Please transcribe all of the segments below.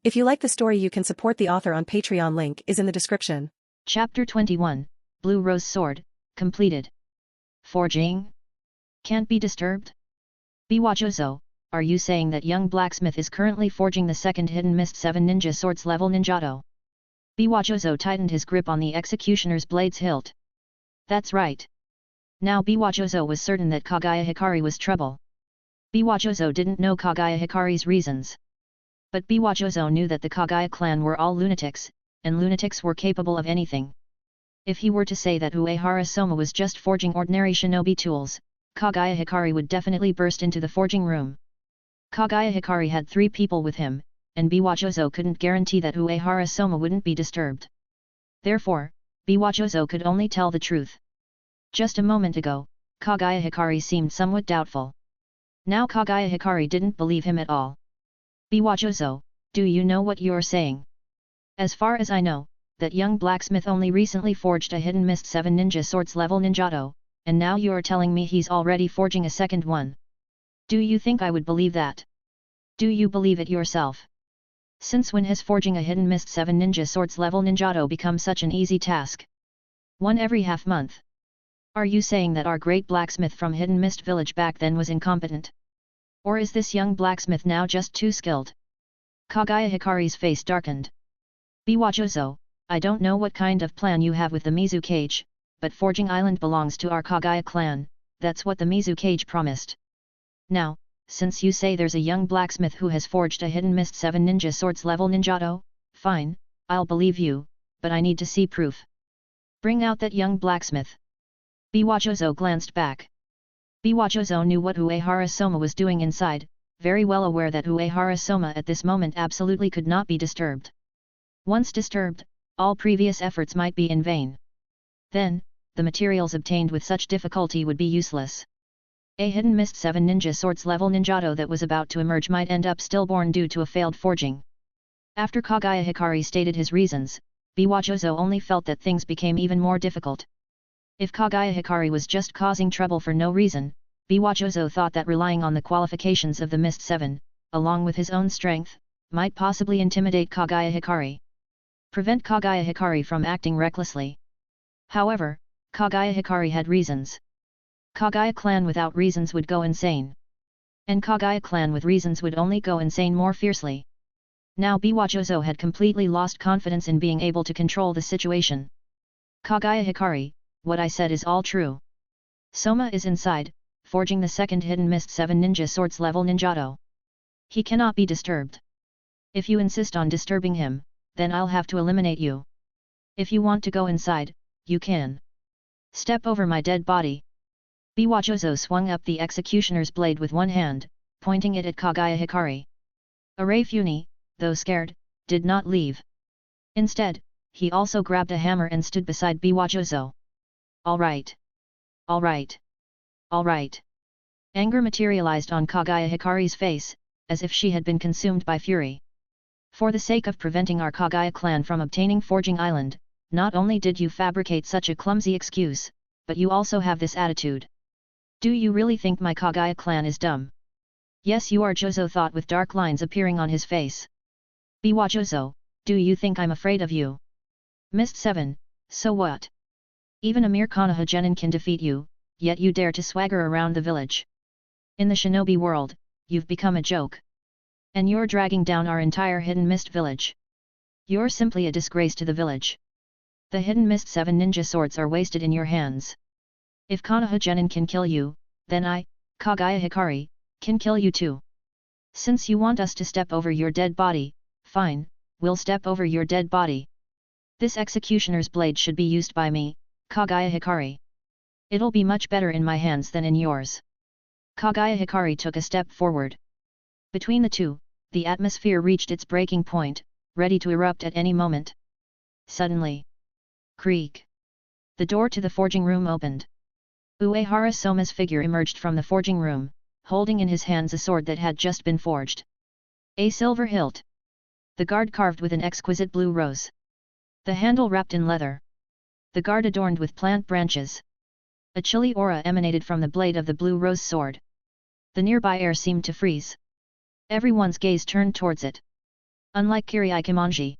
If you like the story, you can support the author on Patreon. Link is in the description. Chapter 21, Blue Rose Sword, completed. Forging? Can't be disturbed? Biwajozo, are you saying that young blacksmith is currently forging the second Hidden Mist 7 ninja swords level ninjato? Biwajozo tightened his grip on the executioner's blade's hilt. That's right. Now Biwajozo was certain that Kagaya Hikari was trouble. Biwajozo didn't know Kagaya Hikari's reasons. But Biwajozo knew that the Kagaya clan were all lunatics, and lunatics were capable of anything. If he were to say that Uehara Soma was just forging ordinary shinobi tools, Kagaya Hikari would definitely burst into the forging room. Kagaya Hikari had 3 people with him, and Biwajozo couldn't guarantee that Uehara Soma wouldn't be disturbed. Therefore, Biwajozo could only tell the truth. Just a moment ago, Kagaya Hikari seemed somewhat doubtful. Now Kagaya Hikari didn't believe him at all. Biwajozo, do you know what you're saying? As far as I know, that young blacksmith only recently forged a Hidden Mist 7 ninja swords level ninjato, and now you're telling me he's already forging a second one. Do you think I would believe that? Do you believe it yourself? Since when has forging a Hidden Mist 7 ninja swords level ninjato become such an easy task? One every half month. Are you saying that our great blacksmith from Hidden Mist village back then was incompetent? Or is this young blacksmith now just too skilled? Kagaya Hikari's face darkened. Biwajozo, I don't know what kind of plan you have with the Mizu Cage, but Forging Island belongs to our Kagaya clan, that's what the Mizu Cage promised. Now, since you say there's a young blacksmith who has forged a Hidden Mist 7 ninja swords level ninjato, fine, I'll believe you, but I need to see proof. Bring out that young blacksmith. Biwajozo glanced back. Biwajozo knew what Uehara Soma was doing inside, very well aware that Uehara Soma at this moment absolutely could not be disturbed. Once disturbed, all previous efforts might be in vain. Then, the materials obtained with such difficulty would be useless. A Hidden Mist 7 ninja swords level ninjato that was about to emerge might end up stillborn due to a failed forging. After Kagaya Hikari stated his reasons, Biwajozo only felt that things became even more difficult. If Kagaya Hikari was just causing trouble for no reason, Biwajozo thought that relying on the qualifications of the Mist 7, along with his own strength, might possibly intimidate Kagaya Hikari. Prevent Kagaya Hikari from acting recklessly. However, Kagaya Hikari had reasons. Kagaya clan without reasons would go insane. And Kagaya clan with reasons would only go insane more fiercely. Now Biwajozo had completely lost confidence in being able to control the situation. Kagaya Hikari, what I said is all true. Soma is inside, forging the second Hidden Mist 7 ninja swords level ninjato. He cannot be disturbed. If you insist on disturbing him, then I'll have to eliminate you. If you want to go inside, you can. Step over my dead body. Biwajozo swung up the executioner's blade with one hand, pointing it at Kagaya Hikari. Arafuni, though scared, did not leave. Instead, he also grabbed a hammer and stood beside Biwajozo. All right. All right. All right. Anger materialized on Kagaya Hikari's face, as if she had been consumed by fury. For the sake of preventing our Kagaya clan from obtaining Forging Island, not only did you fabricate such a clumsy excuse, but you also have this attitude. Do you really think my Kagaya clan is dumb? Yes, you are, Jozo thought with dark lines appearing on his face. Biwajozo, do you think I'm afraid of you? Mist 7, so what? Even a mere Konoha Genin can defeat you, yet you dare to swagger around the village. In the shinobi world, you've become a joke. And you're dragging down our entire Hidden Mist village. You're simply a disgrace to the village. The Hidden Mist 7 ninja swords are wasted in your hands. If Konoha Genin can kill you, then I, Kagaya Hikari, can kill you too. Since you want us to step over your dead body, fine, we'll step over your dead body. This executioner's blade should be used by me, Kagaya Hikari. It'll be much better in my hands than in yours. Kagaya Hikari took a step forward. Between the two, the atmosphere reached its breaking point, ready to erupt at any moment. Suddenly, creak. The door to the forging room opened. Uehara Soma's figure emerged from the forging room, holding in his hands a sword that had just been forged. A silver hilt. The guard carved with an exquisite blue rose. The handle wrapped in leather. The guard adorned with plant branches. A chilly aura emanated from the blade of the blue rose sword. The nearby air seemed to freeze. Everyone's gaze turned towards it. Unlike Kirito,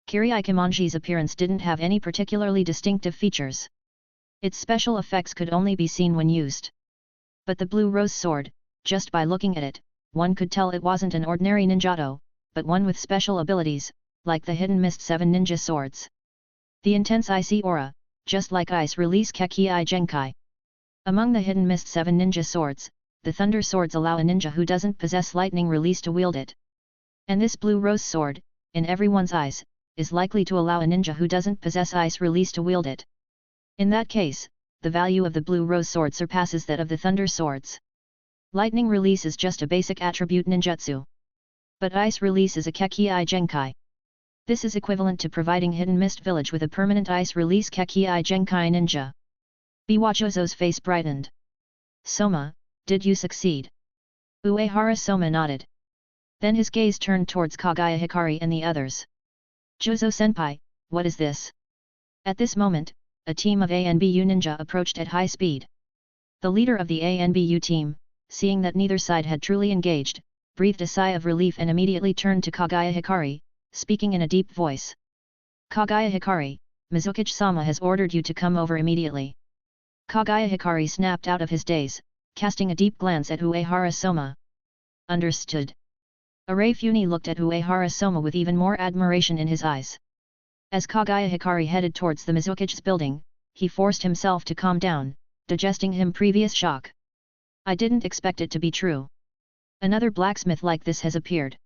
Kirito's appearance didn't have any particularly distinctive features. Its special effects could only be seen when used. But the blue rose sword, just by looking at it, one could tell it wasn't an ordinary ninjato, but one with special abilities, like the Hidden Mist 7 ninja swords. The intense icy aura, just like ice release Kekii Genkai. Among the Hidden Mist 7 ninja swords, the thunder swords allow a ninja who doesn't possess lightning release to wield it. And this blue rose sword, in everyone's eyes, is likely to allow a ninja who doesn't possess ice release to wield it. In that case, the value of the blue rose sword surpasses that of the thunder swords. Lightning release is just a basic attribute ninjutsu. But ice release is a Kekii Genkai. This is equivalent to providing Hidden Mist Village with a permanent ice release Kekii Genkai ninja. Biwachozo's face brightened. Soma, did you succeed? Uehara Soma nodded. Then his gaze turned towards Kagaya Hikari and the others. Jozo-senpai, what is this? At this moment, a team of ANBU ninja approached at high speed. The leader of the ANBU team, seeing that neither side had truly engaged, breathed a sigh of relief and immediately turned to Kagaya Hikari, speaking in a deep voice. Kagaya Hikari, Mizukichi-sama has ordered you to come over immediately. Kagaya Hikari snapped out of his daze, casting a deep glance at Uehara Soma. Understood. Arafune looked at Uehara Soma with even more admiration in his eyes. As Kagaya Hikari headed towards the Mizukichi's building, he forced himself to calm down, digesting his previous shock. I didn't expect it to be true. Another blacksmith like this has appeared.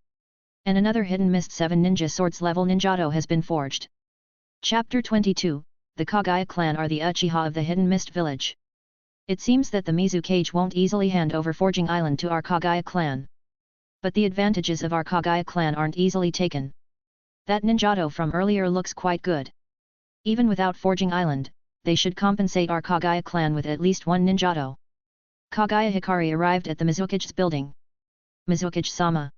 And another Hidden Mist 7 ninja swords level ninjato has been forged. Chapter 22, the Kagaya clan are the Uchiha of the Hidden Mist Village. It seems that the Mizukage won't easily hand over Forging Island to our Kagaya clan. But the advantages of our Kagaya clan aren't easily taken. That ninjato from earlier looks quite good. Even without Forging Island, they should compensate our Kagaya clan with at least one ninjato. Kagaya Hikari arrived at the Mizukichi's building. Mizukichi-sama.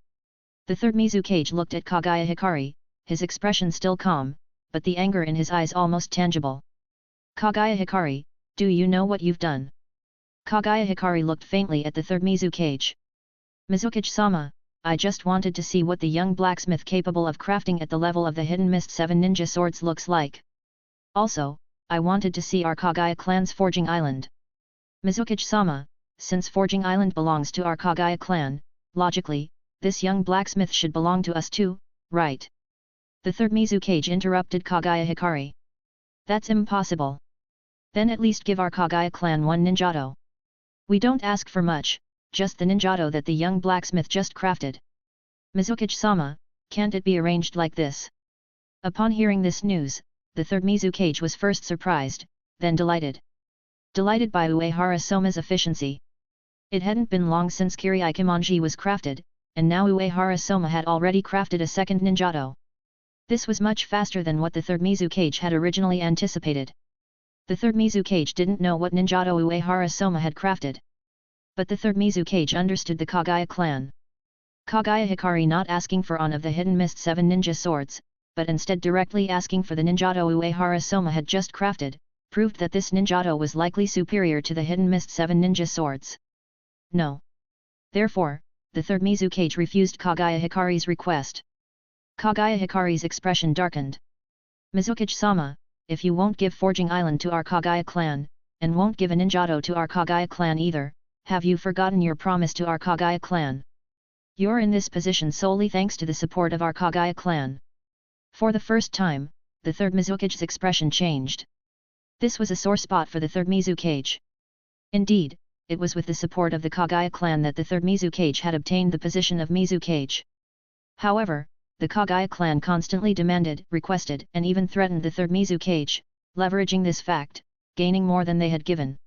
The third Mizukage looked at Kagaya Hikari, his expression still calm, but the anger in his eyes almost tangible. Kagaya Hikari, do you know what you've done? Kagaya Hikari looked faintly at the third Mizukage. Mizukichi-sama, I just wanted to see what the young blacksmith capable of crafting at the level of the Hidden Mist 7 ninja swords looks like. Also, I wanted to see our Kagaya clan's Forging Island. Mizukichi-sama, since Forging Island belongs to our Kagaya clan, logically, this young blacksmith should belong to us too, right? The third Mizukage interrupted Kagaya Hikari. That's impossible. Then at least give our Kagaya clan one ninjato. We don't ask for much, just the ninjato that the young blacksmith just crafted. Mizukichi-sama, can't it be arranged like this? Upon hearing this news, the third Mizukage was first surprised, then delighted. Delighted by Uehara Soma's efficiency. It hadn't been long since Kirito was crafted, and now Uehara Soma had already crafted a second ninjato. This was much faster than what the third Mizukage had originally anticipated. The third Mizukage didn't know what ninjato Uehara Soma had crafted. But the third Mizukage understood the Kagaya clan. Kagaya Hikari not asking for one of the Hidden Mist 7 ninja swords, but instead directly asking for the ninjato Uehara Soma had just crafted, proved that this ninjato was likely superior to the Hidden Mist 7 ninja swords. No. Therefore, the third Mizukage refused Kagaya Hikari's request. Kagaya Hikari's expression darkened. Mizukichi-sama, if you won't give Forging Island to our Kagaya clan, and won't give a ninjato to our Kagaya clan either, have you forgotten your promise to our Kagaya clan? You're in this position solely thanks to the support of our Kagaya clan. For the first time, the third Mizukage's expression changed. This was a sore spot for the third Mizukage. Indeed, it was with the support of the Kagaya clan that the third Mizukage had obtained the position of Mizukage. However, the Kagaya clan constantly demanded, requested and even threatened the third Mizukage, leveraging this fact, gaining more than they had given.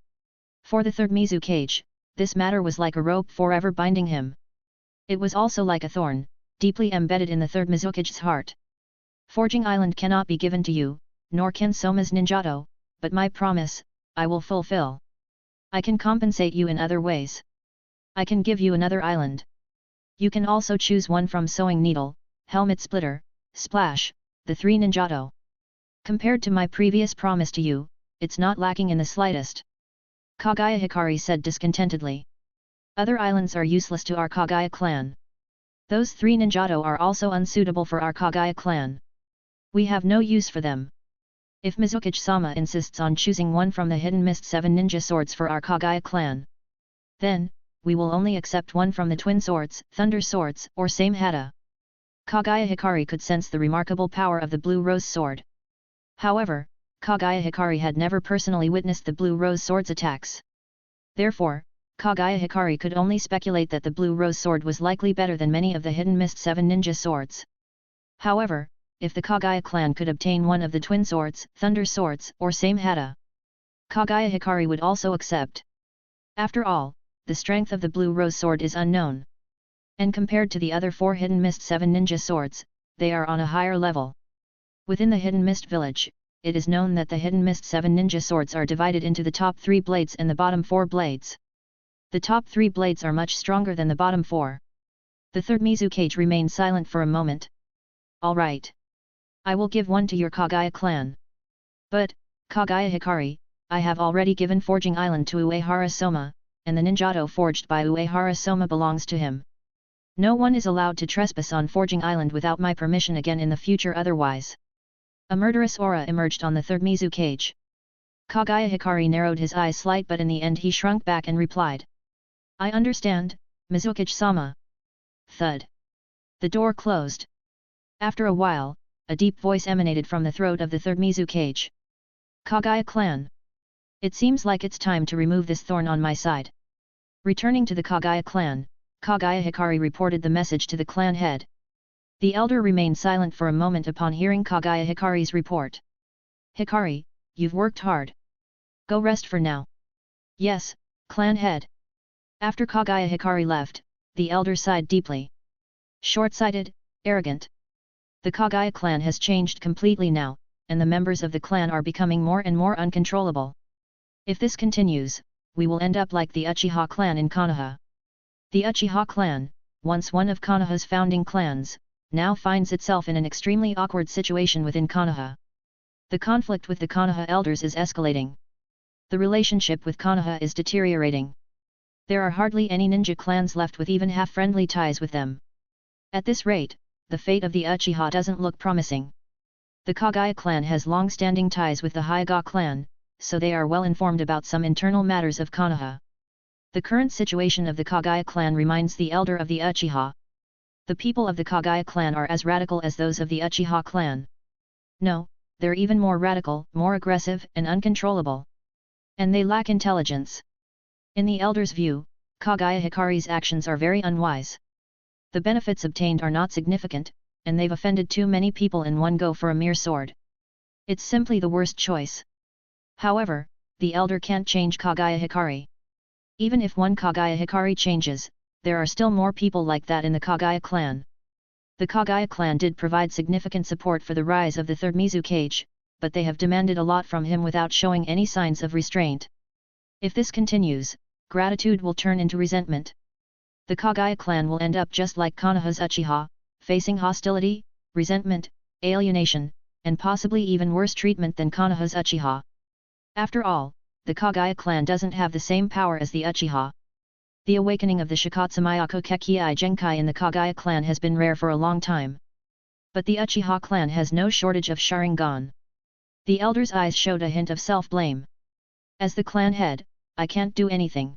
For the third Mizukage, this matter was like a rope forever binding him. It was also like a thorn, deeply embedded in the third Mizukage's heart. Forging Island cannot be given to you, nor can Soma's ninjato, but my promise, I will fulfill. I can compensate you in other ways. I can give you another island. You can also choose one from Sewing Needle, Helmet Splitter, Splash, the 3 ninjato. Compared to my previous promise to you, it's not lacking in the slightest. Kagaya Hikari said discontentedly. Other islands are useless to our Kagaya clan. Those 3 ninjato are also unsuitable for our Kagaya clan. We have no use for them. If Uehara-sama insists on choosing one from the Hidden Mist 7 ninja swords for our Kagaya clan, then, we will only accept one from the Twin Swords, Thunder Swords, or Same Hata. Kagaya Hikari could sense the remarkable power of the Blue Rose Sword. However, Kagaya Hikari had never personally witnessed the Blue Rose Sword's attacks. Therefore, Kagaya Hikari could only speculate that the Blue Rose Sword was likely better than many of the Hidden Mist 7 ninja swords. However, if the Kagaya clan could obtain one of the Twin Swords, Thunder Swords, or Same Hata, Kagaya Hikari would also accept. After all, the strength of the Blue Rose Sword is unknown. And compared to the other 4 Hidden Mist 7 ninja swords, they are on a higher level. Within the Hidden Mist village, it is known that the Hidden Mist 7 ninja swords are divided into the top 3 blades and the bottom 4 blades. The top 3 blades are much stronger than the bottom 4. The third Mizukage remained silent for a moment. Alright. I will give one to your Kagaya clan. But, Kagaya Hikari, I have already given Forging Island to Uehara Soma, and the ninjato forged by Uehara Soma belongs to him. No one is allowed to trespass on Forging Island without my permission again in the future otherwise. A murderous aura emerged on the third Mizukage. Kagaya Hikari narrowed his eyes slight, but in the end he shrunk back and replied. I understand, Mizukage-sama. Thud. The door closed. After a while, a deep voice emanated from the throat of the third Mizukage. Kagaya clan. It seems like it's time to remove this thorn on my side. Returning to the Kagaya clan, Kagaya Hikari reported the message to the clan head. The elder remained silent for a moment upon hearing Kagaya Hikari's report. Hikari, you've worked hard. Go rest for now. Yes, clan head. After Kagaya Hikari left, the elder sighed deeply. Short-sighted, arrogant. The Kagaya clan has changed completely now, and the members of the clan are becoming more and more uncontrollable. If this continues, we will end up like the Uchiha clan in Konoha. The Uchiha clan, once one of Konoha's founding clans, now finds itself in an extremely awkward situation within Konoha. The conflict with the Konoha elders is escalating. The relationship with Konoha is deteriorating. There are hardly any ninja clans left with even half-friendly ties with them. At this rate, the fate of the Uchiha doesn't look promising. The Kagaya clan has long-standing ties with the Hyuga clan, so they are well informed about some internal matters of Konoha. The current situation of the Kagaya clan reminds the elder of the Uchiha. The people of the Kagaya clan are as radical as those of the Uchiha clan. No, they're even more radical, more aggressive and uncontrollable. And they lack intelligence. In the elder's view, Kagaya Hikari's actions are very unwise. The benefits obtained are not significant, and they've offended too many people in one go for a mere sword. It's simply the worst choice. However, the elder can't change Kagaya Hikari. Even if one Kagaya Hikari changes, there are still more people like that in the Kagaya clan. The Kagaya clan did provide significant support for the rise of the third Mizukage, but they have demanded a lot from him without showing any signs of restraint. If this continues, gratitude will turn into resentment. The Kagaya clan will end up just like Konoha's Uchiha, facing hostility, resentment, alienation, and possibly even worse treatment than Konoha's Uchiha. After all, the Kagaya clan doesn't have the same power as the Uchiha. The awakening of the Shikatsumayako Kekkei Genkai in the Kagaya clan has been rare for a long time. But the Uchiha clan has no shortage of Sharingan. The elder's eyes showed a hint of self-blame. As the clan head, I can't do anything.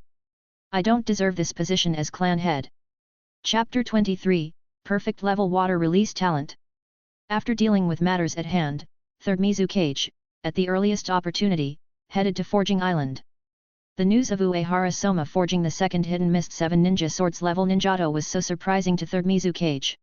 I don't deserve this position as clan head. Chapter 23, Perfect Level Water Release Talent. After dealing with matters at hand, third Mizukage, at the earliest opportunity, headed to Forging Island. The news of Uehara Soma forging the second Hidden Mist 7 ninja swords level ninjato was so surprising to third Mizukage.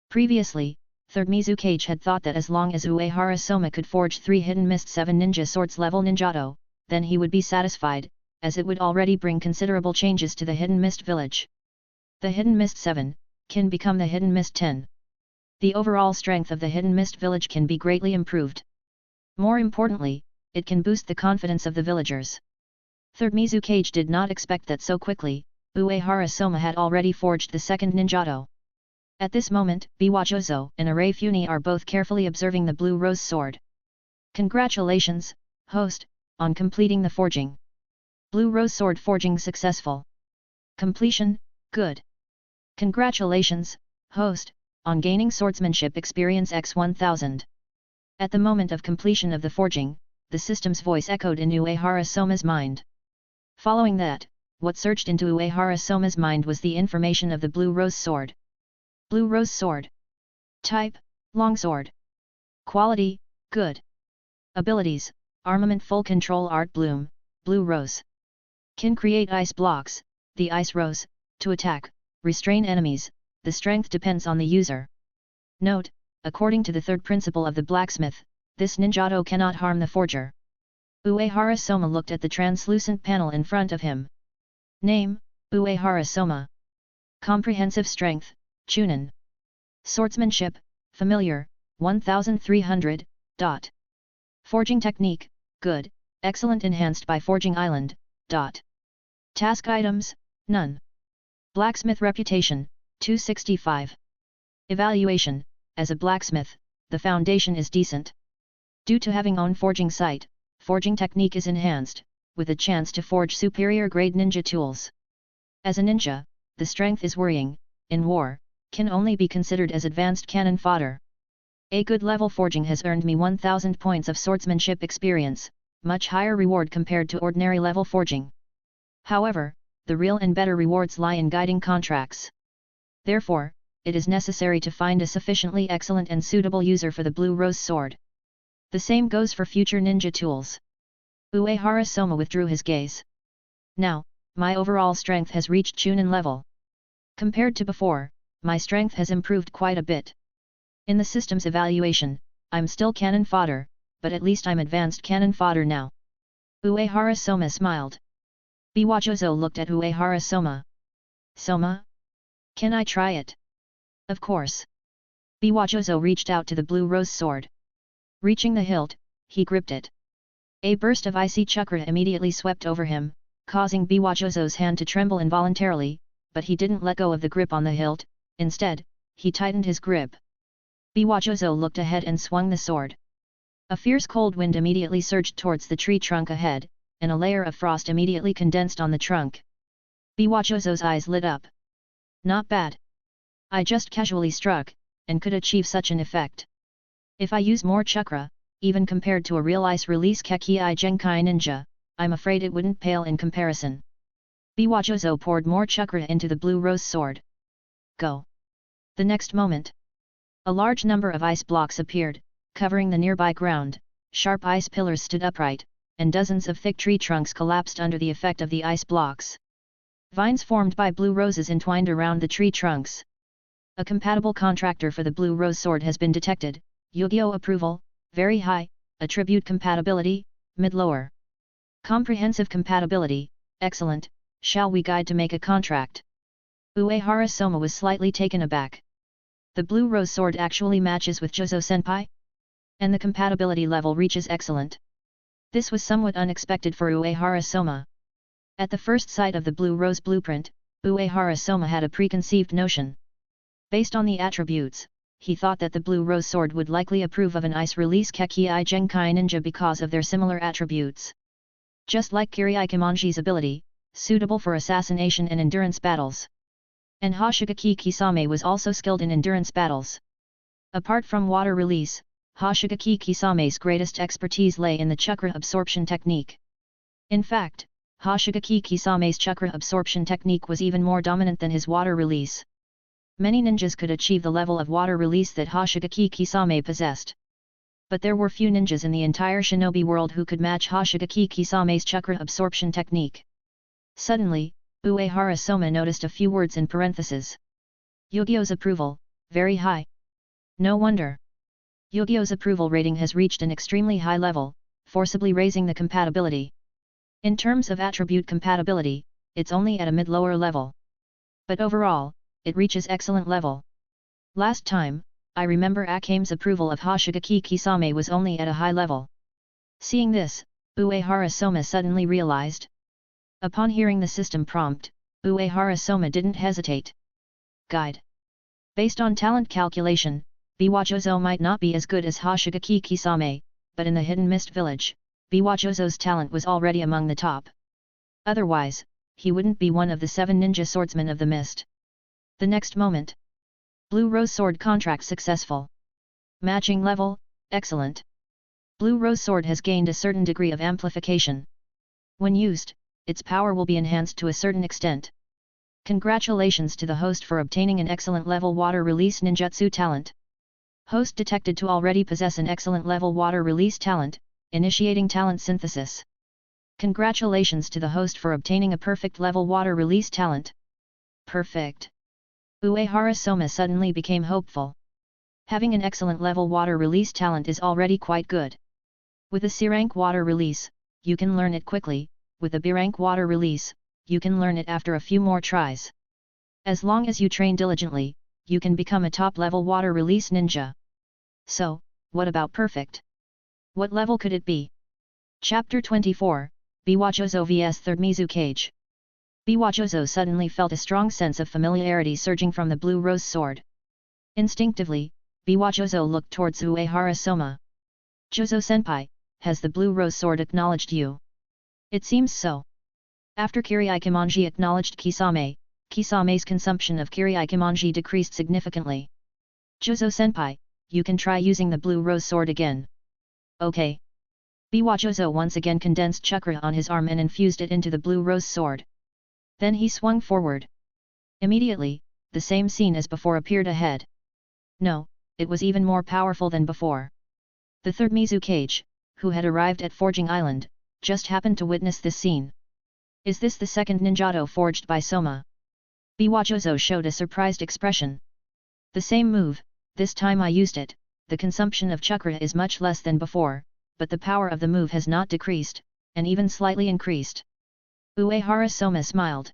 Previously, third Mizukage had thought that as long as Uehara Soma could forge 3 Hidden Mist 7 ninja swords level ninjato, then he would be satisfied, as it would already bring considerable changes to the Hidden Mist village. The Hidden Mist 7 can become the Hidden Mist 10. The overall strength of the Hidden Mist village can be greatly improved. More importantly, it can boost the confidence of the villagers. Third Mizukage did not expect that so quickly, Uehara Soma had already forged the second ninjato. At this moment, Biwajozo and Arafune are both carefully observing the blue rose sword. Congratulations, host, on completing the forging. Blue rose sword forging successful. Completion, good. Congratulations, Host, on gaining swordsmanship experience x 1000. At the moment of completion of the forging, the system's voice echoed in Uehara Soma's mind. Following that, what surged into Uehara Soma's mind was the information of the Blue Rose Sword. Blue Rose Sword. Type, Longsword. Quality, good. Abilities, Armament Full Control Art Bloom, Blue Rose. Can create ice blocks, the Ice Rose, to attack, restrain enemies, the strength depends on the user. Note, according to the third principle of the blacksmith, this ninjato cannot harm the forger. Uehara Soma looked at the translucent panel in front of him. Name, Uehara Soma. Comprehensive Strength, Chunin. Swordsmanship, Familiar, 1300, dot. Forging Technique, Good, Excellent enhanced by Forging Island, dot. Task Items, None. Blacksmith Reputation, 265. Evaluation, as a blacksmith, the foundation is decent. Due to having own forging site, forging technique is enhanced, with a chance to forge superior grade ninja tools. As a ninja, the strength is worrying, in war, can only be considered as advanced cannon fodder. A good level forging has earned me 1000 points of swordsmanship experience, much higher reward compared to ordinary level forging. However, the real and better rewards lie in guiding contracts. Therefore, it is necessary to find a sufficiently excellent and suitable user for the Blue Rose Sword. The same goes for future ninja tools. Uehara Soma withdrew his gaze. Now, my overall strength has reached Chunin level. Compared to before, my strength has improved quite a bit. In the system's evaluation, I'm still cannon fodder, but at least I'm advanced cannon fodder now. Uehara Soma smiled. Biwajozo looked at Uehara Soma. Soma? Can I try it? Of course. Biwajozo reached out to the Blue Rose Sword. Reaching the hilt, he gripped it. A burst of icy chakra immediately swept over him, causing Biwajozo's hand to tremble involuntarily, but he didn't let go of the grip on the hilt. Instead, he tightened his grip. Biwajozo looked ahead and swung the sword. A fierce cold wind immediately surged towards the tree trunk ahead, and a layer of frost immediately condensed on the trunk. Biwajozo's eyes lit up. Not bad. I just casually struck, and could achieve such an effect. If I use more chakra, even compared to a real ice release Kekii Genkai ninja, I'm afraid it wouldn't pale in comparison. Biwajozo poured more chakra into the Blue Rose Sword. Go! The next moment, a large number of ice blocks appeared, covering the nearby ground. Sharp ice pillars stood upright, and dozens of thick tree trunks collapsed under the effect of the ice blocks. Vines formed by blue roses entwined around the tree trunks. A compatible contractor for the Blue Rose Sword has been detected. Yu-Gi-Oh! Approval, very high. Attribute compatibility, mid-lower. Comprehensive compatibility, excellent. Shall we guide to make a contract? Uehara Soma was slightly taken aback. The Blue Rose Sword actually matches with Jozo Senpai? And the compatibility level reaches excellent. This was somewhat unexpected for Uehara Soma. At the first sight of the Blue Rose blueprint, Uehara Soma had a preconceived notion. Based on the attributes, he thought that the Blue Rose Sword would likely approve of an ice release Kekii Genkai ninja because of their similar attributes. Just like Kirei Kimonji's ability, suitable for assassination and endurance battles. And Hoshigaki Kisame was also skilled in endurance battles. Apart from water release, Hoshigaki Kisame's greatest expertise lay in the chakra absorption technique. In fact, Hoshigaki Kisame's chakra absorption technique was even more dominant than his water release. Many ninjas could achieve the level of water release that Hoshigaki Kisame possessed. But there were few ninjas in the entire shinobi world who could match Hoshigaki Kisame's chakra absorption technique. Suddenly, Uehara Soma noticed a few words in parentheses. Yu-Gi-Oh's approval, very high. No wonder. Yu-Gi-Oh's approval rating has reached an extremely high level, forcibly raising the compatibility. In terms of attribute compatibility, it's only at a mid-lower level. But overall, it reaches excellent level. Last time, I remember Akame's approval of Hoshigaki Kisame was only at a high level. Seeing this, Uehara Soma suddenly realized. Upon hearing the system prompt, Uehara Soma didn't hesitate. Guide. Based on talent calculation, Biwajozo might not be as good as Hoshigaki Kisame, but in the Hidden Mist Village, Biwajozo's talent was already among the top. Otherwise, he wouldn't be one of the 7 ninja swordsmen of the mist. The next moment, Blue Rose Sword contract successful. Matching level, excellent. Blue Rose Sword has gained a certain degree of amplification. When used, its power will be enhanced to a certain extent. Congratulations to the host for obtaining an excellent level water release ninjutsu talent. Host detected to already possess an excellent level water release talent, initiating talent synthesis. Congratulations to the host for obtaining a perfect level water release talent. Perfect. Uehara Soma suddenly became hopeful. Having an excellent level water release talent is already quite good. With a C rank water release, you can learn it quickly. With a B rank water release, you can learn it after a few more tries. As long as you train diligently, you can become a top level water release ninja. So, what about perfect? What level could it be? Chapter 24, Biwajozo vs Third Mizukage. Biwajozo suddenly felt a strong sense of familiarity surging from the blue rose sword. Instinctively, Biwajozo looked towards Uehara Soma. Jozo-senpai, has the blue rose sword acknowledged you? It seems so. After Kiraikimonji acknowledged Kisame, Kisame's consumption of Kiraikimonji decreased significantly. Jozo-senpai, you can try using the blue rose sword again. Okay. Biwajozo once again condensed chakra on his arm and infused it into the blue rose sword. Then he swung forward. Immediately, the same scene as before appeared ahead. No, it was even more powerful than before. The third Mizukage, who had arrived at Forging Island, just happened to witness this scene. Is this the second ninjato forged by Soma? Biwajozo showed a surprised expression. The same move, this time I used it, the consumption of chakra is much less than before, but the power of the move has not decreased, and even slightly increased. Uehara Soma smiled.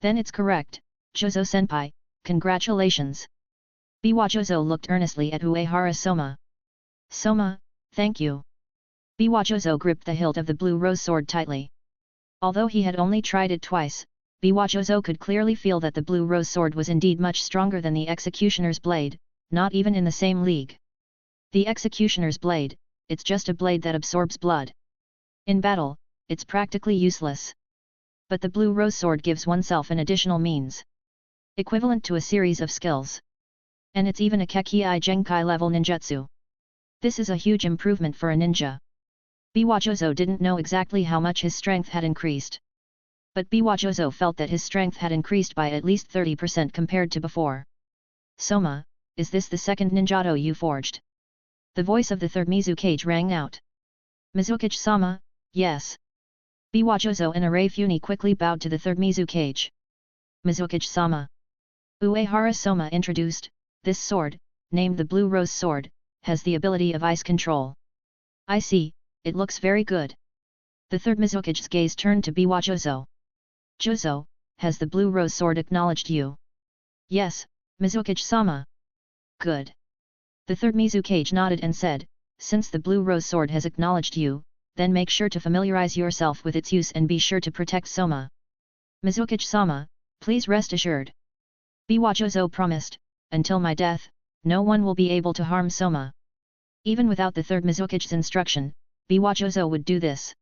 Then it's correct, Jozo-senpai, congratulations. Biwajozo looked earnestly at Uehara Soma. Soma, thank you. Biwajozo gripped the hilt of the blue rose sword tightly. Although he had only tried it twice, Biwajozo could clearly feel that the blue rose sword was indeed much stronger than the executioner's blade, not even in the same league. The executioner's blade, it's just a blade that absorbs blood. In battle, it's practically useless. But the blue rose sword gives oneself an additional means. Equivalent to a series of skills. And it's even a Kekkei Genkai level ninjutsu. This is a huge improvement for a ninja. Biwajozo didn't know exactly how much his strength had increased. But Biwajozo felt that his strength had increased by at least 30% compared to before. Soma, is this the second ninjato you forged? The voice of the third Mizukage rang out. Mizukage-sama, yes. Biwajozo and Arafune quickly bowed to the third Mizukage. Mizukage-sama. Uehara Soma introduced, this sword, named the Blue Rose Sword, has the ability of ice control. I see, it looks very good. The third Mizukage's gaze turned to Biwajozo. Jozo, has the Blue Rose Sword acknowledged you? Yes, Mizukage-sama. Good. The third Mizukage nodded and said, since the Blue Rose Sword has acknowledged you, then make sure to familiarize yourself with its use and be sure to protect Soma. Mizukage-sama, please rest assured. Biwajozo promised, until my death, no one will be able to harm Soma. Even without the third Mizukage's instruction, Biwajozo would do this.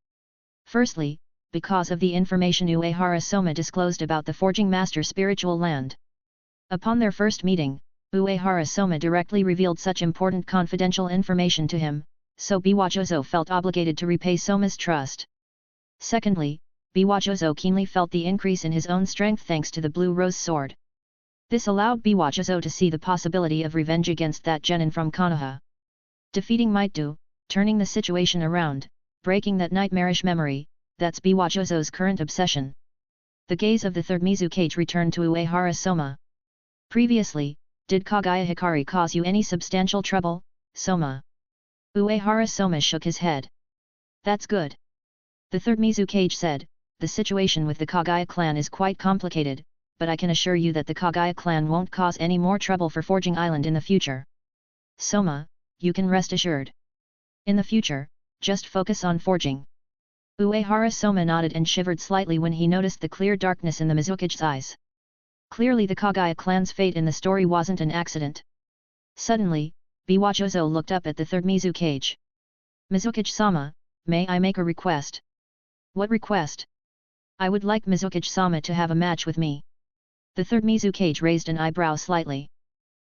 Firstly, because of the information Uehara Soma disclosed about the Forging Master spiritual land. Upon their first meeting, Uehara Soma directly revealed such important confidential information to him, so Biwajozo felt obligated to repay Soma's trust. Secondly, Biwajozo keenly felt the increase in his own strength thanks to the Blue Rose Sword. This allowed Biwajozo to see the possibility of revenge against that genin from Konoha. Defeating might do, turning the situation around, breaking that nightmarish memory, that's Biwajozo's current obsession. The gaze of the third Mizukage returned to Uehara Soma. Previously, did Kagaya Hikari cause you any substantial trouble, Soma? Uehara Soma shook his head. That's good. The third Mizukage said, the situation with the Kagaya clan is quite complicated, but I can assure you that the Kagaya clan won't cause any more trouble for Forging Island in the future. Soma, you can rest assured. In the future, just focus on forging. Uehara Soma nodded and shivered slightly when he noticed the clear darkness in the Mizukage's eyes. Clearly the Kagaya clan's fate in the story wasn't an accident. Suddenly, Biwajozo looked up at the third Mizukage. Mizukage-sama, may I make a request? What request? I would like Mizukage-sama to have a match with me. The third Mizukage raised an eyebrow slightly.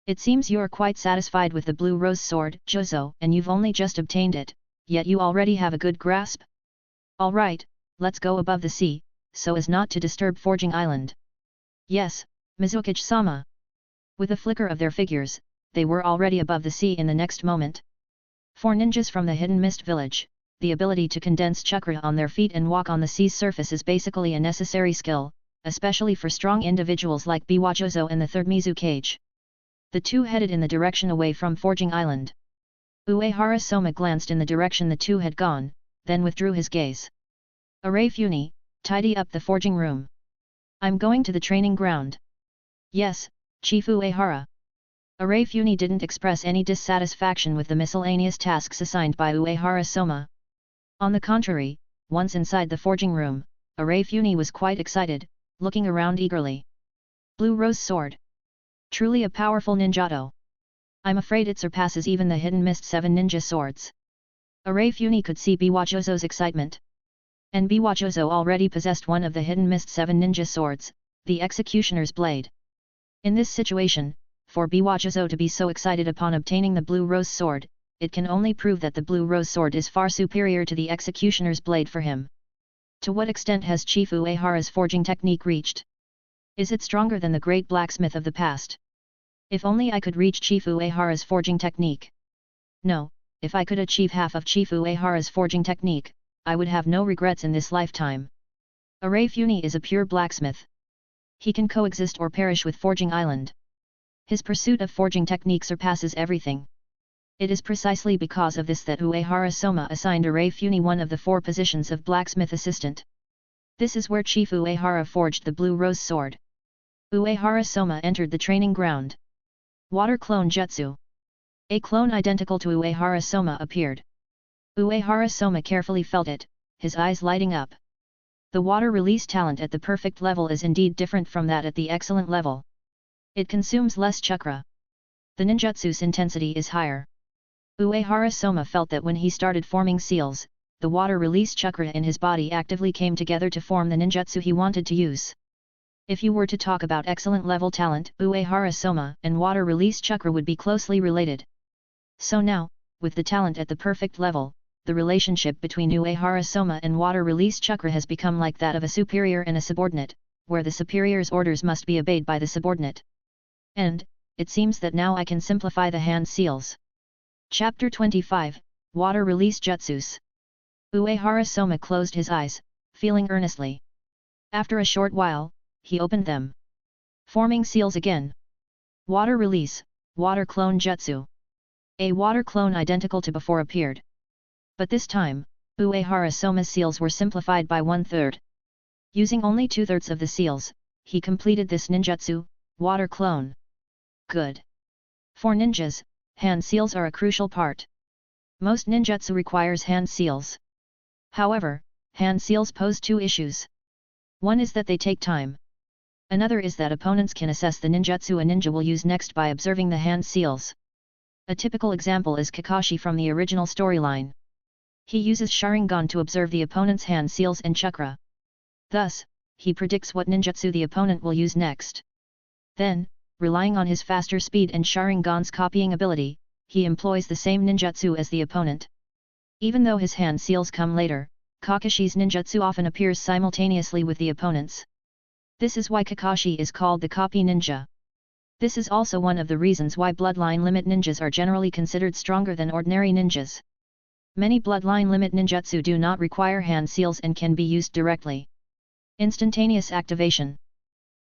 It seems you are quite satisfied with the blue rose sword, Jozo, and you've only just obtained it, yet you already have a good grasp? Alright, let's go above the sea, so as not to disturb Forging Island. Yes, Mizuki-sama. With a flicker of their figures, they were already above the sea in the next moment. For ninjas from the Hidden Mist Village, the ability to condense chakra on their feet and walk on the sea's surface is basically a necessary skill, especially for strong individuals like Biwajozo and the third Mizukage. The two headed in the direction away from Forging Island. Uehara Soma glanced in the direction the two had gone, then withdrew his gaze. Arafune, tidy up the forging room. I'm going to the training ground. Yes, Chief Uehara. Arafune didn't express any dissatisfaction with the miscellaneous tasks assigned by Uehara Soma. On the contrary, once inside the forging room, Arafune was quite excited, looking around eagerly. Blue Rose Sword. Truly a powerful ninjato. I'm afraid it surpasses even the Hidden Mist 7 ninja swords. Arafune could see Biwajozo's excitement. And Biwajozo already possessed one of the Hidden Mist 7 ninja swords, the Executioner's Blade. In this situation, for Biwajozo to be so excited upon obtaining the Blue Rose Sword, it can only prove that the Blue Rose Sword is far superior to the Executioner's Blade for him. To what extent has Chief Uehara's forging technique reached? Is it stronger than the great blacksmith of the past? If only I could reach Chief Uehara's forging technique. No, if I could achieve half of Chief Uehara's forging technique, I would have no regrets in this lifetime. Arafune is a pure blacksmith. He can coexist or perish with Forging Island. His pursuit of forging technique surpasses everything. It is precisely because of this that Uehara Soma assigned Arafune one of the 4 positions of blacksmith assistant. This is where Chief Uehara forged the Blue Rose Sword. Uehara Soma entered the training ground. Water Clone Jutsu. A clone identical to Uehara Soma appeared. Uehara Soma carefully felt it, his eyes lighting up. The water release talent at the perfect level is indeed different from that at the excellent level. It consumes less chakra. The ninjutsu's intensity is higher. Uehara Soma felt that when he started forming seals, the water release chakra in his body actively came together to form the ninjutsu he wanted to use. If you were to talk about excellent level talent, Uehara Soma and water release chakra would be closely related. So now, with the talent at the perfect level, the relationship between Uehara Soma and water release chakra has become like that of a superior and a subordinate, where the superior's orders must be obeyed by the subordinate. And, it seems that now I can simplify the hand seals. Chapter 25, Water Release Jutsus. Uehara Soma closed his eyes, feeling earnestly. After a short while, he opened them. Forming seals again. Water Release, Water Clone Jutsu. A water clone identical to before appeared. But this time, Uehara Soma's seals were simplified by 1/3. Using only 2/3 of the seals, he completed this ninjutsu, water clone. Good. For ninjas, hand seals are a crucial part. Most ninjutsu requires hand seals. However, hand seals pose 2 issues. One is that they take time. Another is that opponents can assess the ninjutsu a ninja will use next by observing the hand seals. A typical example is Kakashi from the original storyline. He uses Sharingan to observe the opponent's hand seals and chakra. Thus, he predicts what ninjutsu the opponent will use next. Then, relying on his faster speed and Sharingan's copying ability, he employs the same ninjutsu as the opponent. Even though his hand seals come later, Kakashi's ninjutsu often appears simultaneously with the opponent's. This is why Kakashi is called the copy ninja. This is also one of the reasons why bloodline limit ninjas are generally considered stronger than ordinary ninjas. Many bloodline limit ninjutsu do not require hand seals and can be used directly. Instantaneous activation.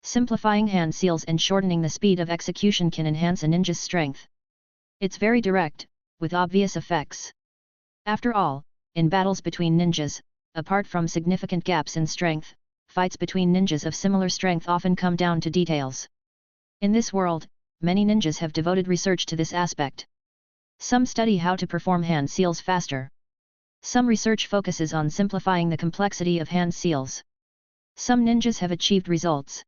Simplifying hand seals and shortening the speed of execution can enhance a ninja's strength. It's very direct, with obvious effects. After all, in battles between ninjas, apart from significant gaps in strength, fights between ninjas of similar strength often come down to details. In this world, many ninjas have devoted research to this aspect. Some study how to perform hand seals faster. Some research focuses on simplifying the complexity of hand seals. Some ninjas have achieved results.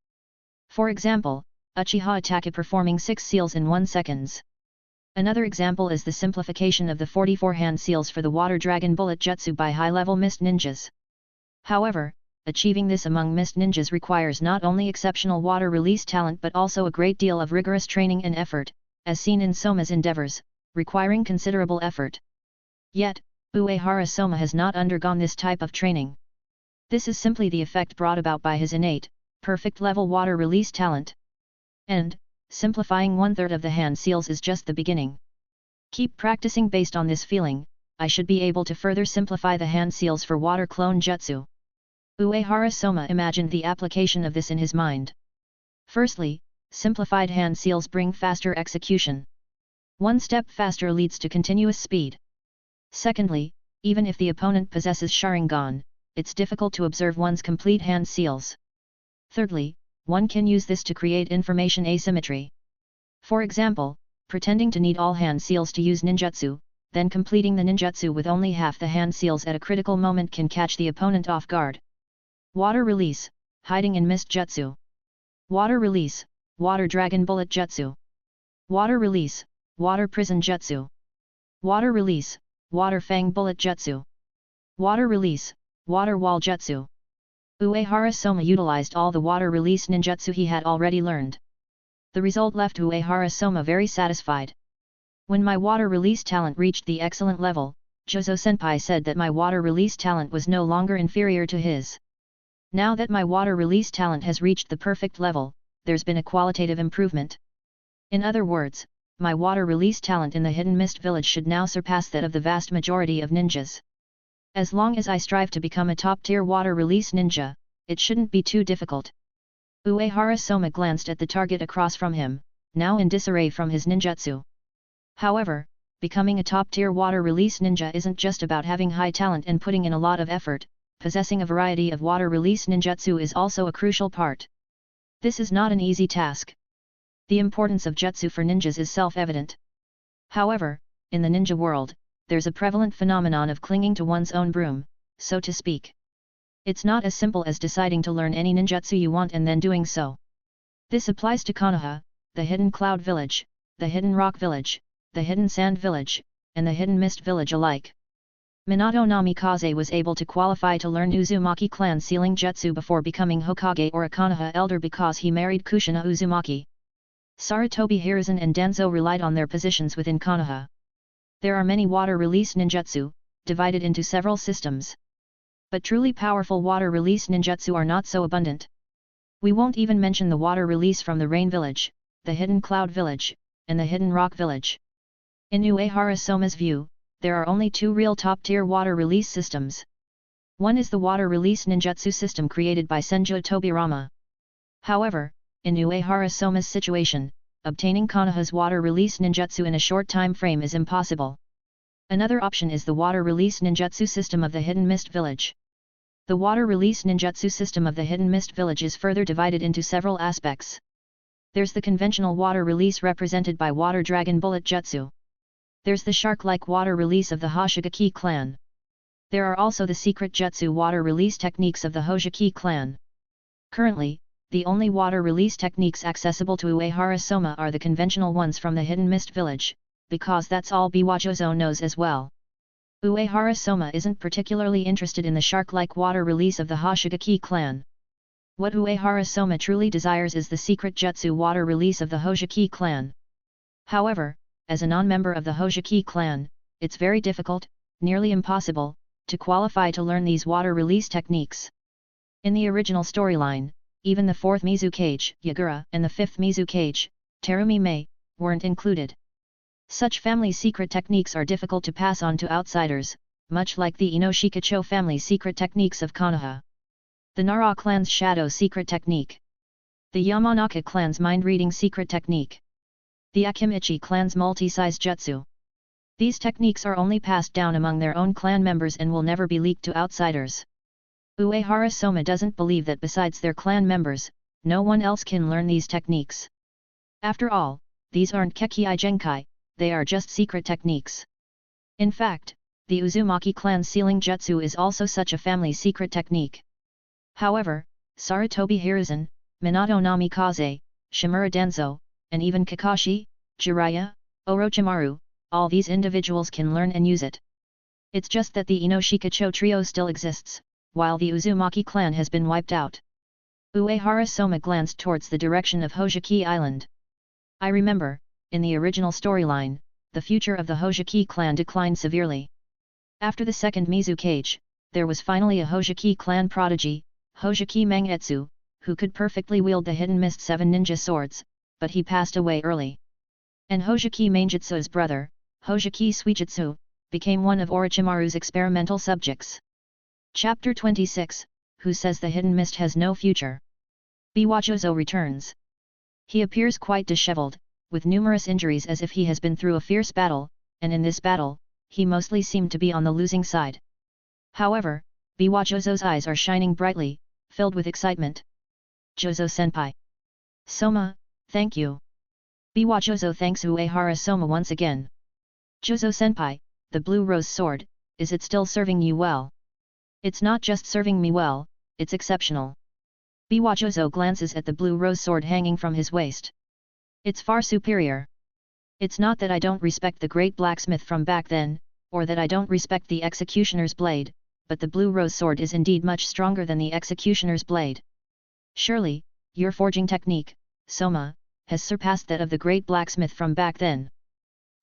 For example, Uchiha Itachi performing 6 seals in 1 second. Another example is the simplification of the 44 hand seals for the Water Dragon Bullet Jutsu by high-level Mist ninjas. However, achieving this among Mist ninjas requires not only exceptional water release talent but also a great deal of rigorous training and effort, as seen in Soma's endeavors, requiring considerable effort. Yet, Uehara Soma has not undergone this type of training. This is simply the effect brought about by his innate, perfect level water release talent. And, simplifying 1/3 of the hand seals is just the beginning. Keep practicing based on this feeling, I should be able to further simplify the hand seals for water clone jutsu. Uehara Soma imagined the application of this in his mind. Firstly, simplified hand seals bring faster execution. One step faster leads to continuous speed. Secondly, even if the opponent possesses Sharingan, it's difficult to observe one's complete hand seals. Thirdly, one can use this to create information asymmetry. For example, pretending to need all hand seals to use ninjutsu, then completing the ninjutsu with only half the hand seals at a critical moment can catch the opponent off guard. Water release, hiding in mist jutsu. Water release, water dragon bullet jutsu. Water release, water prison jutsu. Water release, water fang bullet jutsu. Water release, water wall jutsu. Uehara Soma utilized all the water release ninjutsu he had already learned. The result left Uehara Soma very satisfied. When my water release talent reached the excellent level, Jozo Senpai said that my water release talent was no longer inferior to his. Now that my water release talent has reached the perfect level, there's been a qualitative improvement. In other words, my water release talent in the Hidden Mist Village should now surpass that of the vast majority of ninjas. As long as I strive to become a top-tier water release ninja, it shouldn't be too difficult. Uehara Soma glanced at the target across from him, now in disarray from his ninjutsu. However, becoming a top-tier water release ninja isn't just about having high talent and putting in a lot of effort. Possessing a variety of water release ninjutsu is also a crucial part. This is not an easy task. The importance of jutsu for ninjas is self-evident. However, in the ninja world, there's a prevalent phenomenon of clinging to one's own broom, so to speak. It's not as simple as deciding to learn any ninjutsu you want and then doing so. This applies to Konoha, the Hidden Cloud Village, the Hidden Rock Village, the Hidden Sand Village, and the Hidden Mist Village alike. Minato Namikaze was able to qualify to learn Uzumaki clan sealing jutsu before becoming Hokage or a Konoha elder because he married Kushina Uzumaki. Sarutobi Hiruzen and Danzo relied on their positions within Konoha. There are many water release ninjutsu, divided into several systems. But truly powerful water release ninjutsu are not so abundant. We won't even mention the water release from the Rain Village, the Hidden Cloud Village, and the Hidden Rock Village. In Uehara Soma's view, there are only two real top-tier water release systems. One is the water release ninjutsu system created by Senju Tobirama. However, in Uehara Soma's situation, obtaining Konoha's water release ninjutsu in a short time frame is impossible. Another option is the water release ninjutsu system of the Hidden Mist Village. The water release ninjutsu system of the Hidden Mist Village is further divided into several aspects. There's the conventional water release represented by Water Dragon Bullet Jutsu. There's the shark-like water release of the Hoshigaki clan. There are also the secret jutsu water release techniques of the Hoseki clan. Currently, the only water release techniques accessible to Uehara Soma are the conventional ones from the Hidden Mist Village, because that's all Biwajozo knows as well. Uehara Soma isn't particularly interested in the shark-like water release of the Hoshigaki clan. What Uehara Soma truly desires is the secret jutsu water release of the Hoseki clan. However, as a non-member of the Hoseki clan, it's very difficult, nearly impossible, to qualify to learn these water release techniques. In the original storyline, even the 4th Mizukage, Yagura, and the 5th Mizukage, Terumi Mei, weren't included. Such family secret techniques are difficult to pass on to outsiders, much like the Inoshikacho family secret techniques of Konoha. The Nara clan's shadow secret technique. The Yamanaka clan's mind-reading secret technique. The Akimichi clan's multi-size jutsu. These techniques are only passed down among their own clan members and will never be leaked to outsiders. Uehara Soma doesn't believe that besides their clan members, no one else can learn these techniques. After all, these aren't Kekkai Genkai, they are just secret techniques. In fact, the Uzumaki clan's sealing jutsu is also such a family secret technique. However, Sarutobi Hiruzen, Minato Namikaze, Shimura Danzo, and even Kakashi, Jiraiya, Orochimaru, all these individuals can learn and use it. It's just that the Inoshikacho trio still exists, while the Uzumaki clan has been wiped out. Uehara Soma glanced towards the direction of Hoseki Island. I remember, in the original storyline, the future of the Hojiki clan declined severely. After the second Mizukage, there was finally a Hojiki clan prodigy, Hojiki Mangetsu, who could perfectly wield the Hidden Mist 7 ninja swords, but he passed away early. And Hojiki Mangetsu's brother, Hojiki Suijutsu, became one of Orochimaru's experimental subjects. Chapter 26, Who Says the Hidden Mist Has No Future? Biwachozo returns. He appears quite disheveled, with numerous injuries as if he has been through a fierce battle, and in this battle, he mostly seemed to be on the losing side. However, Biwachozo's eyes are shining brightly, filled with excitement. Jozo-senpai. Soma, thank you. Biwachozo thanks Uehara Soma once again. Jozo-senpai, the blue rose sword, is it still serving you well? It's not just serving me well, it's exceptional. Biwachozo glances at the blue rose sword hanging from his waist. It's far superior. It's not that I don't respect the great blacksmith from back then, or that I don't respect the executioner's blade, but the blue rose sword is indeed much stronger than the executioner's blade. Surely, your forging technique, Soma, has surpassed that of the great blacksmith from back then.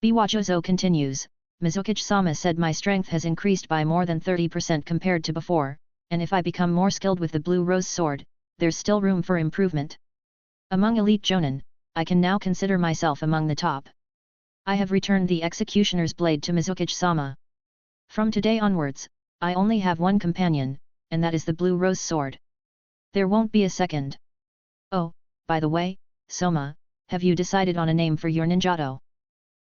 Biwachozo continues, Mizukage-sama said my strength has increased by more than 30% compared to before, and if I become more skilled with the blue rose sword, there's still room for improvement. Among elite jonin, I can now consider myself among the top. I have returned the executioner's blade to Mizukage-sama. From today onwards, I only have one companion, and that is the blue rose sword. There won't be a second. Oh, by the way, Soma, have you decided on a name for your ninjato?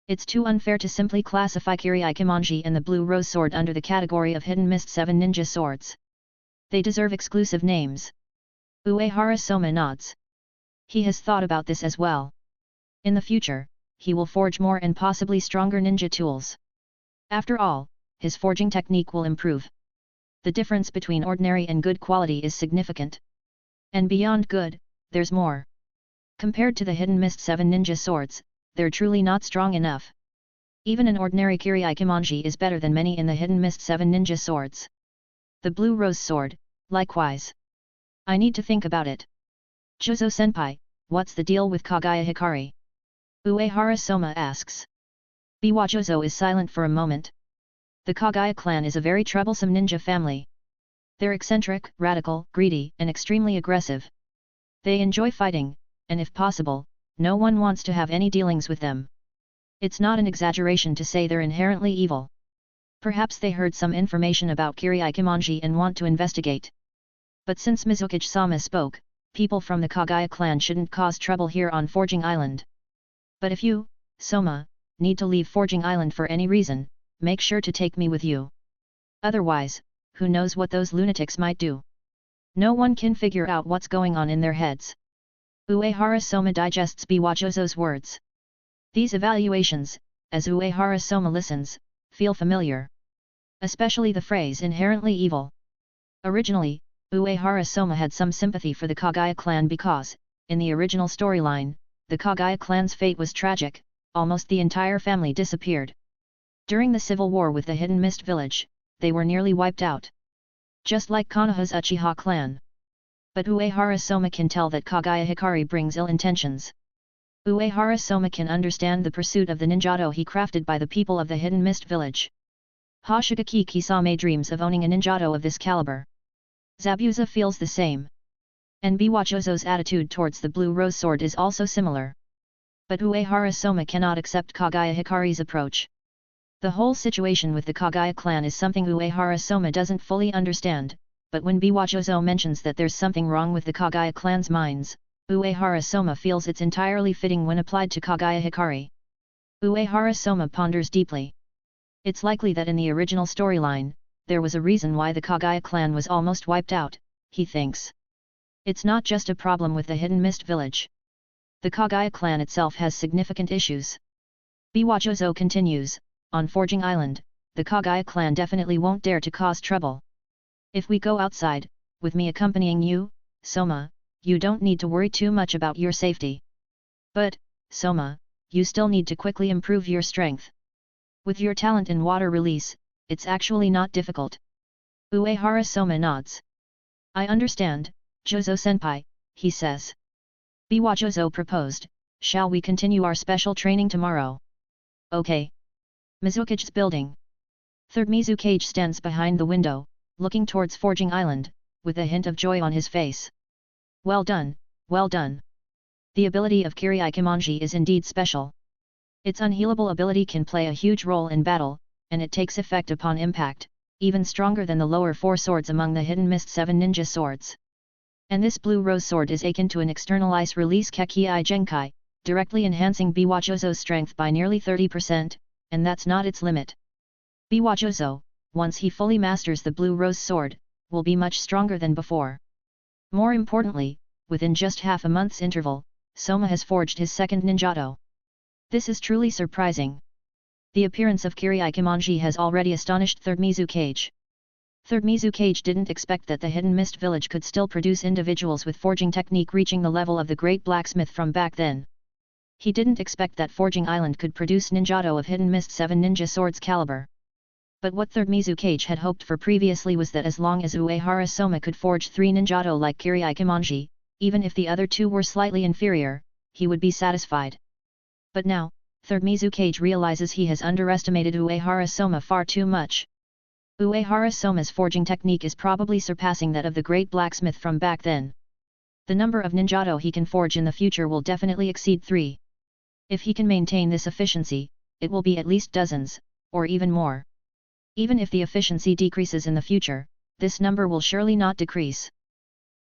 It's too unfair to simply classify Kiryu and the blue rose sword under the category of Hidden Mist 7 ninja swords. They deserve exclusive names. Uehara Soma nods. He has thought about this as well. In the future, he will forge more and possibly stronger ninja tools. After all, his forging technique will improve. The difference between ordinary and good quality is significant. And beyond good, there's more. Compared to the Hidden Mist 7 ninja swords, they're truly not strong enough. Even an ordinary Kiryu is better than many in the Hidden Mist 7 ninja swords. The blue rose sword, likewise. I need to think about it. Jozo-senpai, what's the deal with Kagaya Hikari? Uehara Soma asks. Biwachozo is silent for a moment. The Kagaya clan is a very troublesome ninja family. They're eccentric, radical, greedy, and extremely aggressive. They enjoy fighting, and if possible, no one wants to have any dealings with them. It's not an exaggeration to say they're inherently evil. Perhaps they heard some information about Kiryu and want to investigate. But since Mizukage-sama spoke, people from the Kagaya clan shouldn't cause trouble here on Forging Island. But if you, Soma, need to leave Forging Island for any reason, make sure to take me with you. Otherwise, who knows what those lunatics might do? No one can figure out what's going on in their heads. Uehara Soma digests Biwachozo's words. These evaluations, as Uehara Soma listens, feel familiar. Especially the phrase inherently evil. Originally, Uehara Soma had some sympathy for the Kagaya clan because, in the original storyline, the Kagaya clan's fate was tragic, almost the entire family disappeared. During the civil war with the Hidden Mist village, they were nearly wiped out. Just like Konoha's Uchiha clan. But Uehara Soma can tell that Kagaya Hikari brings ill intentions. Uehara Soma can understand the pursuit of the ninjato he crafted by the people of the Hidden Mist village. Hoshigaki Kisame dreams of owning a ninjato of this caliber. Zabuza feels the same. And Biwachozo's attitude towards the blue rose sword is also similar. But Uehara Soma cannot accept Kagaya Hikari's approach. The whole situation with the Kagaya clan is something Uehara Soma doesn't fully understand, but when Biwachozo mentions that there's something wrong with the Kagaya clan's minds, Uehara Soma feels it's entirely fitting when applied to Kagaya Hikari. Uehara Soma ponders deeply. It's likely that in the original storyline, there was a reason why the Kagaya clan was almost wiped out, he thinks. It's not just a problem with the Hidden Mist village. The Kagaya clan itself has significant issues. Biwachozo continues, on Forging Island, the Kagaya clan definitely won't dare to cause trouble. If we go outside, with me accompanying you, Soma, you don't need to worry too much about your safety. But, Soma, you still need to quickly improve your strength. With your talent in water release, it's actually not difficult. Uehara Soma nods. I understand, Jozo-senpai, he says. Biwachozo proposed, Shall we continue our special training tomorrow? Okay. Mizukage's building. Third Mizukage stands behind the window, looking towards Forging Island, with a hint of joy on his face. Well done, well done. The ability of Kirito is indeed special. Its unhealable ability can play a huge role in battle, and it takes effect upon impact, even stronger than the lower 4 swords among the Hidden Mist 7 ninja swords. And this blue rose sword is akin to an external ice release Kekii Genkai, directly enhancing Biwajozo's strength by nearly 30%, and that's not its limit. Biwajozo, once he fully masters the blue rose sword, will be much stronger than before. More importantly, within just half a month's interval, Soma has forged his second ninjato. This is truly surprising. The appearance of Kirito has already astonished Third Mizukage. Third Mizukage didn't expect that the Hidden Mist village could still produce individuals with forging technique reaching the level of the great blacksmith from back then. He didn't expect that Forging Island could produce ninjato of Hidden Mist 7 ninja swords caliber. But what Third Mizukage had hoped for previously was that as long as Uehara Soma could forge 3 ninjato like Kirito, even if the other 2 were slightly inferior, he would be satisfied. But now, Third Mizukage realizes he has underestimated Uehara Soma far too much. Uehara Soma's forging technique is probably surpassing that of the great blacksmith from back then. The number of ninjato he can forge in the future will definitely exceed 3. If he can maintain this efficiency, it will be at least dozens, or even more. Even if the efficiency decreases in the future, this number will surely not decrease.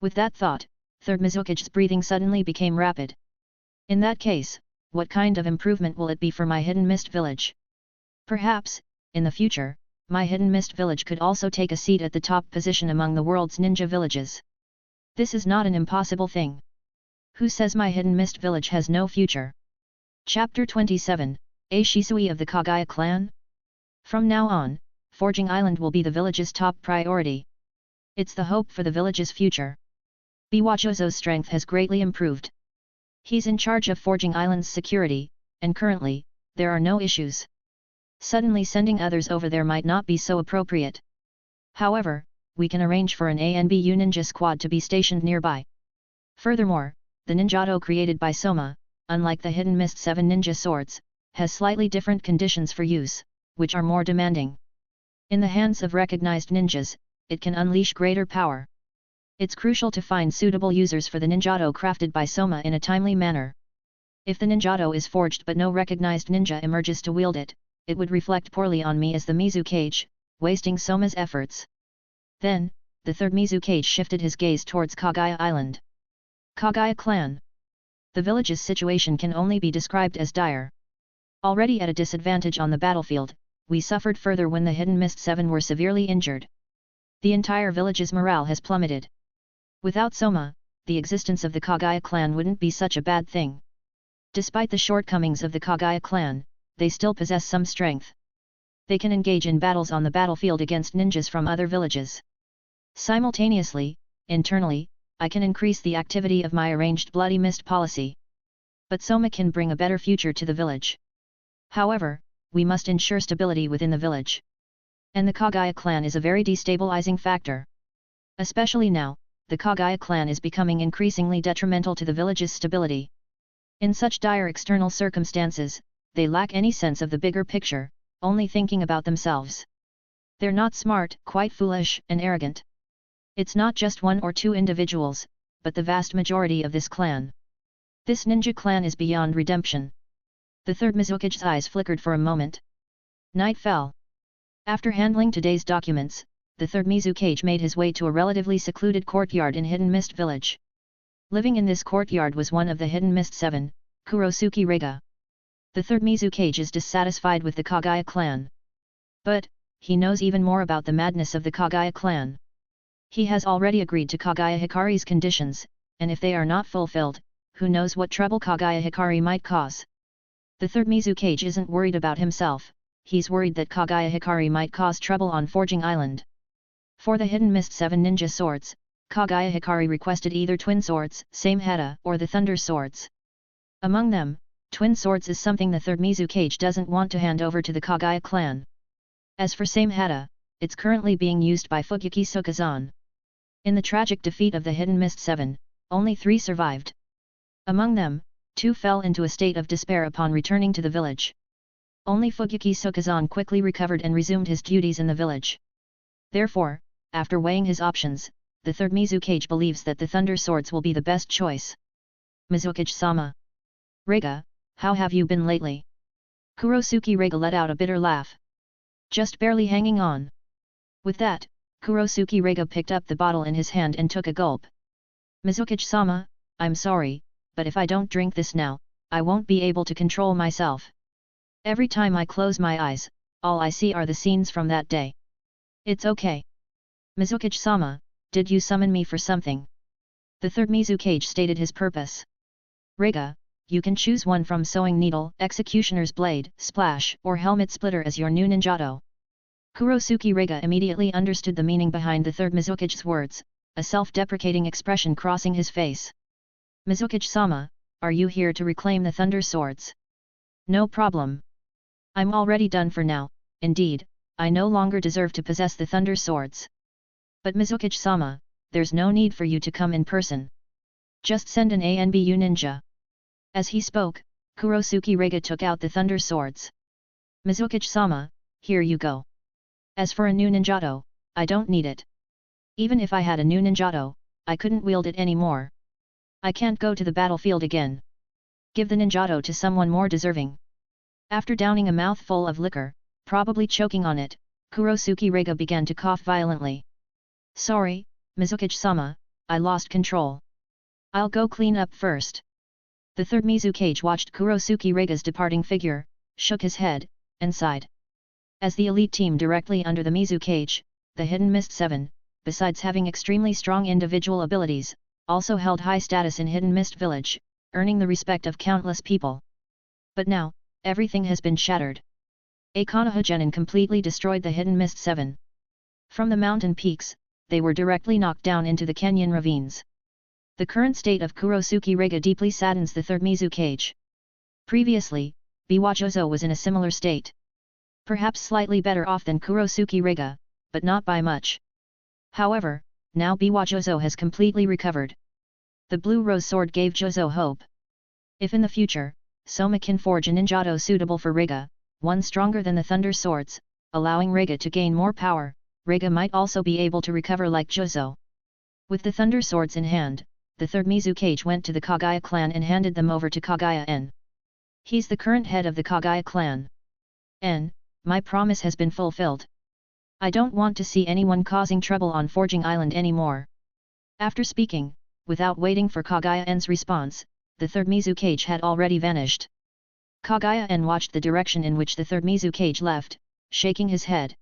With that thought, Third Mizukage's breathing suddenly became rapid. In that case, what kind of improvement will it be for my Hidden Mist village? Perhaps, in the future, my Hidden Mist village could also take a seat at the top position among the world's ninja villages. This is not an impossible thing. Who says my Hidden Mist village has no future? Chapter 27, A Shisui of the Kagaya clan? From now on, Forging Island will be the village's top priority. It's the hope for the village's future. Biwajozo's strength has greatly improved. He's in charge of Forging Island's security, and currently, there are no issues. Suddenly sending others over there might not be so appropriate. However, we can arrange for an ANBU ninja squad to be stationed nearby. Furthermore, the ninjato created by Soma, unlike the Hidden Mist 7 ninja swords, has slightly different conditions for use, which are more demanding. In the hands of recognized ninjas, it can unleash greater power. It's crucial to find suitable users for the ninjato crafted by Soma in a timely manner. If the ninjato is forged but no recognized ninja emerges to wield it, it would reflect poorly on me as the Mizukage, wasting Soma's efforts. Then, the third Mizukage shifted his gaze towards Kagaya Island. Kagaya clan. The village's situation can only be described as dire. Already at a disadvantage on the battlefield, we suffered further when the Hidden Mist 7 were severely injured. The entire village's morale has plummeted. Without Soma, the existence of the Kagaya clan wouldn't be such a bad thing. Despite the shortcomings of the Kagaya clan, they still possess some strength. They can engage in battles on the battlefield against ninjas from other villages. Simultaneously, internally, I can increase the activity of my arranged Bloody Mist policy. But Soma can bring a better future to the village. However, we must ensure stability within the village. And the Kagaya clan is a very destabilizing factor. Especially now, the Kagaya clan is becoming increasingly detrimental to the village's stability. In such dire external circumstances, they lack any sense of the bigger picture, only thinking about themselves. They're not smart, quite foolish and arrogant. It's not just 1 or 2 individuals, but the vast majority of this clan. This ninja clan is beyond redemption. The third Mizukage's eyes flickered for a moment. Night fell. After handling today's documents, the third Mizukage made his way to a relatively secluded courtyard in Hidden Mist Village. Living in this courtyard was one of the Hidden Mist 7, Kurosuke Rega. The third Mizukage is dissatisfied with the Kagaya clan. But, he knows even more about the madness of the Kagaya clan. He has already agreed to Kagaya Hikari's conditions, and if they are not fulfilled, who knows what trouble Kagaya Hikari might cause. The third Mizukage isn't worried about himself, he's worried that Kagaya Hikari might cause trouble on Forging Island. For the Hidden Mist 7 ninja swords, Kagaya Hikari requested either twin swords, same Heta, or the thunder swords. Among them, twin swords is something the third Mizukage doesn't want to hand over to the Kagaya clan. As for same Heta, it's currently being used by Fuyuki Sukazan. In the tragic defeat of the Hidden Mist 7, only 3 survived. Among them, two fell into a state of despair upon returning to the village. Only Fugyuki Sukazan quickly recovered and resumed his duties in the village. Therefore, after weighing his options, the third Mizukage believes that the Thunder Swords will be the best choice. Mizukage-sama. Rega, how have you been lately? Kurosuke Rega let out a bitter laugh. Just barely hanging on. With that, Kurosuke Rega picked up the bottle in his hand and took a gulp. Mizukage-sama, I'm sorry, but if I don't drink this now, I won't be able to control myself. Every time I close my eyes, all I see are the scenes from that day. It's okay. Mizukage-sama, did you summon me for something? The third Mizukage stated his purpose. Rega, you can choose one from Sewing Needle, Executioner's Blade, Splash, or Helmet Splitter as your new ninjato. Kurosuke Rega immediately understood the meaning behind the third Mizukage's words, a self-deprecating expression crossing his face. Mizukage-sama, are you here to reclaim the Thunder Swords? No problem. I'm already done for now, indeed, I no longer deserve to possess the Thunder Swords. But Mizukage-sama, there's no need for you to come in person. Just send an ANBU ninja. As he spoke, Kurosuke Rega took out the Thunder Swords. Mizukage-sama, here you go. As for a new ninjato, I don't need it. Even if I had a new ninjato, I couldn't wield it anymore. I can't go to the battlefield again. Give the ninjato to someone more deserving. After downing a mouthful of liquor, probably choking on it, Kurosuke Rega began to cough violently. Sorry, Mizukage-sama, I lost control. I'll go clean up first. The third Mizukage watched Kurosuke Rega's departing figure, shook his head, and sighed. As the elite team directly under the Mizukage, the Hidden Mist 7, besides having extremely strong individual abilities, also held high status in Hidden Mist Village, earning the respect of countless people. But now, everything has been shattered. A Konoha Genin completely destroyed the Hidden Mist 7. From the mountain peaks, they were directly knocked down into the canyon ravines. The current state of Kurosuke Rega deeply saddens the third Mizukage. Previously, Biwajozo was in a similar state. Perhaps slightly better off than Kurosuke Rega, but not by much. However, now Biwajozo has completely recovered. The Blue Rose Sword gave Jozo hope. If in the future, Soma can forge a ninjato suitable for Rega, one stronger than the Thunder Swords, allowing Rega to gain more power, Rega might also be able to recover like Jozo. With the Thunder Swords in hand, the third Mizukage went to the Kagaya clan and handed them over to Kagaya N. He's the current head of the Kagaya clan. N, my promise has been fulfilled. I don't want to see anyone causing trouble on Forging Island anymore. After speaking, without waiting for Kagaya N's response, the third Mizukage had already vanished. Kagaya N watched the direction in which the third Mizukage left, shaking his head.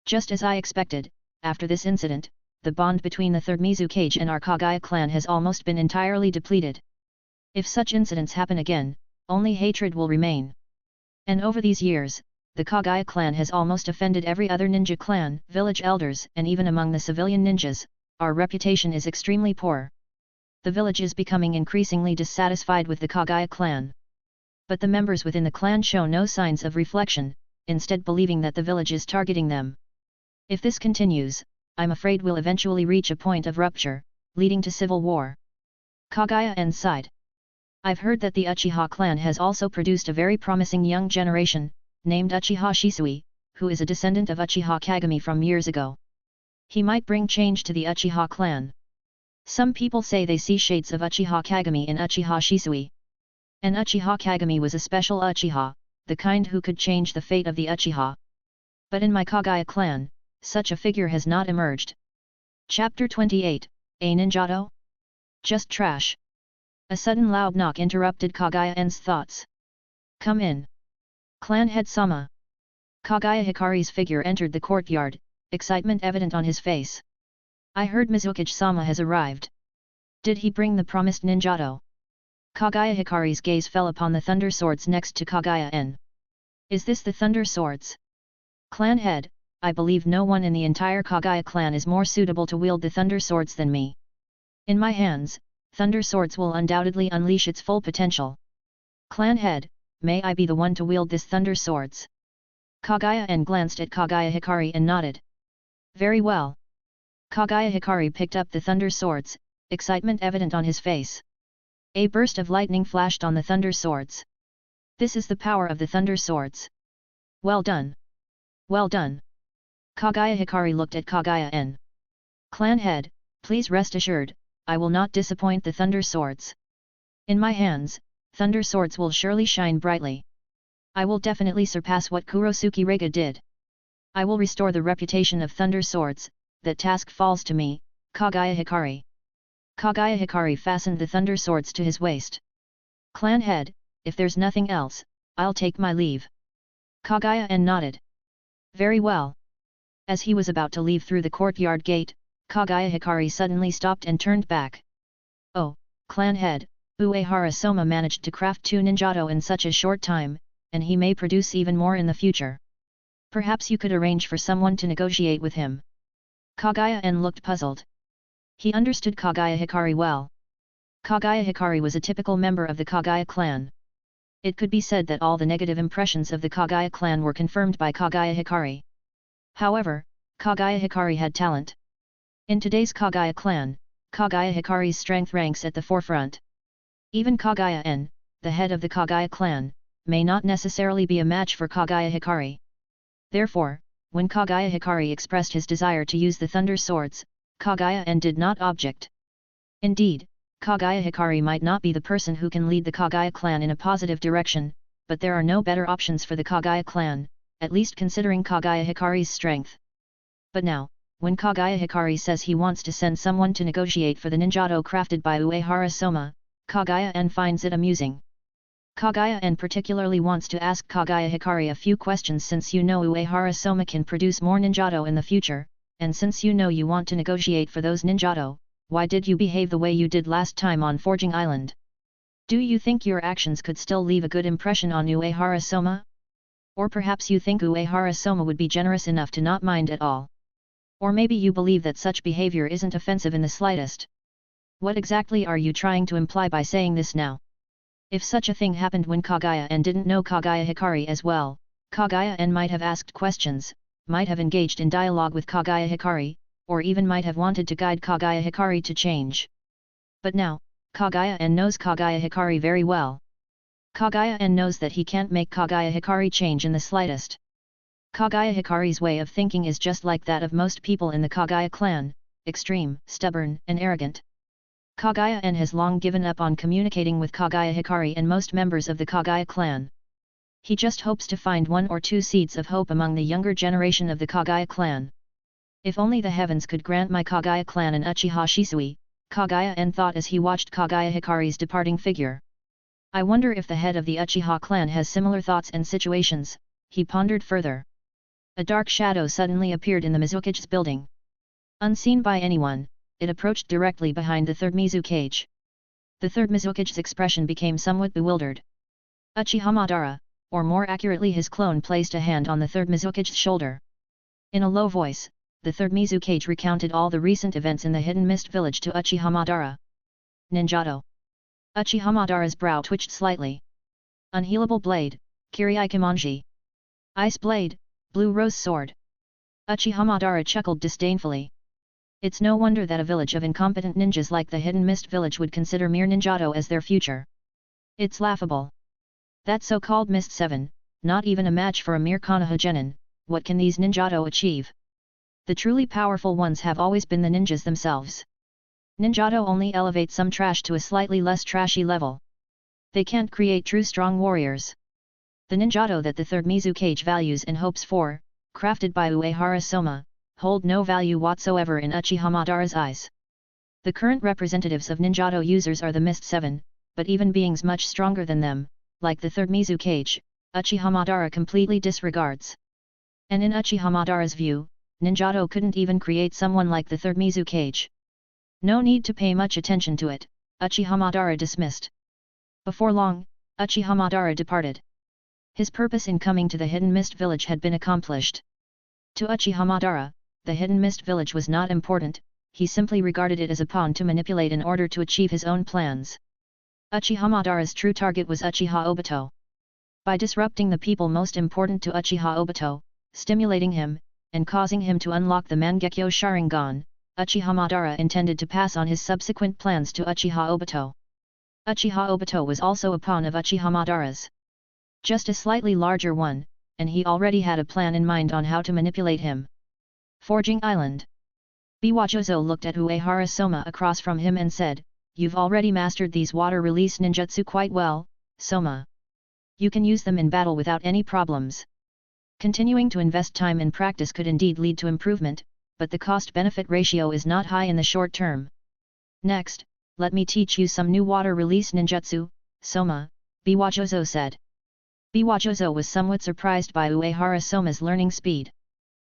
Just as I expected, after this incident, the bond between the third Mizukage and our Kagaya clan has almost been entirely depleted. If such incidents happen again, only hatred will remain. And over these years, the Kagaya clan has almost offended every other ninja clan, village elders, and even among the civilian ninjas, our reputation is extremely poor. The village is becoming increasingly dissatisfied with the Kagaya clan. But the members within the clan show no signs of reflection, instead believing that the village is targeting them. If this continues, I'm afraid we'll eventually reach a point of rupture, leading to civil war. Kagaya N sighed. I've heard that the Uchiha clan has also produced a very promising young generation, named Uchiha Shisui, who is a descendant of Uchiha Kagami from years ago. He might bring change to the Uchiha clan. Some people say they see shades of Uchiha Kagami in Uchiha Shisui. An Uchiha Kagami was a special Uchiha, the kind who could change the fate of the Uchiha. But in my Kagaya clan, such a figure has not emerged. Chapter 28, A Ninjato? Just trash. A sudden loud knock interrupted Kagaya N's thoughts. Come in. Clan head Sama. Kagaya Hikari's figure entered the courtyard, excitement evident on his face. I heard Mizukage-sama has arrived. Did he bring the promised ninjato? Kagaya Hikari's gaze fell upon the Thunder Swords next to Kagaya N. Is this the Thunder Swords? Clan head, I believe no one in the entire Kagaya clan is more suitable to wield the Thunder Swords than me. In my hands, Thunder Swords will undoubtedly unleash its full potential. Clan head, may I be the one to wield this Thunder Swords? Kagaya N glanced at Kagaya Hikari and nodded. Very well. Kagaya Hikari picked up the Thunder Swords, excitement evident on his face. A burst of lightning flashed on the thunder swords. This is the power of the thunder swords. Well done! Well done! Kagaya Hikari looked at Kagaya N. Clan head, please rest assured, I will not disappoint the thunder swords. In my hands, thunder swords will surely shine brightly. I will definitely surpass what Kurosuke Reiga did. I will restore the reputation of thunder swords, that task falls to me, Kagaya Hikari. Kagaya Hikari fastened the thunder swords to his waist. Clan head, if there's nothing else, I'll take my leave. Kagaya N nodded. Very well. As he was about to leave through the courtyard gate, Kagaya Hikari suddenly stopped and turned back. Oh, clan head, Uehara Soma managed to craft 2 ninjato in such a short time, and he may produce even more in the future. Perhaps you could arrange for someone to negotiate with him. Kagaya N looked puzzled. He understood Kagaya Hikari well. Kagaya Hikari was a typical member of the Kagaya clan. It could be said that all the negative impressions of the Kagaya clan were confirmed by Kagaya Hikari. However, Kagaya Hikari had talent. In today's Kagaya clan, Kagaya Hikari's strength ranks at the forefront. Even Kagaya N, the head of the Kagaya clan, may not necessarily be a match for Kagaya Hikari. Therefore, when Kagaya Hikari expressed his desire to use the thunder swords, Kagaya N did not object. Indeed, Kagaya Hikari might not be the person who can lead the Kagaya clan in a positive direction, but there are no better options for the Kagaya clan, at least considering Kagaya Hikari's strength. But now, when Kagaya Hikari says he wants to send someone to negotiate for the ninjato crafted by Uehara Soma, Kagaya N finds it amusing. Kagaya N particularly wants to ask Kagaya Hikari a few questions since you know Uehara Soma can produce more ninjato in the future, and since you know you want to negotiate for those ninjato, why did you behave the way you did last time on Forging Island? Do you think your actions could still leave a good impression on Uehara Soma? Or perhaps you think Uehara Soma would be generous enough to not mind at all? Or maybe you believe that such behavior isn't offensive in the slightest. What exactly are you trying to imply by saying this now? If such a thing happened when Kagaya N didn't know Kagaya Hikari as well, Kagaya N might have asked questions, might have engaged in dialogue with Kagaya Hikari, or even might have wanted to guide Kagaya Hikari to change. But now, Kagaya N knows Kagaya Hikari very well. Kagaya N knows that he can't make Kagaya Hikari change in the slightest. Kagaya Hikari's way of thinking is just like that of most people in the Kagaya clan, extreme, stubborn, and arrogant. Kagaya N has long given up on communicating with Kagaya Hikari and most members of the Kagaya clan. He just hopes to find 1 or 2 seeds of hope among the younger generation of the Kagaya clan. If only the heavens could grant my Kagaya clan an Uchiha Shisui, Kagaya N thought as he watched Kagaya Hikari's departing figure. I wonder if the head of the Uchiha clan has similar thoughts and situations, he pondered further. A dark shadow suddenly appeared in the Mizukage's building. Unseen by anyone, it approached directly behind the third Mizukage. The third Mizukage's expression became somewhat bewildered. Uchiha Madara, or more accurately his clone, placed a hand on the third Mizukage's shoulder. In a low voice, the third Mizukage recounted all the recent events in the Hidden Mist Village to Uchiha Madara. Ninjato. Uchiha Madara's brow twitched slightly. Unhealable blade, Kirai Kimonji. Ice blade, blue rose sword. Uchiha Madara chuckled disdainfully. It's no wonder that a village of incompetent ninjas like the Hidden Mist Village would consider mere ninjato as their future. It's laughable. That so-called Mist 7, not even a match for a mere Konoha Genin, what can these ninjato achieve? The truly powerful ones have always been the ninjas themselves. Ninjato only elevates some trash to a slightly less trashy level. They can't create true strong warriors. The ninjato that the third Mizukage values and hopes for, crafted by Uehara Soma, hold no value whatsoever in Uchiha Madara's eyes. The current representatives of ninjato users are the Mist 7, but even beings much stronger than them, like the third Mizukage, Uchiha Madara completely disregards. And in Uchiha Madara's view, ninjato couldn't even create someone like the third Mizukage. No need to pay much attention to it, Uchiha Madara dismissed. Before long, Uchiha Madara departed. His purpose in coming to the Hidden Mist Village had been accomplished. To Uchiha Madara, the Hidden Mist Village was not important, he simply regarded it as a pawn to manipulate in order to achieve his own plans. Uchiha Madara's true target was Uchiha Obito. By disrupting the people most important to Uchiha Obito, stimulating him, and causing him to unlock the Mangekyo Sharingan, Uchiha Madara intended to pass on his subsequent plans to Uchiha Obito. Uchiha Obito was also a pawn of Uchiha Madara's. Just a slightly larger one, and he already had a plan in mind on how to manipulate him. Forging Island. Biwajozo looked at Uehara Soma across from him and said, "You've already mastered these water release ninjutsu quite well, Soma. You can use them in battle without any problems." Continuing to invest time in practice could indeed lead to improvement, but the cost-benefit ratio is not high in the short term. "Next, let me teach you some new water release ninjutsu, Soma," Biwajozo said. Biwajozo was somewhat surprised by Uehara Soma's learning speed.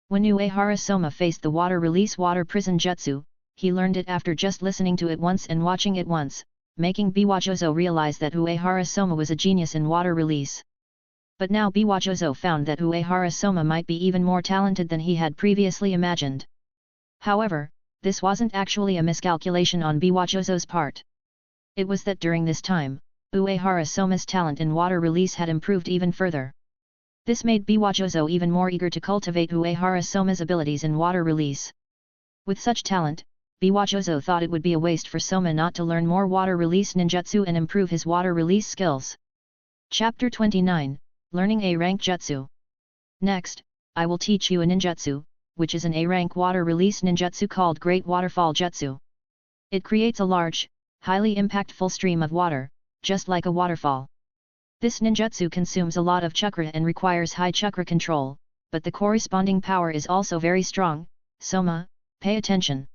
When Uehara Soma faced the water release water prison jutsu, he learned it after just listening to it once and watching it once, making Biwajozo realize that Uehara Soma was a genius in water release. But now Biwajozo found that Uehara Soma might be even more talented than he had previously imagined. However, this wasn't actually a miscalculation on Biwajozo's part. It was that during this time, Uehara Soma's talent in water release had improved even further. This made Biwajozo even more eager to cultivate Uehara Soma's abilities in water release. With such talent, Biwajozo thought it would be a waste for Soma not to learn more water release ninjutsu and improve his water release skills. Chapter 29, Learning A-Rank Jutsu. Next, I will teach you a ninjutsu, which is an A-rank water release ninjutsu called Great Waterfall Jutsu. It creates a large, highly impactful stream of water, just like a waterfall. This ninjutsu consumes a lot of chakra and requires high chakra control, but the corresponding power is also very strong. Soma, pay attention.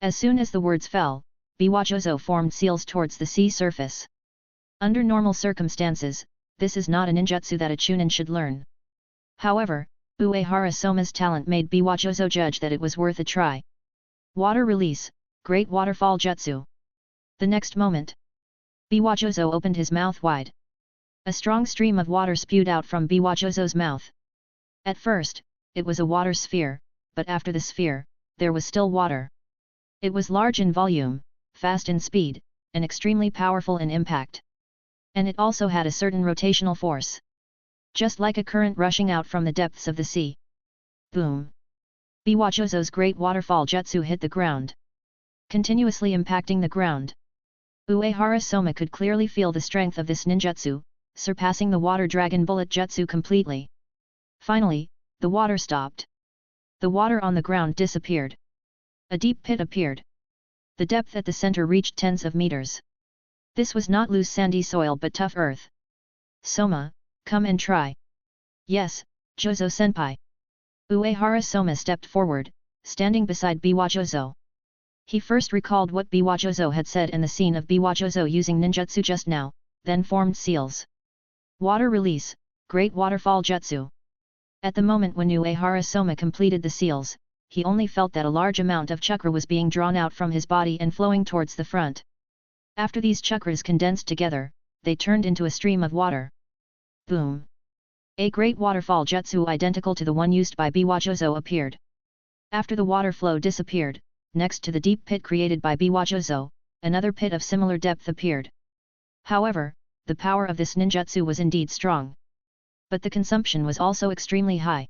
As soon as the words fell, Biwajozo formed seals towards the sea surface. Under normal circumstances, this is not a ninjutsu that a chunin should learn. However, Uehara Soma's talent made Biwajozo judge that it was worth a try. Water release, Great Waterfall Jutsu. The next moment, Biwajozo opened his mouth wide. A strong stream of water spewed out from Biwajozo's mouth. At first, it was a water sphere, but after the sphere, there was still water. It was large in volume, fast in speed, and extremely powerful in impact. And it also had a certain rotational force. Just like a current rushing out from the depths of the sea. Boom! Biwajozo's Great Waterfall Jutsu hit the ground, continuously impacting the ground. Uehara Soma could clearly feel the strength of this ninjutsu, surpassing the Water Dragon Bullet Jutsu completely. Finally, the water stopped. The water on the ground disappeared. A deep pit appeared. The depth at the center reached tens of meters. This was not loose sandy soil but tough earth. "Soma, come and try." "Yes, Jozo-senpai." Uehara Soma stepped forward, standing beside Biwajozo. He first recalled what Biwajozo had said and the scene of Biwajozo using ninjutsu just now, then formed seals. Water release, Great Waterfall Jutsu. At the moment when Uehara Soma completed the seals, he only felt that a large amount of chakra was being drawn out from his body and flowing towards the front. After these chakras condensed together, they turned into a stream of water. Boom! A great waterfall jutsu identical to the one used by Biwajozo appeared. After the water flow disappeared, next to the deep pit created by Biwajozo, another pit of similar depth appeared. However, the power of this ninjutsu was indeed strong. But the consumption was also extremely high.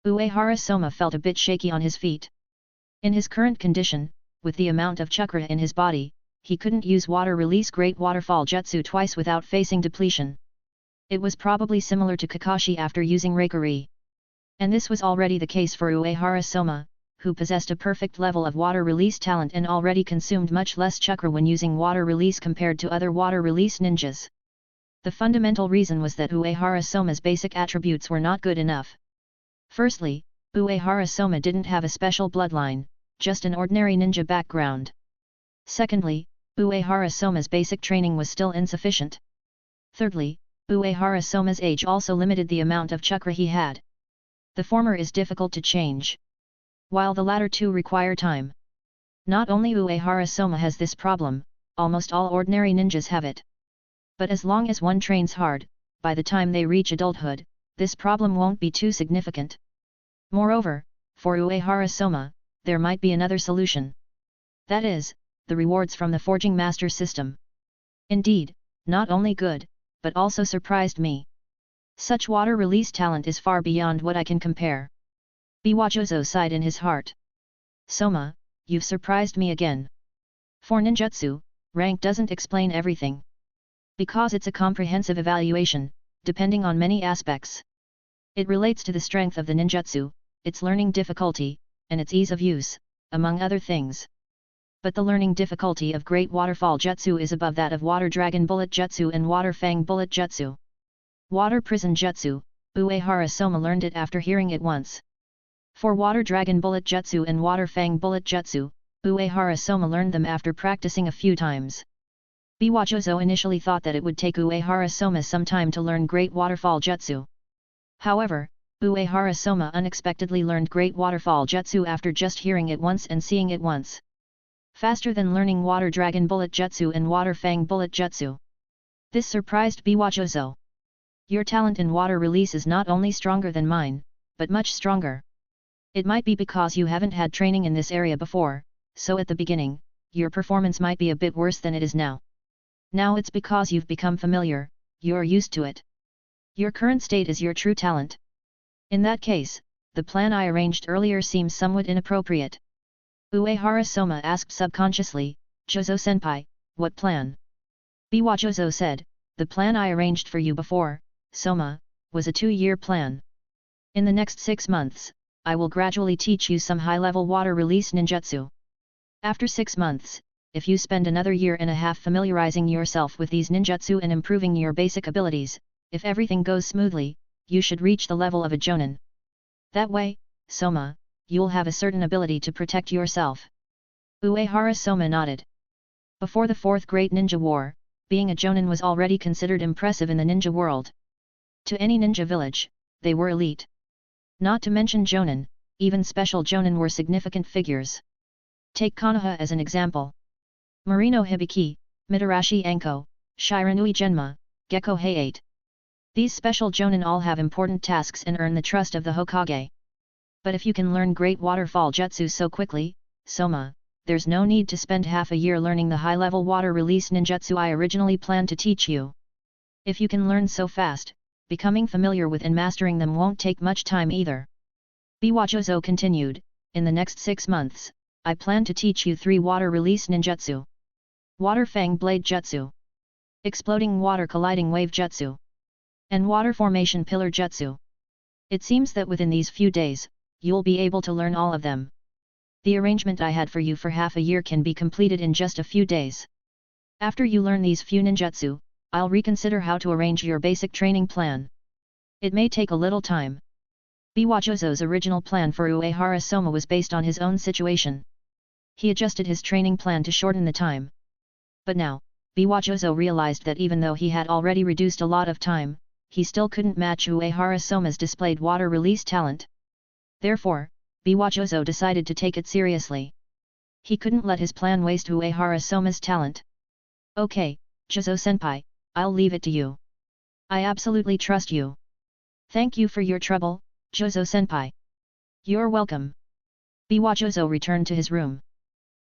Uehara Soma felt a bit shaky on his feet. In his current condition, with the amount of chakra in his body, he couldn't use water release Great Waterfall Jutsu twice without facing depletion. It was probably similar to Kakashi after using Reikari. And this was already the case for Uehara Soma, who possessed a perfect level of water release talent and already consumed much less chakra when using water release compared to other water release ninjas. The fundamental reason was that Uehara Soma's basic attributes were not good enough. Firstly, Uehara Soma didn't have a special bloodline, just an ordinary ninja background. Secondly, Uehara Soma's basic training was still insufficient. Thirdly, Uehara Soma's age also limited the amount of chakra he had. The former is difficult to change, while the latter two require time. Not only Uehara Soma has this problem, almost all ordinary ninjas have it. But as long as one trains hard, by the time they reach adulthood, this problem won't be too significant. Moreover, for Uehara Soma, there might be another solution. That is, the rewards from the Forging Master System. Indeed, not only good, but also surprised me. Such water release talent is far beyond what I can compare. Biwajozo sighed in his heart. Soma, you've surprised me again. For ninjutsu, rank doesn't explain everything. Because it's a comprehensive evaluation, depending on many aspects. It relates to the strength of the ninjutsu, its learning difficulty, and its ease of use, among other things. But the learning difficulty of Great Waterfall Jutsu is above that of Water Dragon Bullet Jutsu and Water Fang Bullet Jutsu. Water Prison Jutsu, Uehara Soma learned it after hearing it once. For Water Dragon Bullet Jutsu and Water Fang Bullet Jutsu, Uehara Soma learned them after practicing a few times. Biwajozo initially thought that it would take Uehara Soma some time to learn Great Waterfall Jutsu. However, Uehara Soma unexpectedly learned Great Waterfall Jutsu after just hearing it once and seeing it once. Faster than learning Water Dragon Bullet Jutsu and Water Fang Bullet Jutsu. This surprised Biwajozo. Your talent in water release is not only stronger than mine, but much stronger. It might be because you haven't had training in this area before, so at the beginning, your performance might be a bit worse than it is now. Now it's because you've become familiar, you're used to it. Your current state is your true talent. In that case, the plan I arranged earlier seems somewhat inappropriate. Uehara Soma asked subconsciously, Jozo-senpai, what plan? Biwajozo said, the plan I arranged for you before, Soma, was a 2-year plan. In the next 6 months, I will gradually teach you some high-level water release ninjutsu. After 6 months, if you spend another 1.5 years familiarizing yourself with these ninjutsu and improving your basic abilities, if everything goes smoothly, you should reach the level of a jonin. That way, Soma, you'll have a certain ability to protect yourself. Uehara Soma nodded. Before the 4th Great Ninja War, being a jonin was already considered impressive in the ninja world. To any ninja village, they were elite. Not to mention jonin, even special jonin were significant figures. Take Konoha as an example. Marino Hibiki, Mitarashi Anko, Shiranui Genma, Gekko Heiate. These special jonin all have important tasks and earn the trust of the Hokage. But if you can learn Great Waterfall Jutsu so quickly, Soma, there's no need to spend half a year learning the high-level water release ninjutsu I originally planned to teach you. If you can learn so fast, becoming familiar with and mastering them won't take much time either. Biwajozo continued, in the next 6 months, I plan to teach you 3 water release ninjutsu. Water Fang Blade Jutsu. Exploding Water Colliding Wave Jutsu. And Water Formation Pillar Jutsu. It seems that within these few days, you'll be able to learn all of them. The arrangement I had for you for half a year can be completed in just a few days. After you learn these few ninjutsu, I'll reconsider how to arrange your basic training plan. It may take a little time. Biwajozo's original plan for Uehara Soma was based on his own situation. He adjusted his training plan to shorten the time. But now, Biwajozo realized that even though he had already reduced a lot of time, he still couldn't match Uehara Soma's displayed water release talent. Therefore, Biwajozo decided to take it seriously. He couldn't let his plan waste Uehara Soma's talent. Okay, Jozo-senpai, I'll leave it to you. I absolutely trust you. Thank you for your trouble, Jozo-senpai. You're welcome. Biwajozo returned to his room.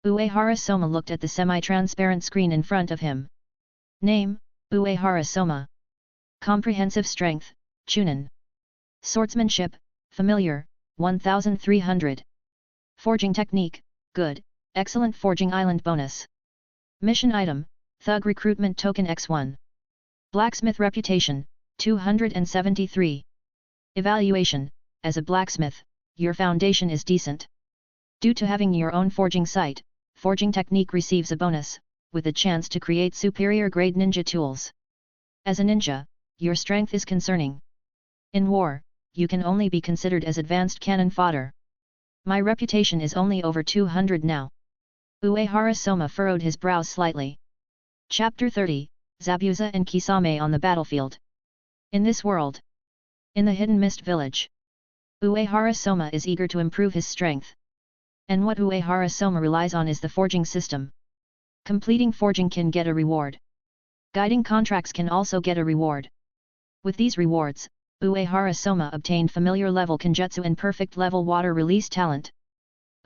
Uehara Soma looked at the semi-transparent screen in front of him. Name, Uehara Soma. Comprehensive Strength, Chunin. Swordsmanship, Familiar, 1300. Forging Technique, Good, Excellent Forging Island Bonus. Mission Item, Thug Recruitment Token X1. Blacksmith Reputation, 273. Evaluation, as a blacksmith, your foundation is decent. Due to having your own forging site, Forging Technique receives a bonus, with a chance to create superior grade ninja tools. As a ninja, your strength is concerning. In war, you can only be considered as advanced cannon fodder. My reputation is only over 200 now. Uehara Soma furrowed his brows slightly. Chapter 30, Zabuza and Kisame on the battlefield. In this world. In the Hidden Mist Village. Uehara Soma is eager to improve his strength. And what Uehara Soma relies on is the forging system. Completing forging can get a reward. Guiding contracts can also get a reward. With these rewards, Uehara Soma obtained familiar level Kenjutsu and perfect level water release talent.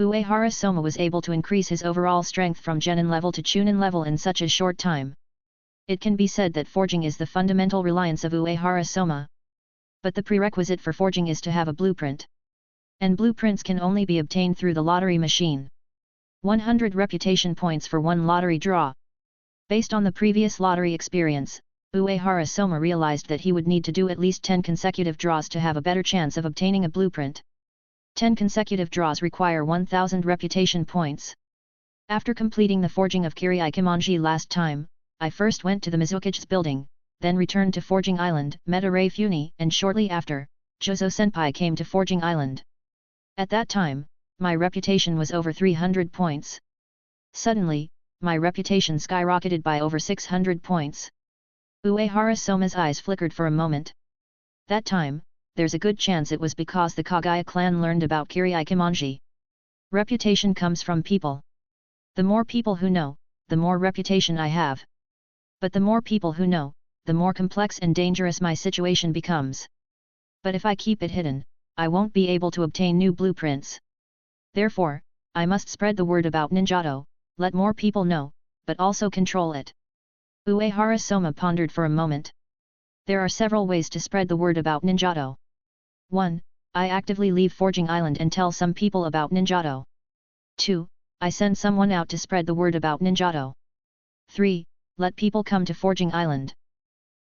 Uehara Soma was able to increase his overall strength from Genin level to Chunin level in such a short time. It can be said that forging is the fundamental reliance of Uehara Soma. But the prerequisite for forging is to have a blueprint. And blueprints can only be obtained through the lottery machine. 100 reputation points for one lottery draw. Based on the previous lottery experience, Uehara Soma realized that he would need to do at least 10 consecutive draws to have a better chance of obtaining a blueprint. 10 consecutive draws require 1000 reputation points. After completing the forging of Kirito last time, I first went to the Mizuki's building, then returned to Forging Island, met Ray Funi, and shortly after, Jozo Senpai came to Forging Island. At that time, my reputation was over 300 points. Suddenly, my reputation skyrocketed by over 600 points. Uehara Soma's eyes flickered for a moment. That time, there's a good chance it was because the Kagaya clan learned about Kirito. Reputation comes from people. The more people who know, the more reputation I have. But the more people who know, the more complex and dangerous my situation becomes. But if I keep it hidden, I won't be able to obtain new blueprints. Therefore, I must spread the word about ninjato, let more people know, but also control it. Uehara Soma pondered for a moment. There are several ways to spread the word about ninjato. 1. I actively leave Forging Island and tell some people about ninjato. 2. I send someone out to spread the word about ninjato. 3. Let people come to Forging Island.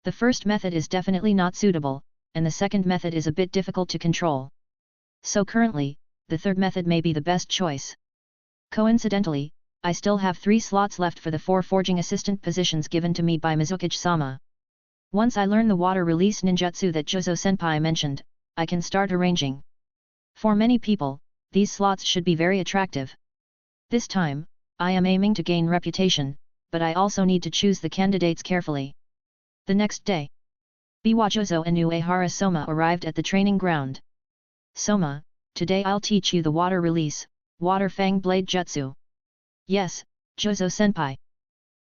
The first method is definitely not suitable, and the second method is a bit difficult to control. So currently, the third method may be the best choice. Coincidentally, I still have 3 slots left for the 4 forging assistant positions given to me by Mizuki-sama. Once I learn the water release ninjutsu that Jozo Senpai mentioned, I can start arranging. For many people, these slots should be very attractive. This time, I am aiming to gain reputation, but I also need to choose the candidates carefully. The next day, Biwajozo and Uehara Soma arrived at the training ground. Soma, today I'll teach you the water release, water fang blade jutsu. Yes, Jozo Senpai.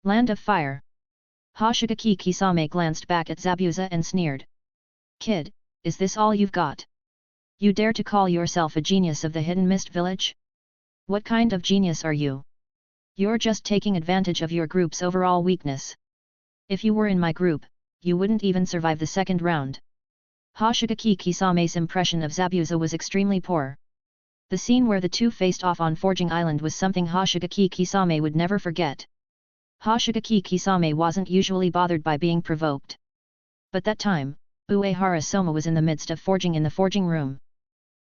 Land of Fire. Hoshigaki Kisame glanced back at Zabuza and sneered. Kid, is this all you've got? You dare to call yourself a genius of the Hidden Mist Village? What kind of genius are you? You're just taking advantage of your group's overall weakness. If you were in my group, you wouldn't even survive the second round. Hoshigaki Kisame's impression of Zabuza was extremely poor. The scene where the two faced off on Forging Island was something Hoshigaki Kisame would never forget. Hoshigaki Kisame wasn't usually bothered by being provoked. But that time, Uehara Soma was in the midst of forging in the forging room.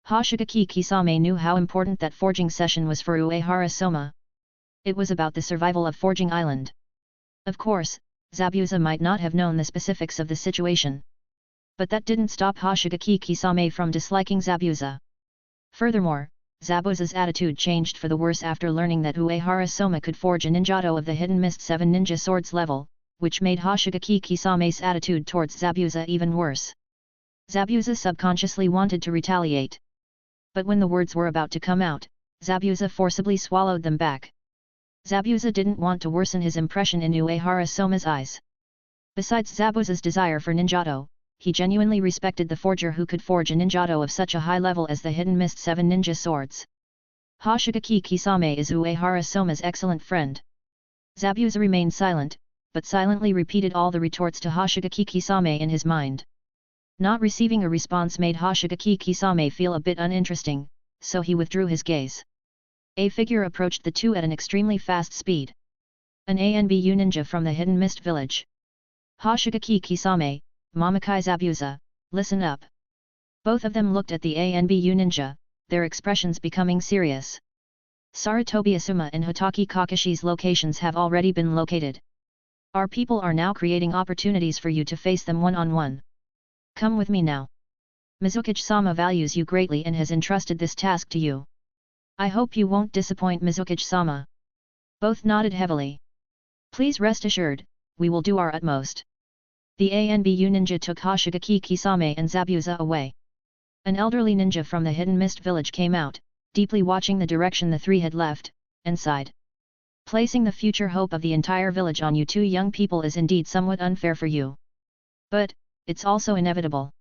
Hoshigaki Kisame knew how important that forging session was for Uehara Soma. It was about the survival of Forging Island. Of course, Zabuza might not have known the specifics of the situation. But that didn't stop Hoshigaki Kisame from disliking Zabuza. Furthermore, Zabuza's attitude changed for the worse after learning that Uehara Soma could forge a ninjato of the Hidden Mist 7 ninja swords level, which made Hoshigaki Kisame's attitude towards Zabuza even worse. Zabuza subconsciously wanted to retaliate. But when the words were about to come out, Zabuza forcibly swallowed them back. Zabuza didn't want to worsen his impression in Uehara Soma's eyes. Besides Zabuza's desire for ninjato, he genuinely respected the forger who could forge a ninjato of such a high level as the Hidden Mist 7 ninja swords. Hoshigaki Kisame is Uehara Soma's excellent friend. Zabuza remained silent, but silently repeated all the retorts to Hoshigaki Kisame in his mind. Not receiving a response made Hoshigaki Kisame feel a bit uninteresting, so he withdrew his gaze. A figure approached the two at an extremely fast speed. An ANBU ninja from the Hidden Mist Village. Hoshigaki Kisame, Mamakai Zabuza, listen up. Both of them looked at the ANBU ninja, their expressions becoming serious. Sarutobi Asuma and Hotaki Kakashi's locations have already been located. Our people are now creating opportunities for you to face them one-on-one. Come with me now. Mizuki-sama values you greatly and has entrusted this task to you. I hope you won't disappoint Mizuki-sama. Both nodded heavily. Please rest assured, we will do our utmost. The ANBU ninja took Hoshigaki Kisame and Zabuza away. An elderly ninja from the Hidden Mist Village came out, deeply watching the direction the three had left, and sighed. Placing the future hope of the entire village on you two young people is indeed somewhat unfair for you. But, it's also inevitable.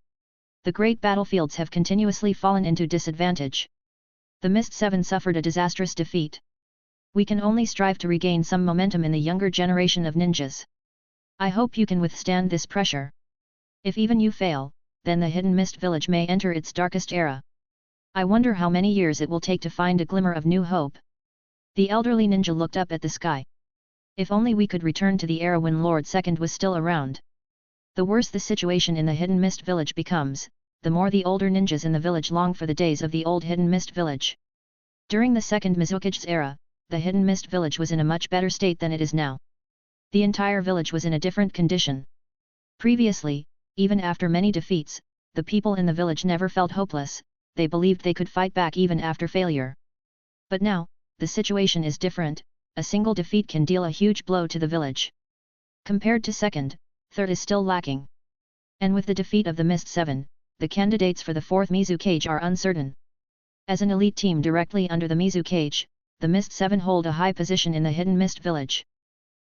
The great battlefields have continuously fallen into disadvantage. The Mist 7 suffered a disastrous defeat. We can only strive to regain some momentum in the younger generation of ninjas. I hope you can withstand this pressure. If even you fail, then the Hidden Mist Village may enter its darkest era. I wonder how many years it will take to find a glimmer of new hope. The elderly ninja looked up at the sky. If only we could return to the era when Lord Second was still around. The worse the situation in the Hidden Mist Village becomes, the more the older ninjas in the village long for the days of the old Hidden Mist Village. During the second Mizuki's era, the Hidden Mist Village was in a much better state than it is now. The entire village was in a different condition. Previously, even after many defeats, the people in the village never felt hopeless, they believed they could fight back even after failure. But now, the situation is different, a single defeat can deal a huge blow to the village. Compared to second, third is still lacking. And with the defeat of the Mist 7, the candidates for the fourth Mizukage are uncertain. As an elite team directly under the Mizukage, the Mist 7 hold a high position in the Hidden Mist Village.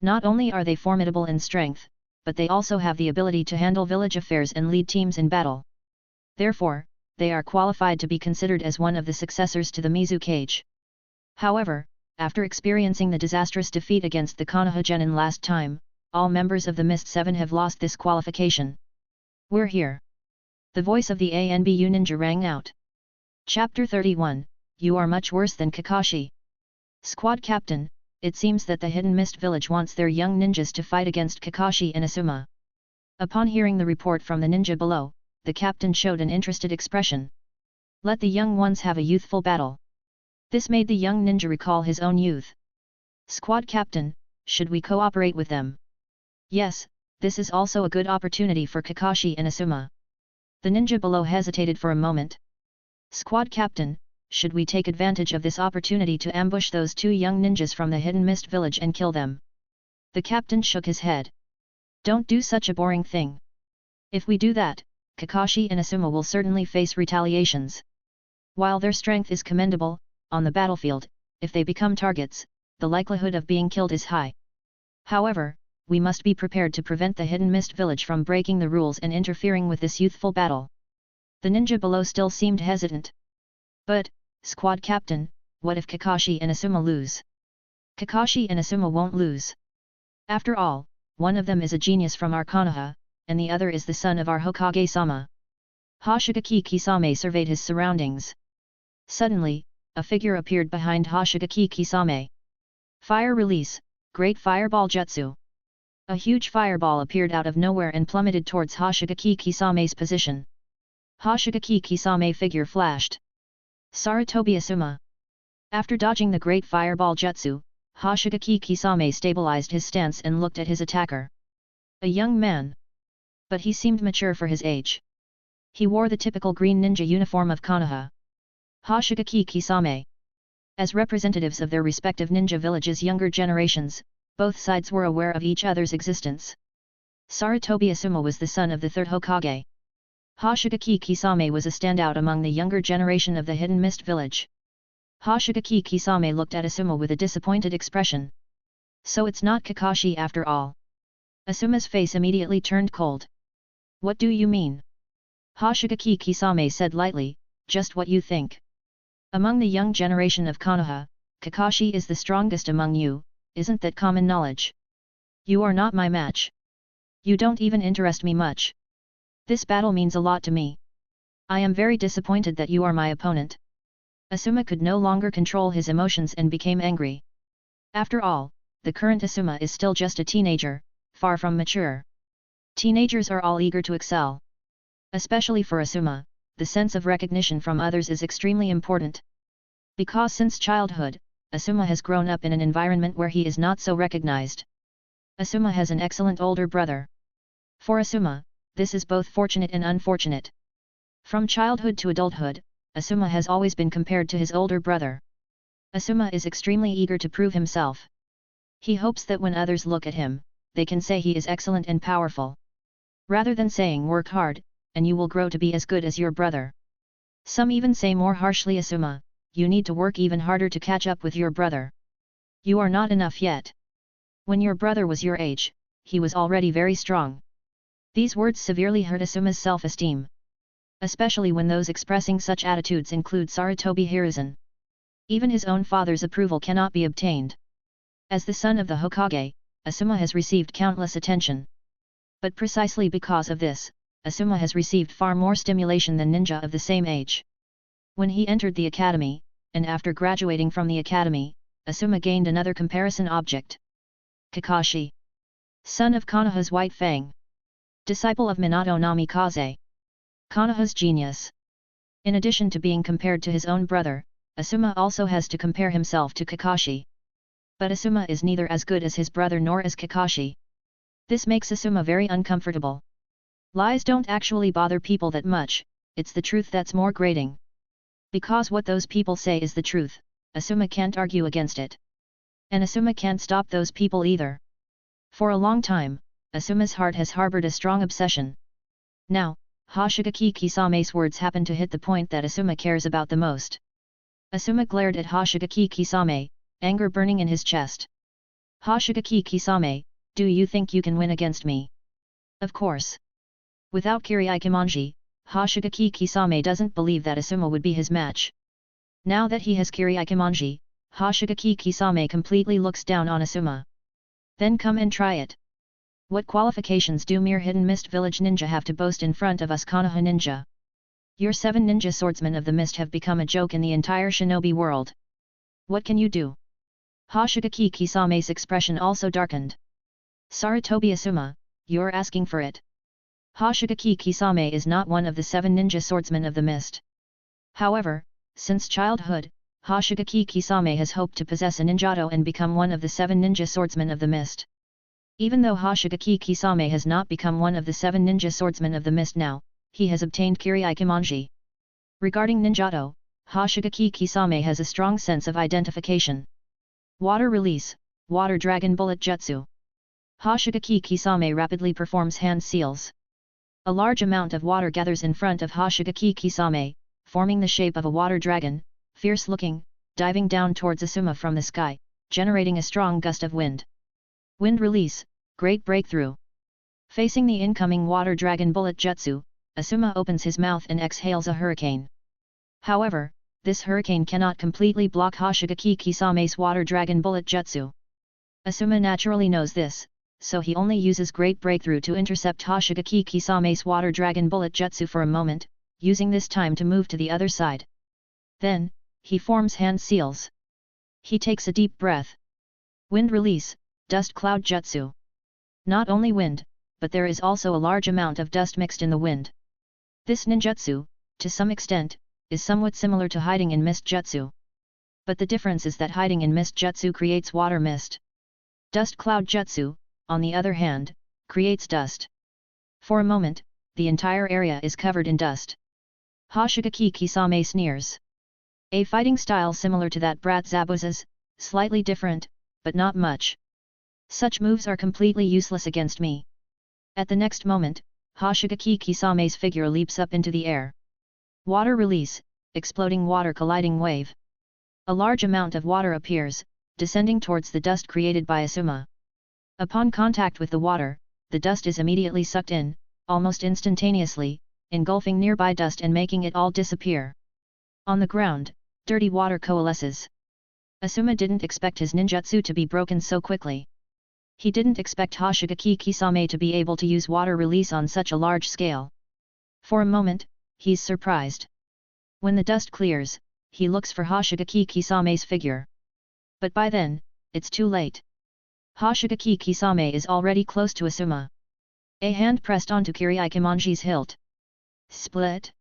Not only are they formidable in strength, but they also have the ability to handle village affairs and lead teams in battle. Therefore, they are qualified to be considered as one of the successors to the Mizukage. However, after experiencing the disastrous defeat against the Konoha Genin last time, all members of the Mist 7 have lost this qualification. We're here. The voice of the ANBU ninja rang out. Chapter 31, You are much worse than Kakashi. Squad Captain, it seems that the Hidden Mist Village wants their young ninjas to fight against Kakashi and Asuma. Upon hearing the report from the ninja below, the captain showed an interested expression. Let the young ones have a youthful battle. This made the young ninja recall his own youth. Squad Captain, should we cooperate with them? Yes, this is also a good opportunity for Kakashi and Asuma. The ninja below hesitated for a moment. Squad Captain, should we take advantage of this opportunity to ambush those two young ninjas from the Hidden Mist Village and kill them? The captain shook his head. Don't do such a boring thing. If we do that, Kakashi and Asuma will certainly face retaliations. While their strength is commendable, on the battlefield, if they become targets, the likelihood of being killed is high. However, we must be prepared to prevent the Hidden Mist Village from breaking the rules and interfering with this youthful battle. The ninja below still seemed hesitant. But, Squad Captain, what if Kakashi and Asuma lose? Kakashi and Asuma won't lose. After all, one of them is a genius from our Konoha, and the other is the son of our Hokage Sama. Hoshigaki Kisame surveyed his surroundings. Suddenly, a figure appeared behind Hoshigaki Kisame. Fire release, Great Fireball Jutsu. A huge fireball appeared out of nowhere and plummeted towards Hoshigaki Kisame's position. Hoshigaki Kisame figure flashed. Sarutobi Asuma. After dodging the Great Fireball Jutsu, Hoshigaki Kisame stabilized his stance and looked at his attacker. A young man. But he seemed mature for his age. He wore the typical green ninja uniform of Konoha. Hoshigaki Kisame. As representatives of their respective ninja villages' younger generations, both sides were aware of each other's existence. Sarutobi Asuma was the son of the third Hokage. Hoshigaki Kisame was a standout among the younger generation of the Hidden Mist Village. Hoshigaki Kisame looked at Asuma with a disappointed expression. So it's not Kakashi after all. Asuma's face immediately turned cold. What do you mean? Hoshigaki Kisame said lightly, just what you think. Among the young generation of Konoha, Kakashi is the strongest among you, isn't that common knowledge? You are not my match. You don't even interest me much. This battle means a lot to me. I am very disappointed that you are my opponent. Asuma could no longer control his emotions and became angry. After all, the current Asuma is still just a teenager, far from mature. Teenagers are all eager to excel. Especially for Asuma, the sense of recognition from others is extremely important. Because since childhood, Asuma has grown up in an environment where he is not so recognized. Asuma has an excellent older brother. For Asuma, this is both fortunate and unfortunate. From childhood to adulthood, Asuma has always been compared to his older brother. Asuma is extremely eager to prove himself. He hopes that when others look at him, they can say he is excellent and powerful. Rather than saying work hard, and you will grow to be as good as your brother. Some even say more harshly, Asuma, you need to work even harder to catch up with your brother. You are not enough yet. When your brother was your age, he was already very strong. These words severely hurt Asuma's self-esteem. Especially when those expressing such attitudes include Sarutobi Hiruzen. Even his own father's approval cannot be obtained. As the son of the Hokage, Asuma has received countless attention. But precisely because of this, Asuma has received far more stimulation than ninja of the same age. When he entered the academy, and after graduating from the academy, Asuma gained another comparison object. Kakashi. Son of Konoha's White Fang. Disciple of Minato Namikaze. Konoha's genius. In addition to being compared to his own brother, Asuma also has to compare himself to Kakashi. But Asuma is neither as good as his brother nor as Kakashi. This makes Asuma very uncomfortable. Lies don't actually bother people that much, it's the truth that's more grating. Because what those people say is the truth, Asuma can't argue against it. And Asuma can't stop those people either. For a long time, Asuma's heart has harbored a strong obsession. Now, Hoshigaki Kisame's words happen to hit the point that Asuma cares about the most. Asuma glared at Hoshigaki Kisame, anger burning in his chest. Hoshigaki Kisame, do you think you can win against me? Of course. Without Kiryu, Hoshigaki Kisame doesn't believe that Asuma would be his match. Now that he has Kiryu, Hoshigaki Kisame completely looks down on Asuma. Then come and try it. What qualifications do mere hidden mist village ninja have to boast in front of us Konoha ninja? Your 7 ninja swordsmen of the mist have become a joke in the entire shinobi world. What can you do? Hoshigaki Kisame's expression also darkened. Sarutobi Asuma, you're asking for it. Hoshigaki Kisame is not one of the 7 ninja swordsmen of the mist. However, since childhood, Hoshigaki Kisame has hoped to possess a ninjato and become one of the 7 ninja swordsmen of the mist. Even though Hoshigaki Kisame has not become one of the 7 ninja swordsmen of the mist now, he has obtained Kiryu. Regarding ninjato, Hoshigaki Kisame has a strong sense of identification. Water release, water dragon bullet jutsu. Hoshigaki Kisame rapidly performs hand seals. A large amount of water gathers in front of Hoshigaki Kisame, forming the shape of a water dragon, fierce-looking, diving down towards Asuma from the sky, generating a strong gust of wind. Wind release, great breakthrough. Facing the incoming water dragon bullet jutsu, Asuma opens his mouth and exhales a hurricane. However, this hurricane cannot completely block Hoshigaki Kisame's water dragon bullet jutsu. Asuma naturally knows this, so he only uses great breakthrough to intercept Hoshigaki Kisame's water dragon bullet jutsu for a moment, using this time to move to the other side. Then, he forms hand seals. He takes a deep breath. Wind release, dust cloud jutsu. Not only wind, but there is also a large amount of dust mixed in the wind. This ninjutsu, to some extent, is somewhat similar to hiding in mist jutsu. But the difference is that hiding in mist jutsu creates water mist. Dust cloud jutsu, on the other hand, creates dust. For a moment, the entire area is covered in dust. Hoshigaki Kisame sneers. A fighting style similar to that Brat Zabuza's, slightly different, but not much. Such moves are completely useless against me. At the next moment, Hoshigaki Kisame's figure leaps up into the air. Water release, exploding water colliding wave. A large amount of water appears, descending towards the dust created by Asuma. Upon contact with the water, the dust is immediately sucked in, almost instantaneously, engulfing nearby dust and making it all disappear. On the ground, dirty water coalesces. Asuma didn't expect his ninjutsu to be broken so quickly. He didn't expect Hoshigaki Kisame to be able to use water release on such a large scale. For a moment, he's surprised. When the dust clears, he looks for Hoshigaki Kisame's figure. But by then, it's too late. Hoshigaki Kisame is already close to Asuma. A hand pressed onto Kiryu hilt. Split.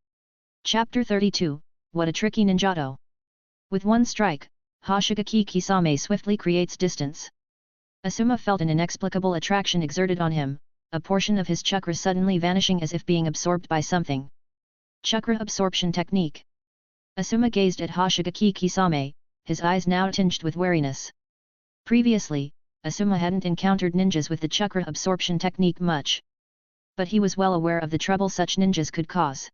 Chapter 32, What a tricky ninjato. With one strike, Hoshigaki Kisame swiftly creates distance. Asuma felt an inexplicable attraction exerted on him, a portion of his chakra suddenly vanishing as if being absorbed by something. Chakra absorption technique. Asuma gazed at Hoshigaki Kisame, his eyes now tinged with wariness. Previously, Asuma hadn't encountered ninjas with the chakra absorption technique much. But he was well aware of the trouble such ninjas could cause.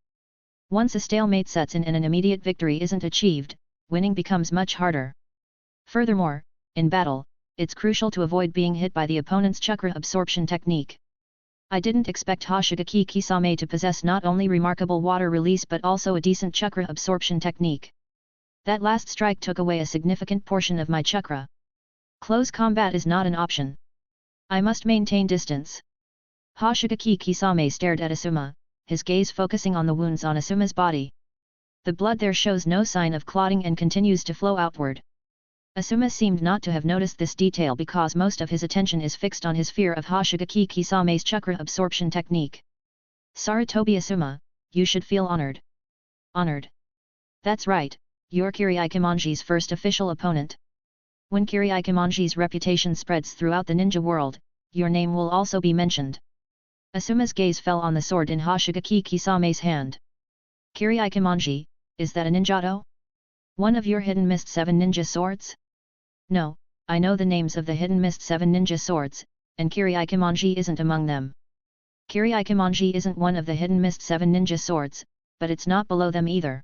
Once a stalemate sets in and an immediate victory isn't achieved, winning becomes much harder. Furthermore, in battle, it's crucial to avoid being hit by the opponent's chakra absorption technique. I didn't expect Hoshigaki Kisame to possess not only remarkable water release but also a decent chakra absorption technique. That last strike took away a significant portion of my chakra. Close combat is not an option. I must maintain distance. Hoshigaki Kisame stared at Asuma, his gaze focusing on the wounds on Asuma's body. The blood there shows no sign of clotting and continues to flow outward. Asuma seemed not to have noticed this detail because most of his attention is fixed on his fear of Hoshigaki Kisame's chakra absorption technique. Sarutobi Asuma, you should feel honored. Honored? That's right, you're Kirikomanji's first official opponent. When Kirikomanji's reputation spreads throughout the ninja world, your name will also be mentioned. Asuma's gaze fell on the sword in Hoshigaki Kisame's hand. Kirikomanji, is that a ninjato? One of your hidden mist 7 ninja swords? No, I know the names of the hidden mist 7 ninja swords, and Kirikomanji isn't among them. Kirikomanji isn't one of the hidden mist 7 ninja swords, but it's not below them either.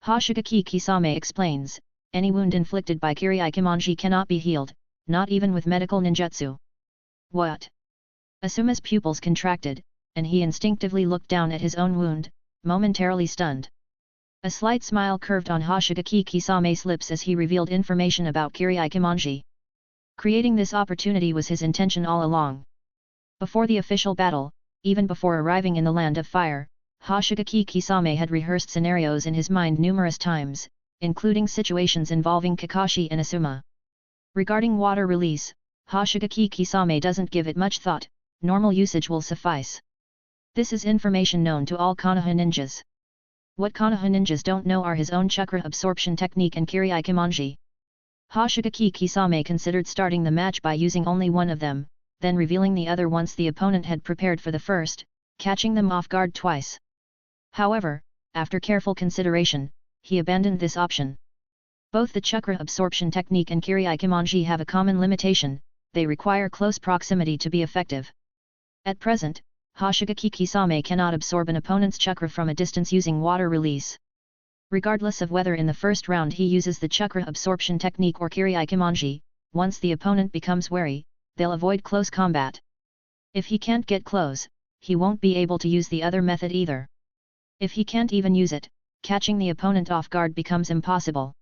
Hoshigaki Kisame explains, any wound inflicted by Kirikomanji cannot be healed, not even with medical ninjutsu. What? Asuma's pupils contracted, and he instinctively looked down at his own wound, momentarily stunned. A slight smile curved on Hoshigaki Kisame's lips as he revealed information about Kirikomanji. Creating this opportunity was his intention all along. Before the official battle, even before arriving in the Land of Fire, Hoshigaki Kisame had rehearsed scenarios in his mind numerous times, including situations involving Kakashi and Asuma. Regarding water release, Hoshigaki Kisame doesn't give it much thought, normal usage will suffice. This is information known to all Konoha ninjas. What Konoha ninjas don't know are his own chakra absorption technique and Kirikomanji. Hoshigaki Kisame considered starting the match by using only one of them, then revealing the other once the opponent had prepared for the first, catching them off guard twice. However, after careful consideration, he abandoned this option. Both the chakra absorption technique and Kirikomanji have a common limitation, they require close proximity to be effective. At present, Hoshigaki Kisame cannot absorb an opponent's chakra from a distance using water release. Regardless of whether in the first round he uses the chakra absorption technique or Kirikomanji, once the opponent becomes wary, they'll avoid close combat. If he can't get close, he won't be able to use the other method either. If he can't even use it, catching the opponent off guard becomes impossible.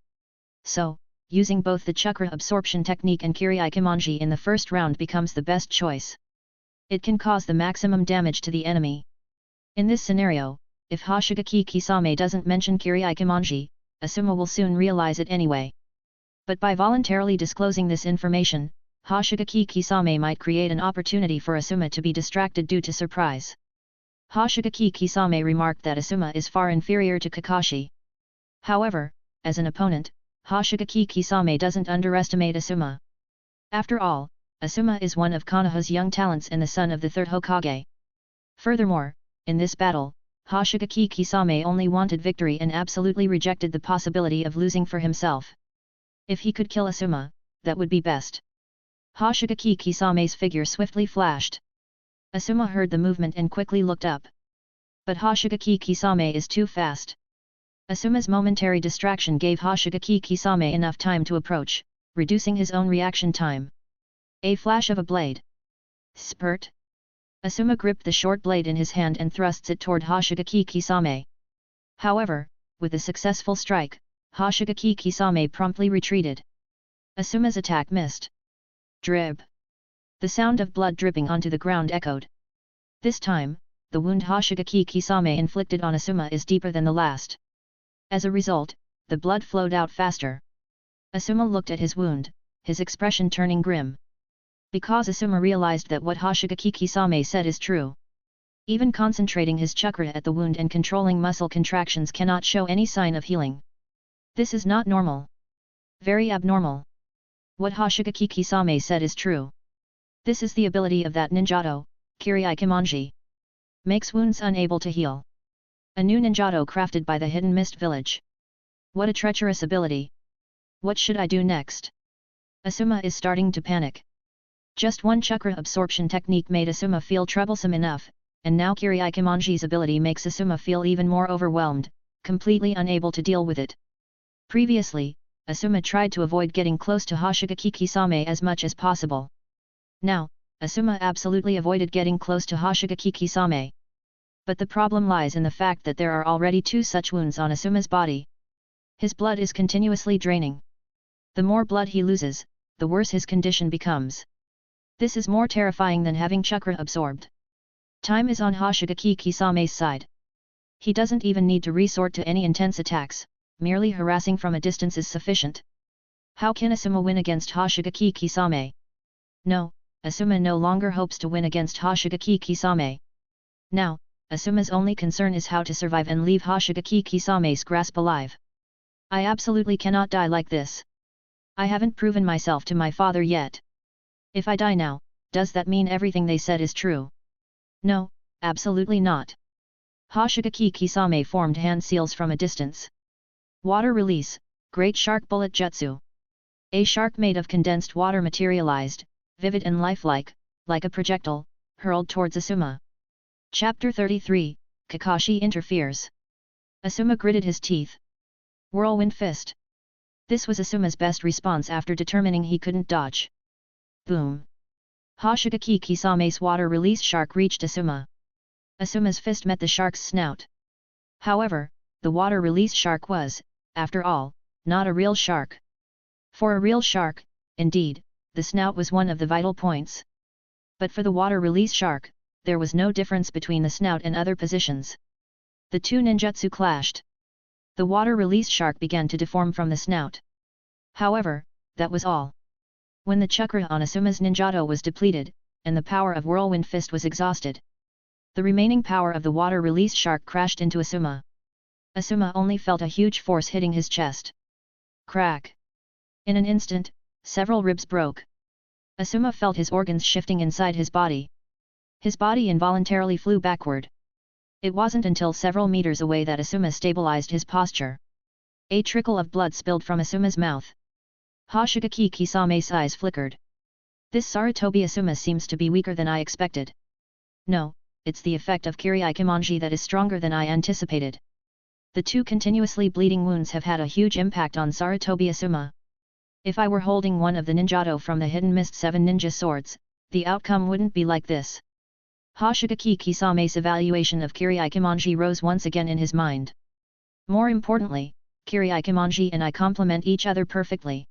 So, using both the chakra absorption technique and Kirikomanji in the first round becomes the best choice. It can cause the maximum damage to the enemy. In this scenario, if Hoshigaki Kisame doesn't mention Kirikomanji, Asuma will soon realize it anyway. But by voluntarily disclosing this information, Hoshigaki Kisame might create an opportunity for Asuma to be distracted due to surprise. Hoshigaki Kisame remarked that Asuma is far inferior to Kakashi. However, as an opponent, Hoshigaki Kisame doesn't underestimate Asuma. After all, Asuma is one of Konoha's young talents and the son of the third Hokage. Furthermore, in this battle, Hoshigaki Kisame only wanted victory and absolutely rejected the possibility of losing for himself. If he could kill Asuma, that would be best. Hoshigaki Kisame's figure swiftly flashed. Asuma heard the movement and quickly looked up. But Hoshigaki Kisame is too fast. Asuma's momentary distraction gave Hoshigaki Kisame enough time to approach, reducing his own reaction time. A flash of a blade. Spurt. Asuma gripped the short blade in his hand and thrusts it toward Hoshigaki Kisame. However, with a successful strike, Hoshigaki Kisame promptly retreated. Asuma's attack missed. Drib. The sound of blood dripping onto the ground echoed. This time, the wound Hoshigaki Kisame inflicted on Asuma is deeper than the last. As a result, the blood flowed out faster. Asuma looked at his wound, his expression turning grim. Because Asuma realized that what Hoshigaki Kisame said is true. Even concentrating his chakra at the wound and controlling muscle contractions cannot show any sign of healing. This is not normal. Very abnormal. What Hoshigaki Kisame said is true. This is the ability of that ninjato, Kirikomanji. Makes wounds unable to heal. A new ninjato crafted by the Hidden Mist Village. What a treacherous ability. What should I do next? Asuma is starting to panic. Just one chakra absorption technique made Asuma feel troublesome enough, and now Kirikomanji's ability makes Asuma feel even more overwhelmed, completely unable to deal with it. Previously, Asuma tried to avoid getting close to Hoshigaki Kisame as much as possible. Now, Asuma absolutely avoided getting close to Hoshigaki Kisame. But the problem lies in the fact that there are already 2 such wounds on Asuma's body. His blood is continuously draining. The more blood he loses, the worse his condition becomes. This is more terrifying than having chakra absorbed. Time is on Hoshigaki Kisame's side. He doesn't even need to resort to any intense attacks, merely harassing from a distance is sufficient. How can Asuma win against Hoshigaki Kisame? No, Asuma no longer hopes to win against Hoshigaki Kisame. Now, Asuma's only concern is how to survive and leave Hoshigaki Kisame's grasp alive. I absolutely cannot die like this. I haven't proven myself to my father yet. If I die now, does that mean everything they said is true? No, absolutely not. Hoshigaki Kisame formed hand seals from a distance. Water release, Great Shark Bullet Jutsu. A shark made of condensed water materialized, vivid and lifelike, like a projectile, hurled towards Asuma. Chapter 33, Kakashi interferes. Asuma gritted his teeth. Whirlwind Fist. This was Asuma's best response after determining he couldn't dodge. Boom. Hoshigaki Kisame's water release shark reached Asuma. Asuma's fist met the shark's snout. However, the water release shark was, after all, not a real shark. For a real shark, indeed, the snout was one of the vital points. But for the water release shark, there was no difference between the snout and other positions. The two ninjutsu clashed. The water release shark began to deform from the snout. However, that was all. When the chakra on Asuma's ninjato was depleted, and the power of Whirlwind Fist was exhausted, the remaining power of the water release shark crashed into Asuma. Asuma only felt a huge force hitting his chest. Crack! In an instant, several ribs broke. Asuma felt his organs shifting inside his body. His body involuntarily flew backward. It wasn't until several meters away that Asuma stabilized his posture. A trickle of blood spilled from Asuma's mouth. Hoshigaki Kisame's eyes flickered. This Sarutobi Asuma seems to be weaker than I expected. No, it's the effect of Kiryu that is stronger than I anticipated. The two continuously bleeding wounds have had a huge impact on Sarutobi Asuma. If I were holding one of the ninjato from the Hidden Mist 7 ninja swords, the outcome wouldn't be like this. Hoshigaki Kisame's evaluation of Kiryu rose once again in his mind. More importantly, Kiryu and I complement each other perfectly.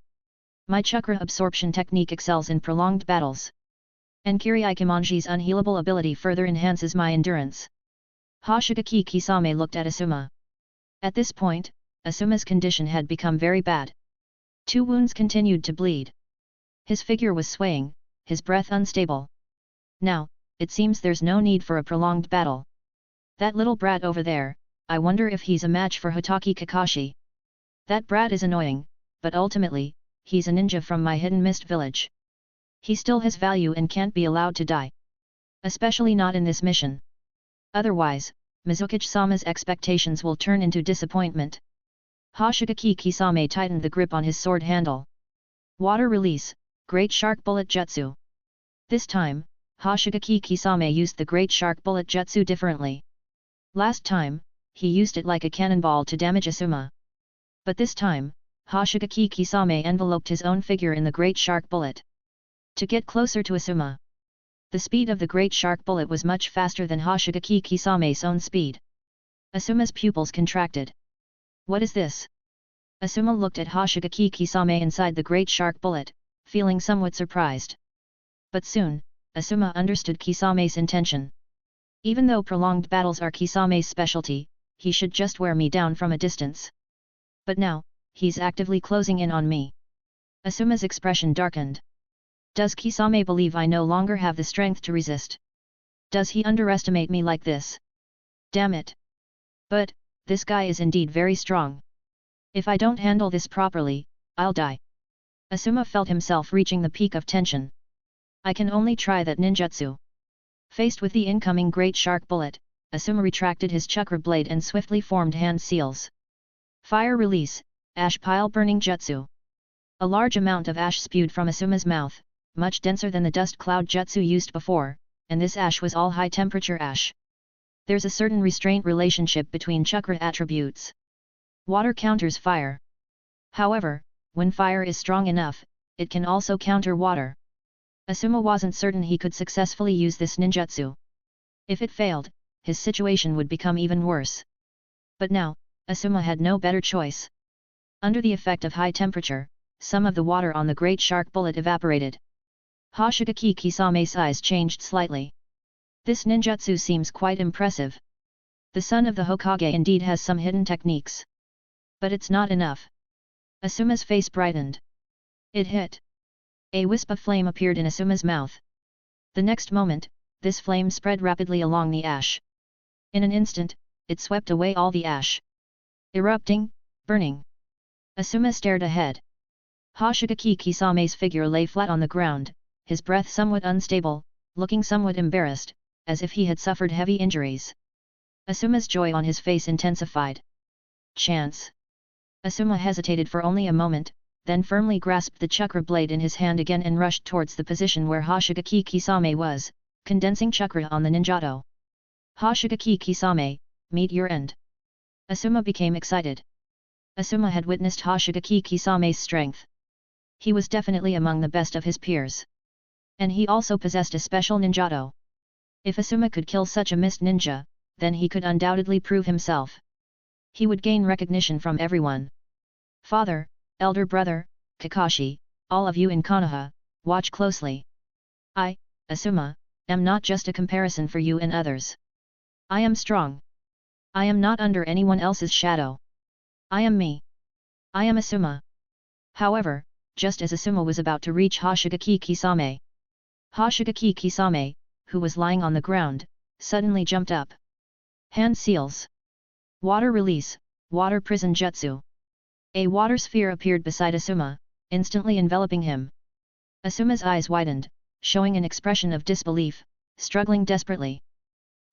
My chakra absorption technique excels in prolonged battles. And Kiryu unhealable ability further enhances my endurance. Hoshigaki Kisame looked at Asuma. At this point, Asuma's condition had become very bad. 2 wounds continued to bleed. His figure was swaying, his breath unstable. Now, it seems there's no need for a prolonged battle. That little brat over there, I wonder if he's a match for Hotaki Kakashi. That brat is annoying, but ultimately, he's a ninja from my Hidden Mist village. He still has value and can't be allowed to die. Especially not in this mission. Otherwise, Mizukichi-sama's expectations will turn into disappointment. Hoshigaki Kisame tightened the grip on his sword handle. Water release, Great Shark Bullet Jutsu. This time, Hoshigaki Kisame used the Great Shark Bullet Jutsu differently. Last time, he used it like a cannonball to damage Asuma. But this time, Hoshigaki Kisame enveloped his own figure in the Great Shark Bullet. To get closer to Asuma. The speed of the Great Shark Bullet was much faster than Hoshigaki Kisame's own speed. Asuma's pupils contracted. What is this? Asuma looked at Hoshigaki Kisame inside the Great Shark Bullet, feeling somewhat surprised. But soon, Asuma understood Kisame's intention. Even though prolonged battles are Kisame's specialty, he should just wear me down from a distance. But now, he's actively closing in on me. Asuma's expression darkened. Does Kisame believe I no longer have the strength to resist? Does he underestimate me like this? Damn it! But, this guy is indeed very strong. If I don't handle this properly, I'll die. Asuma felt himself reaching the peak of tension. I can only try that ninjutsu. Faced with the incoming Great Shark Bullet, Asuma retracted his chakra blade and swiftly formed hand seals. Fire release, Ash Pile Burning Jutsu. A large amount of ash spewed from Asuma's mouth, much denser than the dust cloud jutsu used before, and this ash was all high-temperature ash. There's a certain restraint relationship between chakra attributes. Water counters fire. However, when fire is strong enough, it can also counter water. Asuma wasn't certain he could successfully use this ninjutsu. If it failed, his situation would become even worse. But now, Asuma had no better choice. Under the effect of high temperature, some of the water on the Great Shark Bullet evaporated. Hoshigaki Kisame's eyes changed slightly. This ninjutsu seems quite impressive. The son of the Hokage indeed has some hidden techniques. But it's not enough. Asuma's face brightened. It hit. A wisp of flame appeared in Asuma's mouth. The next moment, this flame spread rapidly along the ash. In an instant, it swept away all the ash. Erupting, burning. Asuma stared ahead. Hoshigaki Kisame's figure lay flat on the ground, his breath somewhat unstable, looking somewhat embarrassed, as if he had suffered heavy injuries. Asuma's joy on his face intensified. Chance. Asuma hesitated for only a moment, then firmly grasped the chakra blade in his hand again and rushed towards the position where Hoshigaki Kisame was, condensing chakra on the ninjato. Hoshigaki Kisame, meet your end. Asuma became excited. Asuma had witnessed Hoshigaki Kisame's strength. He was definitely among the best of his peers. And he also possessed a special ninjato. If Asuma could kill such a mist ninja, then he could undoubtedly prove himself. He would gain recognition from everyone. Father, elder brother, Kakashi, all of you in Konoha, watch closely. I, Asuma, am not just a comparison for you and others. I am strong. I am not under anyone else's shadow. I am me. I am Asuma. However, just as Asuma was about to reach Hoshigaki Kisame, Hoshigaki Kisame, who was lying on the ground, suddenly jumped up. Hand seals. Water release, water prison jutsu. A water sphere appeared beside Asuma, instantly enveloping him. Asuma's eyes widened, showing an expression of disbelief, struggling desperately.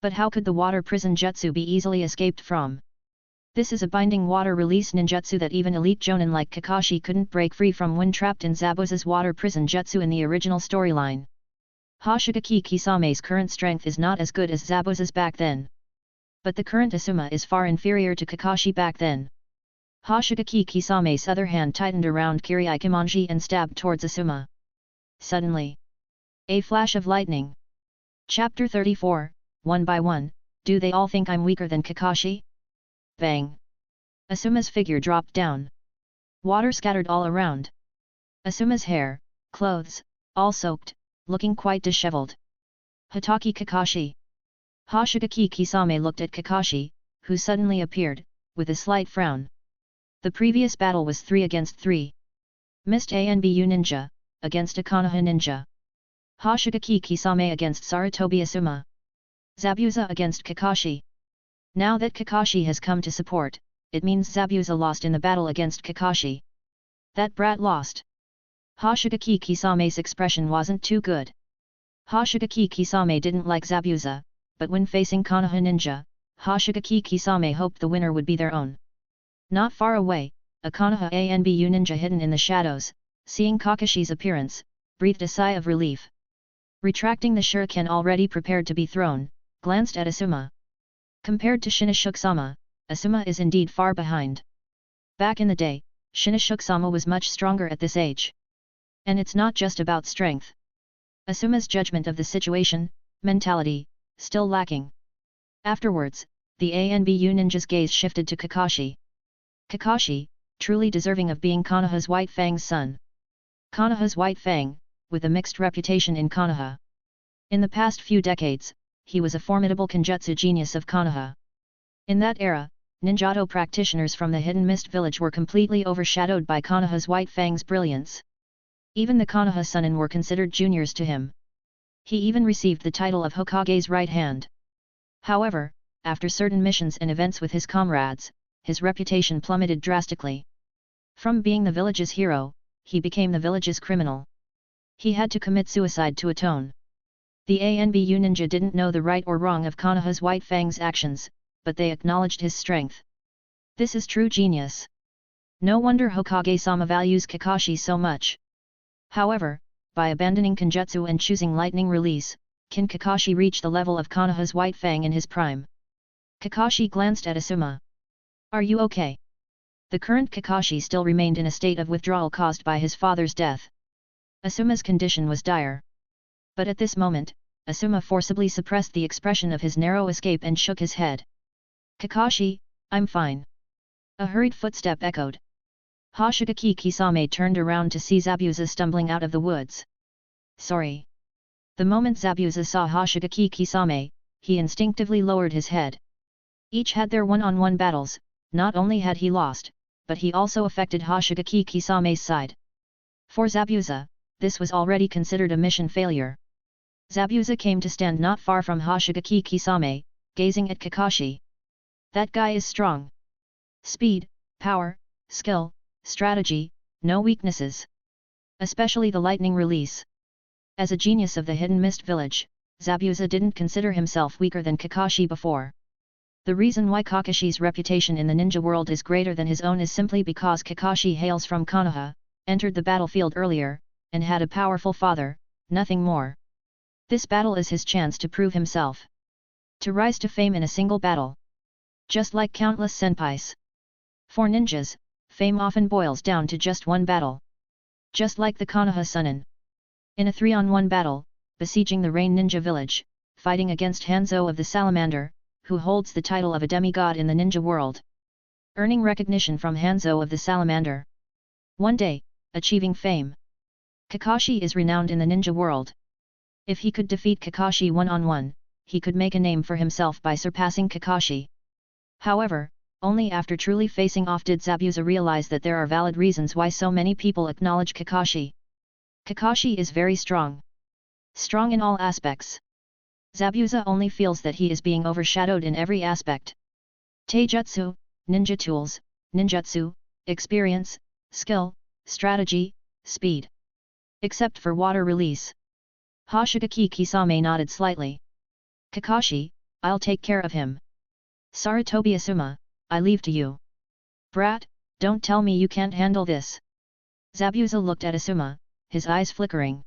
But how could the water prison jutsu be easily escaped from? This is a binding water release ninjutsu that even elite jonin like Kakashi couldn't break free from when trapped in Zabuza's water prison jutsu in the original storyline. Hoshigaki Kisame's current strength is not as good as Zabuza's back then. But the current Asuma is far inferior to Kakashi back then. Hoshigaki Kisame's other hand tightened around Kiryu and stabbed towards Asuma. Suddenly, a flash of lightning. Chapter 34, One by one, do they all think I'm weaker than Kakashi? Bang! Asuma's figure dropped down. Water scattered all around. Asuma's hair, clothes, all soaked, looking quite disheveled. Hatake Kakashi. Hoshigaki Kisame looked at Kakashi, who suddenly appeared, with a slight frown. The previous battle was 3 against 3. Mist ANBU ninja, against a Konoha ninja. Hoshigaki Kisame against Sarutobi Asuma. Zabuza against Kakashi. Now that Kakashi has come to support, it means Zabuza lost in the battle against Kakashi. That brat lost. Hoshigaki Kisame's expression wasn't too good. Hoshigaki Kisame didn't like Zabuza, but when facing Konoha ninja, Hoshigaki Kisame hoped the winner would be their own. Not far away, a Konoha ANBU ninja hidden in the shadows, seeing Kakashi's appearance, breathed a sigh of relief. Retracting the shuriken already prepared to be thrown, glanced at Asuma. Compared to Shinoshuk-sama, Asuma is indeed far behind. Back in the day, Shinoshuk-sama was much stronger at this age. And it's not just about strength. Asuma's judgment of the situation, mentality, still lacking. Afterwards, the ANBU ninja's gaze shifted to Kakashi. Kakashi, truly deserving of being Konoha's White Fang's son. Konoha's White Fang, with a mixed reputation in Konoha. In the past few decades, he was a formidable kenjutsu genius of Konoha. In that era, ninjato practitioners from the Hidden Mist village were completely overshadowed by Konoha's White Fang's brilliance. Even the Konoha Sunin were considered juniors to him. He even received the title of Hokage's right hand. However, after certain missions and events with his comrades, his reputation plummeted drastically. From being the village's hero, he became the village's criminal. He had to commit suicide to atone. The ANBU ninja didn't know the right or wrong of Konoha's White Fang's actions, but they acknowledged his strength. This is true genius. No wonder Hokage-sama values Kakashi so much. However, by abandoning kenjutsu and choosing lightning release, can Kakashi reach the level of Konoha's White Fang in his prime? Kakashi glanced at Asuma. Are you okay? The current Kakashi still remained in a state of withdrawal caused by his father's death. Asuma's condition was dire. But at this moment, Asuma forcibly suppressed the expression of his narrow escape and shook his head. Kakashi, I'm fine. A hurried footstep echoed. Hoshigaki Kisame turned around to see Zabuza stumbling out of the woods. Sorry. The moment Zabuza saw Hoshigaki Kisame, he instinctively lowered his head. Each had their one-on-one battles, not only had he lost, but he also affected Hoshigaki Kisame's side. For Zabuza, this was already considered a mission failure. Zabuza came to stand not far from Hoshigaki Kisame, gazing at Kakashi. That guy is strong. Speed, power, skill, strategy, no weaknesses. Especially the lightning release. As a genius of the Hidden Mist Village, Zabuza didn't consider himself weaker than Kakashi before. The reason why Kakashi's reputation in the ninja world is greater than his own is simply because Kakashi hails from Konoha, entered the battlefield earlier, and had a powerful father, nothing more. This battle is his chance to prove himself. To rise to fame in a single battle. Just like countless senpais. For ninjas, fame often boils down to just one battle. Just like the Konoha Sunin. In a 3-on-1 battle, besieging the Rain Ninja Village, fighting against Hanzo of the Salamander, who holds the title of a demigod in the ninja world. Earning recognition from Hanzo of the Salamander. One day, achieving fame. Kakashi is renowned in the ninja world. If he could defeat Kakashi one-on-one, he could make a name for himself by surpassing Kakashi. However, only after truly facing off did Zabuza realize that there are valid reasons why so many people acknowledge Kakashi. Kakashi is very strong. Strong in all aspects. Zabuza only feels that he is being overshadowed in every aspect. Taijutsu, ninja tools, ninjutsu, experience, skill, strategy, speed. Except for water release. Hoshigaki Kisame nodded slightly. Kakashi, I'll take care of him. Sarutobi Asuma, I leave to you. Brat, don't tell me you can't handle this. Zabuza looked at Asuma, his eyes flickering.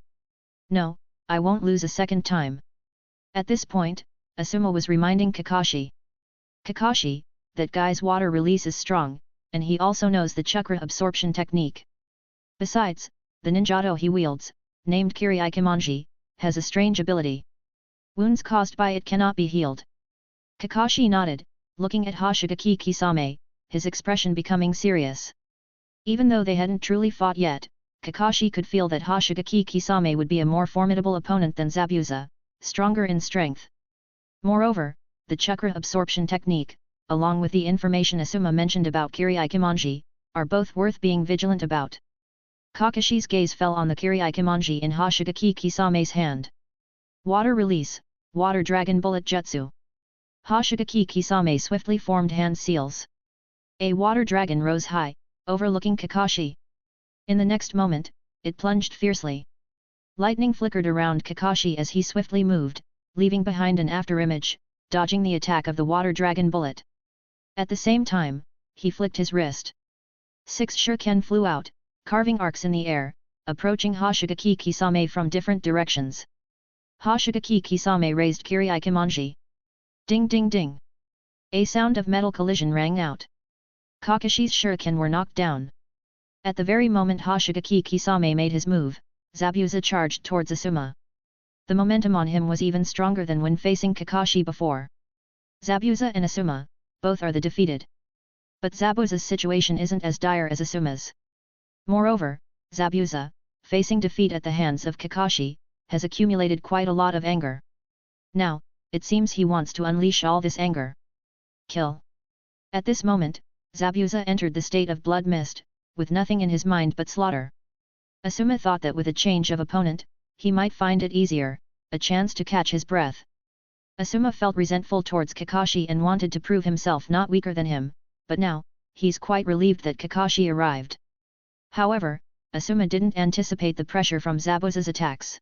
No, I won't lose a second time. At this point, Asuma was reminding Kakashi. Kakashi, that guy's water release is strong, and he also knows the chakra absorption technique. Besides, the ninjato he wields, named Kiraikimanji, has a strange ability. Wounds caused by it cannot be healed. Kakashi nodded, looking at Hoshigaki Kisame, his expression becoming serious. Even though they hadn't truly fought yet, Kakashi could feel that Hoshigaki Kisame would be a more formidable opponent than Zabuza, stronger in strength. Moreover, the chakra absorption technique, along with the information Asuma mentioned about Kiraikimanji, are both worth being vigilant about. Kakashi's gaze fell on the Kiraikimanji in Hoshigaki Kisame's hand. Water release, water dragon bullet jutsu. Hoshigaki Kisame swiftly formed hand seals. A water dragon rose high, overlooking Kakashi. In the next moment, it plunged fiercely. Lightning flickered around Kakashi as he swiftly moved, leaving behind an afterimage, dodging the attack of the water dragon bullet. At the same time, he flicked his wrist. 6 shuriken flew out, carving arcs in the air, approaching Hoshigaki Kisame from different directions. Hoshigaki Kisame raised Kiraikimanji. Ding ding ding. A sound of metal collision rang out. Kakashi's shuriken were knocked down. At the very moment Hoshigaki Kisame made his move, Zabuza charged towards Asuma. The momentum on him was even stronger than when facing Kakashi before. Zabuza and Asuma, both are the defeated. But Zabuza's situation isn't as dire as Asuma's. Moreover, Zabuza, facing defeat at the hands of Kakashi, has accumulated quite a lot of anger. Now, it seems he wants to unleash all this anger. Kill. At this moment, Zabuza entered the state of blood mist, with nothing in his mind but slaughter. Asuma thought that with a change of opponent, he might find it easier, a chance to catch his breath. Asuma felt resentful towards Kakashi and wanted to prove himself not weaker than him, but now, he's quite relieved that Kakashi arrived. However, Asuma didn't anticipate the pressure from Zabuza's attacks.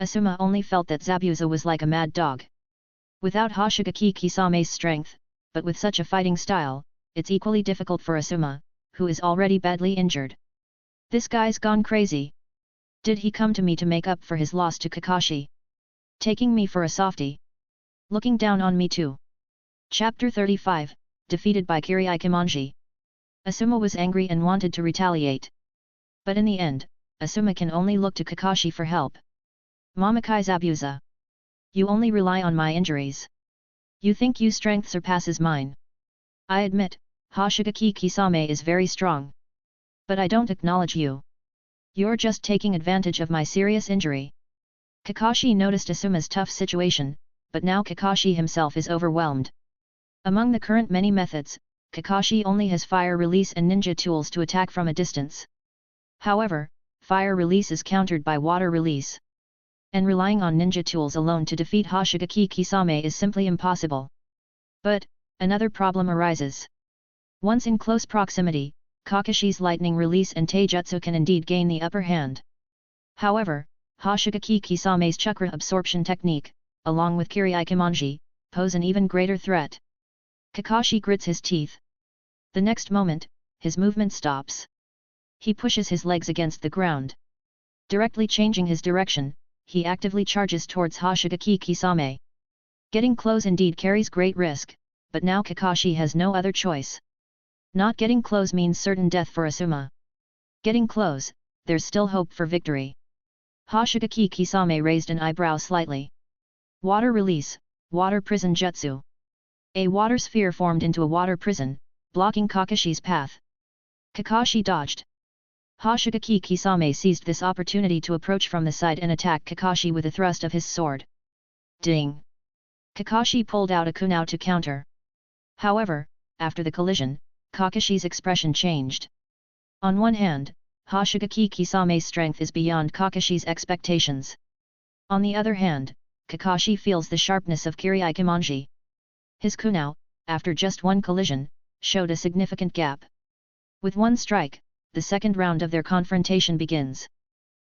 Asuma only felt that Zabuza was like a mad dog. Without Hoshigaki Kisame's strength, but with such a fighting style, it's equally difficult for Asuma, who is already badly injured. This guy's gone crazy. Did he come to me to make up for his loss to Kakashi? Taking me for a softie? Looking down on me too? Chapter 35, Defeated by Kiraikimanji. Asuma was angry and wanted to retaliate. But in the end, Asuma can only look to Kakashi for help. Mamakai Zabuza. You only rely on my injuries. You think your strength surpasses mine. I admit, Hoshigaki Kisame is very strong. But I don't acknowledge you. You're just taking advantage of my serious injury. Kakashi noticed Asuma's tough situation, but now Kakashi himself is overwhelmed. Among the current many methods, Kakashi only has fire release and ninja tools to attack from a distance. However, fire release is countered by water release. And relying on ninja tools alone to defeat Hoshigaki Kisame is simply impossible. But, another problem arises. Once in close proximity, Kakashi's lightning release and taijutsu can indeed gain the upper hand. However, Hoshigaki Kisame's chakra absorption technique, along with Kiryu-Kimonji, pose an even greater threat. Kakashi grits his teeth. The next moment, his movement stops. He pushes his legs against the ground. Directly changing his direction, he actively charges towards Hoshigaki Kisame. Getting close indeed carries great risk, but now Kakashi has no other choice. Not getting close means certain death for Asuma. Getting close, there's still hope for victory. Hoshigaki Kisame raised an eyebrow slightly. Water release, water prison jutsu. A water sphere formed into a water prison, blocking Kakashi's path. Kakashi dodged. Hoshigaki Kisame seized this opportunity to approach from the side and attack Kakashi with a thrust of his sword. Ding! Kakashi pulled out a kunao to counter. However, after the collision, Kakashi's expression changed. On one hand, Hoshigaki Kisame's strength is beyond Kakashi's expectations. On the other hand, Kakashi feels the sharpness of Kiryu-Kimonji. His kunao, after just one collision, showed a significant gap. With one strike, the second round of their confrontation begins.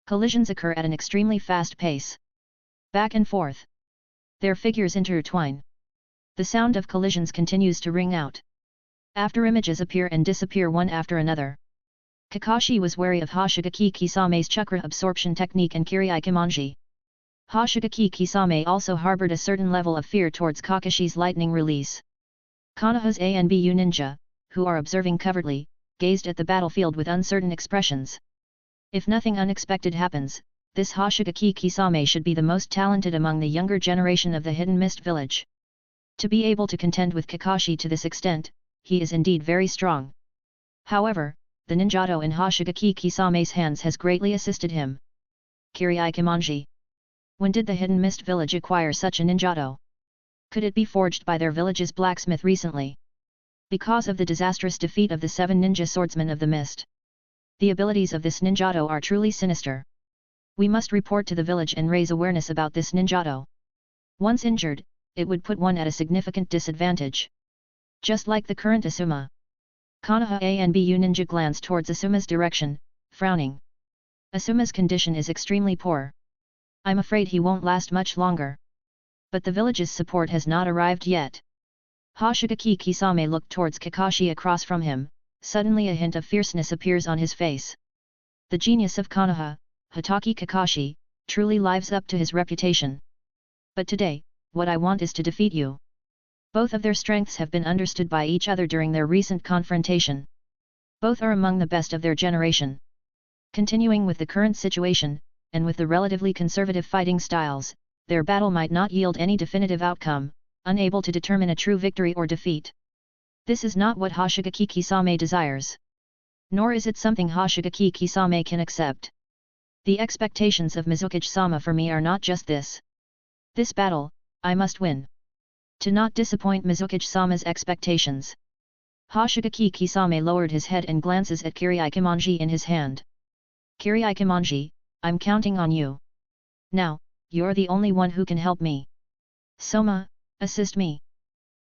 Collisions occur at an extremely fast pace. Back and forth. Their figures intertwine. The sound of collisions continues to ring out. After images appear and disappear one after another. Kakashi was wary of Hoshigaki Kisame's chakra absorption technique and Kiryu-Kimonji. Hoshigaki Kisame also harbored a certain level of fear towards Kakashi's lightning release. Konoha's A and BU ninja, who are observing covertly, gazed at the battlefield with uncertain expressions. If nothing unexpected happens, this Hoshigaki Kisame should be the most talented among the younger generation of the Hidden Mist village. To be able to contend with Kakashi to this extent, he is indeed very strong. However, the ninjato in Hoshigaki Kisame's hands has greatly assisted him. Kiryu-Kimonji. When did the Hidden Mist village acquire such a ninjato? Could it be forged by their village's blacksmith recently? Because of the disastrous defeat of the 7 ninja swordsmen of the mist. The abilities of this ninjato are truly sinister. We must report to the village and raise awareness about this ninjato. Once injured, it would put one at a significant disadvantage. Just like the current Asuma. Konoha A and BU ninja glanced towards Asuma's direction, frowning. Asuma's condition is extremely poor. I'm afraid he won't last much longer. But the village's support has not arrived yet. Hoshigaki Kisame looked towards Kakashi across from him. Suddenly a hint of fierceness appears on his face. The genius of Konoha, Hitaki Kakashi, truly lives up to his reputation. But today, what I want is to defeat you. Both of their strengths have been understood by each other during their recent confrontation. Both are among the best of their generation. Continuing with the current situation, and with the relatively conservative fighting styles, their battle might not yield any definitive outcome, unable to determine a true victory or defeat. This is not what Hoshigaki Kisame desires. Nor is it something Hoshigaki Kisame can accept. The expectations of Mizukage-sama for me are not just this. This battle, I must win. To not disappoint Mizukage-sama's expectations. Hoshigaki Kisame lowered his head and glances at Kiryu-Kimonji in his hand. Kiryu-Kimonji, I'm counting on you. Now, you're the only one who can help me. Soma, assist me.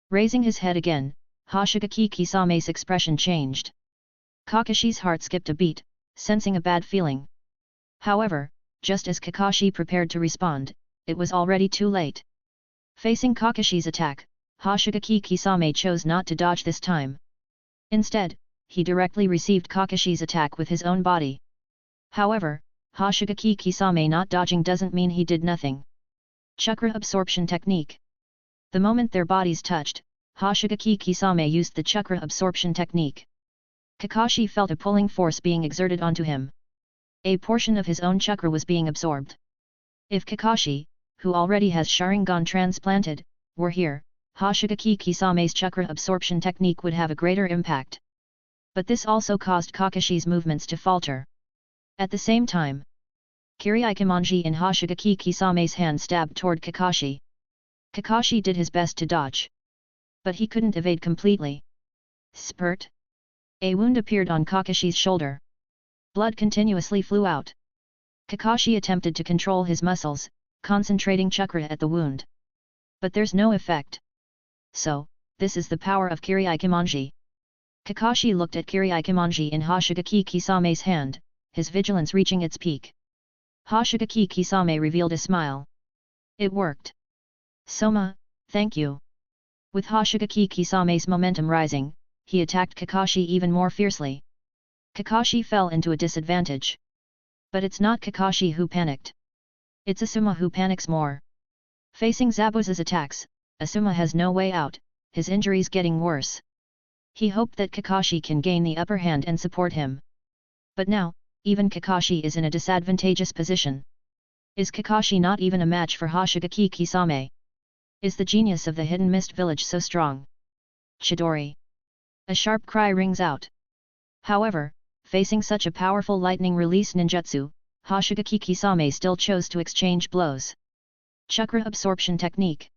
Raising his head again, Hoshigaki Kisame's expression changed. Kakashi's heart skipped a beat, sensing a bad feeling. However, just as Kakashi prepared to respond, it was already too late. Facing Kakashi's attack, Hoshigaki Kisame chose not to dodge this time. Instead, he directly received Kakashi's attack with his own body. However, Hoshigaki Kisame not dodging doesn't mean he did nothing. Chakra absorption technique. The moment their bodies touched, Hoshigaki Kisame used the chakra absorption technique. Kakashi felt a pulling force being exerted onto him. A portion of his own chakra was being absorbed. If Kakashi, who already has Sharingan transplanted, were here, Hoshigaki Kisame's chakra absorption technique would have a greater impact. But this also caused Kakashi's movements to falter. At the same time, Kiryu-Kimonji in Hoshigaki Kisame's hand stabbed toward Kakashi. Kakashi did his best to dodge. But he couldn't evade completely. Spurt! A wound appeared on Kakashi's shoulder. Blood continuously flew out. Kakashi attempted to control his muscles, concentrating chakra at the wound. But there's no effect. So, this is the power of Kiryu-Kimonji. Kakashi looked at Kiryu-Kimonji in Hoshigaki Kisame's hand, his vigilance reaching its peak. Hoshigaki Kisame revealed a smile. It worked. Soma, thank you. With Hoshigaki Kisame's momentum rising, he attacked Kakashi even more fiercely. Kakashi fell into a disadvantage. But it's not Kakashi who panicked. It's Asuma who panics more. Facing Zabuza's attacks, Asuma has no way out, his injuries getting worse. He hoped that Kakashi can gain the upper hand and support him. But now, even Kakashi is in a disadvantageous position. Is Kakashi not even a match for Hoshigaki Kisame? Is the genius of the Hidden Mist Village so strong? Chidori! A sharp cry rings out. However, facing such a powerful lightning release ninjutsu, Hoshigaki Kisame still chose to exchange blows. Chakra absorption technique.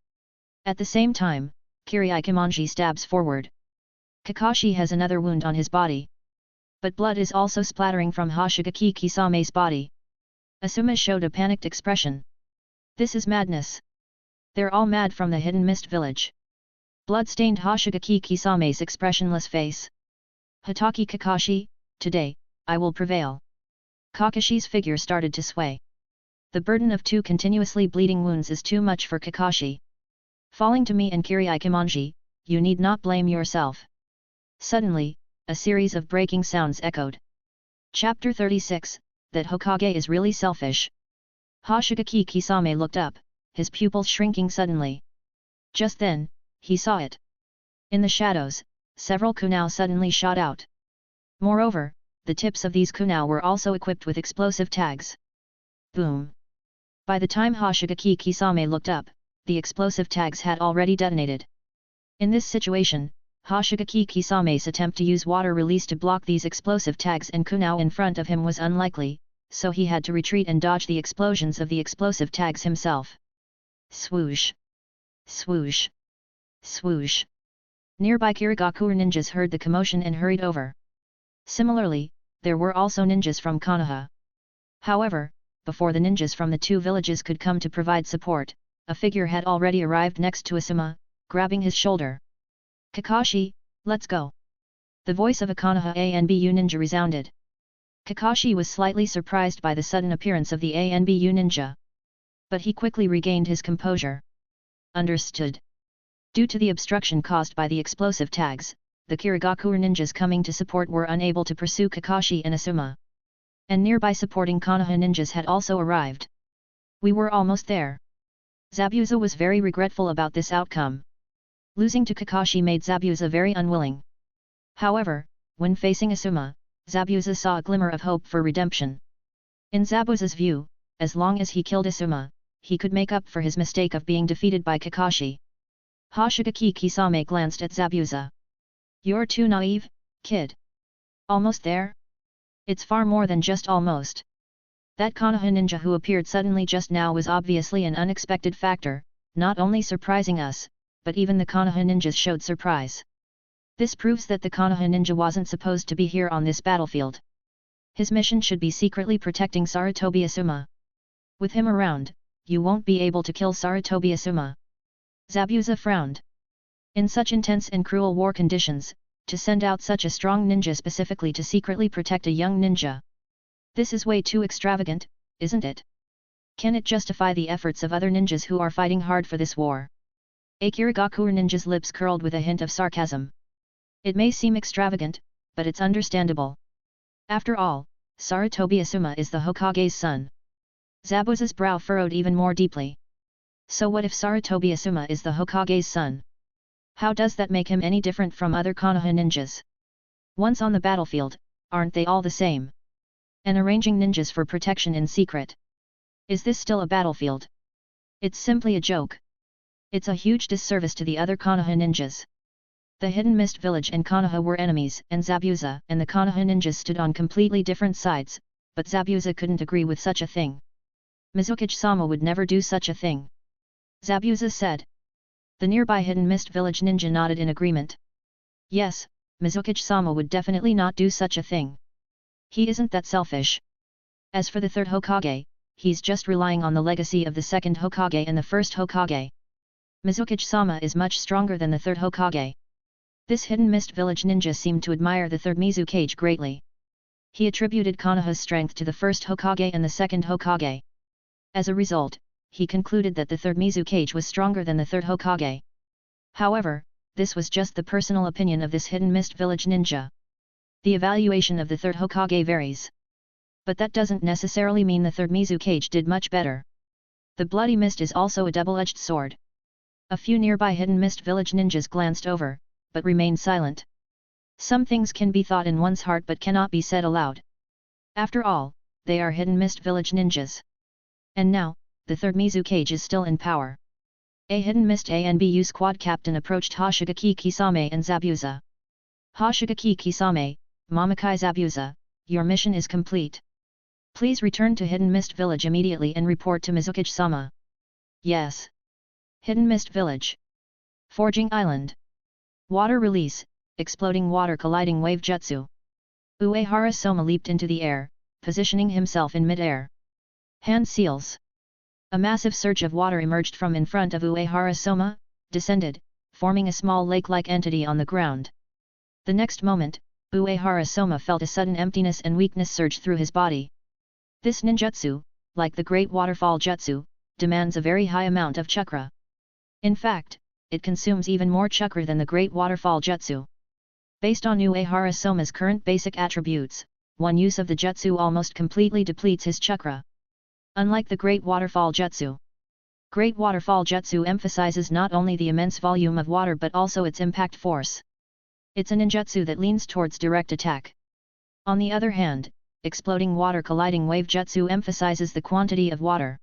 At the same time, Kiryu-Kimonji stabs forward. Kakashi has another wound on his body. But blood is also splattering from Hoshigaki Kisame's body. Asuma showed a panicked expression. This is madness. They're all mad from the Hidden Mist Village. Blood-stained Hoshigaki Kisame's expressionless face. Hitaki Kakashi, today, I will prevail. Kakashi's figure started to sway. The burden of 2 continuously bleeding wounds is too much for Kakashi. Falling to me and Kiryu-Kimonji, you need not blame yourself. Suddenly, a series of breaking sounds echoed. Chapter 36, that Hokage is really selfish. Hoshigaki Kisame looked up, his pupils shrinking suddenly. Just then, he saw it. In the shadows, several kunai suddenly shot out. Moreover, the tips of these kunai were also equipped with explosive tags. Boom! By the time Hoshigaki Kisame looked up, the explosive tags had already detonated. In this situation, Hoshigaki Kisame's attempt to use water release to block these explosive tags and kunai in front of him was unlikely, so he had to retreat and dodge the explosions of the explosive tags himself. Swoosh! Swoosh! Swoosh! Nearby Kirigakure ninjas heard the commotion and hurried over. Similarly, there were also ninjas from Konoha. However, before the ninjas from the 2 villages could come to provide support, a figure had already arrived next to Asuma, grabbing his shoulder. Kakashi, let's go! The voice of a Konoha ANBU ninja resounded. Kakashi was slightly surprised by the sudden appearance of the ANBU ninja. But he quickly regained his composure. Understood. Due to the obstruction caused by the explosive tags, the Kirigakure ninjas coming to support were unable to pursue Kakashi and Asuma. And nearby supporting Konoha ninjas had also arrived. We were almost there. Zabuza was very regretful about this outcome. Losing to Kakashi made Zabuza very unwilling. However, when facing Asuma, Zabuza saw a glimmer of hope for redemption. In Zabuza's view, as long as he killed Asuma, he could make up for his mistake of being defeated by Kakashi. Hoshigaki Kisame glanced at Zabuza. You're too naive, kid. Almost there? It's far more than just almost. That Konoha ninja who appeared suddenly just now was obviously an unexpected factor, not only surprising us, but even the Konoha ninjas showed surprise. This proves that the Konoha ninja wasn't supposed to be here on this battlefield. His mission should be secretly protecting Sarutobi Asuma. With him around, you won't be able to kill Sarutobi Asuma. Zabuza frowned. In such intense and cruel war conditions, to send out such a strong ninja specifically to secretly protect a young ninja. This is way too extravagant, isn't it? Can it justify the efforts of other ninjas who are fighting hard for this war? A Kirigakure ninja's lips curled with a hint of sarcasm. It may seem extravagant, but it's understandable. After all, Sarutobi Asuma is the Hokage's son. Zabuza's brow furrowed even more deeply. So what if Sarutobi Asuma is the Hokage's son? How does that make him any different from other Konoha ninjas? Once on the battlefield, aren't they all the same? And arranging ninjas for protection in secret. Is this still a battlefield? It's simply a joke. It's a huge disservice to the other Konoha ninjas. The Hidden Mist Village and Konoha were enemies, and Zabuza and the Konoha ninjas stood on completely different sides, but Zabuza couldn't agree with such a thing. Mizukage-sama would never do such a thing. Zabuza said. The nearby Hidden Mist Village ninja nodded in agreement. Yes, Mizukage-sama would definitely not do such a thing. He isn't that selfish. As for the third Hokage, he's just relying on the legacy of the second Hokage and the first Hokage. Mizukage-sama is much stronger than the third Hokage. This hidden mist village ninja seemed to admire the third Mizukage greatly. He attributed Konoha's strength to the first Hokage and the second Hokage. As a result, he concluded that the third Mizukage was stronger than the third Hokage. However, this was just the personal opinion of this hidden mist village ninja. The evaluation of the third Hokage varies. But that doesn't necessarily mean the third Mizukage did much better. The bloody mist is also a double-edged sword. A few nearby hidden mist village ninjas glanced over, but remained silent. Some things can be thought in one's heart but cannot be said aloud. After all, they are hidden mist village ninjas. And now, the third Mizukage is still in power. A hidden mist ANBU squad captain approached Hoshigaki Kisame and Zabuza. Hoshigaki Kisame, Mamakai Zabuza, your mission is complete. Please return to Hidden Mist Village immediately and report to Mizukage-sama. Yes. Hidden Mist Village. Forging Island. Water release, exploding water colliding wave jutsu. Uehara Soma leaped into the air, positioning himself in mid-air. Hand seals. A massive surge of water emerged from in front of Uehara Soma, descended, forming a small lake-like entity on the ground. The next moment, Uehara Soma felt a sudden emptiness and weakness surge through his body. This ninjutsu, like the Great Waterfall Jutsu, demands a very high amount of chakra. In fact, it consumes even more chakra than the Great Waterfall Jutsu. Based on Uehara Soma's current basic attributes, one use of the jutsu almost completely depletes his chakra. Unlike the Great Waterfall Jutsu. Great Waterfall Jutsu emphasizes not only the immense volume of water but also its impact force. It's a ninjutsu that leans towards direct attack. On the other hand, exploding water colliding wave jutsu emphasizes the quantity of water.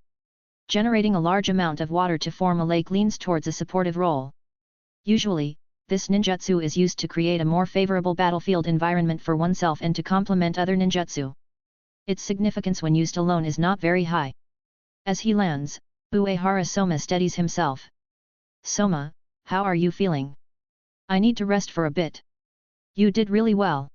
Generating a large amount of water to form a lake leans towards a supportive role. Usually, this ninjutsu is used to create a more favorable battlefield environment for oneself and to complement other ninjutsu. Its significance when used alone is not very high. As he lands, Uehara Soma steadies himself. Soma, how are you feeling? I need to rest for a bit. You did really well.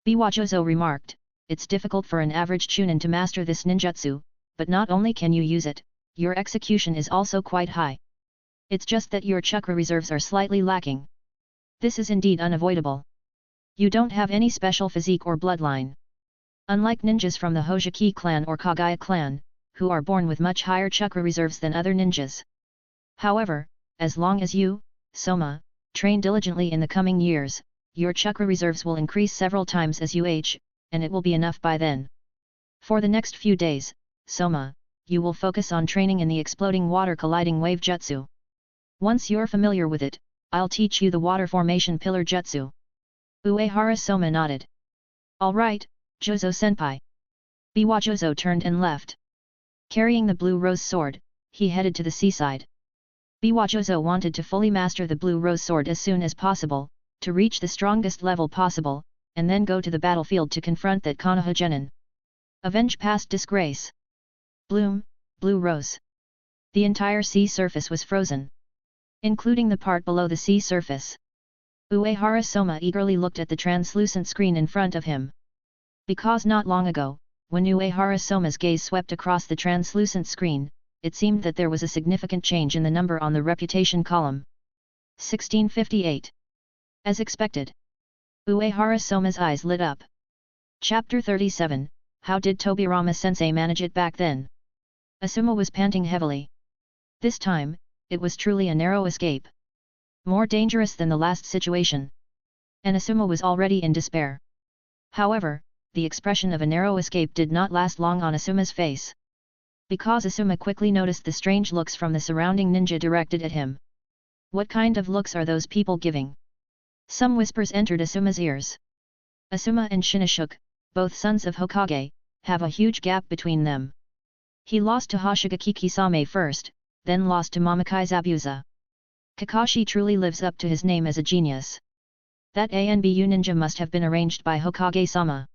Biwajozo remarked. It's difficult for an average chunin to master this ninjutsu, but not only can you use it, your execution is also quite high. It's just that your chakra reserves are slightly lacking. This is indeed unavoidable. You don't have any special physique or bloodline. Unlike ninjas from the Hojiki clan or Kagaya clan, who are born with much higher chakra reserves than other ninjas. However, as long as you, Soma, train diligently in the coming years, your chakra reserves will increase several times as you age, and it will be enough by then. For the next few days, Soma, you will focus on training in the exploding water colliding wave jutsu. Once you're familiar with it, I'll teach you the water formation pillar jutsu. Uehara Soma nodded. Alright, Jozo-senpai. Biwajozo turned and left. Carrying the blue rose sword, he headed to the seaside. Biwajozo wanted to fully master the blue rose sword as soon as possible, to reach the strongest level possible, and then go to the battlefield to confront that Konoha Genin. Avenge past disgrace. Bloom, blue rose. The entire sea surface was frozen, including the part below the sea surface. Uehara Soma eagerly looked at the translucent screen in front of him. Because not long ago, when Uehara Soma's gaze swept across the translucent screen, it seemed that there was a significant change in the number on the reputation column. 1658. As expected. Uehara Soma's eyes lit up. Chapter 37, How did Tobirama-sensei manage it back then? Asuma was panting heavily. This time, it was truly a narrow escape. More dangerous than the last situation. And Asuma was already in despair. However, the expression of a narrow escape did not last long on Asuma's face. Because Asuma quickly noticed the strange looks from the surrounding ninja directed at him. What kind of looks are those people giving? Some whispers entered Asuma's ears. Asuma and Shinashuk, both sons of Hokage, have a huge gap between them. He lost to Hoshigaki Kisame first, then lost to Mamakai Zabuza. Kakashi truly lives up to his name as a genius. That ANBU ninja must have been arranged by Hokage-sama.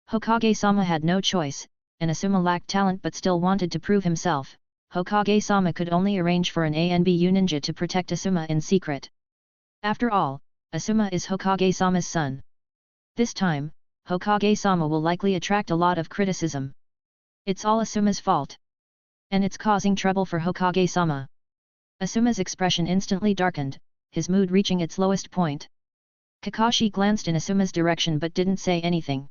Hokage-sama had no choice, and Asuma lacked talent but still wanted to prove himself. Hokage-sama could only arrange for an ANBU ninja to protect Asuma in secret. After all, Asuma is Hokage-sama's son. This time, Hokage Sama will likely attract a lot of criticism. It's all Asuma's fault. And it's causing trouble for Hokage Sama. Asuma's expression instantly darkened, his mood reaching its lowest point. Kakashi glanced in Asuma's direction but didn't say anything.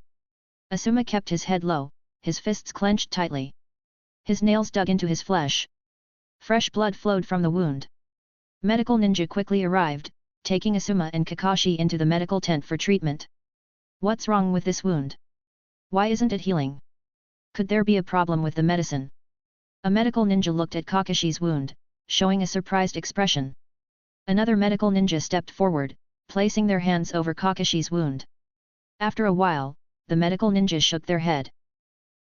Asuma kept his head low, his fists clenched tightly. His nails dug into his flesh. Fresh blood flowed from the wound. Medical ninja quickly arrived, taking Asuma and Kakashi into the medical tent for treatment. What's wrong with this wound? Why isn't it healing? Could there be a problem with the medicine? A medical ninja looked at Kakashi's wound, showing a surprised expression. Another medical ninja stepped forward, placing their hands over Kakashi's wound. After a while, the medical ninjas shook their head.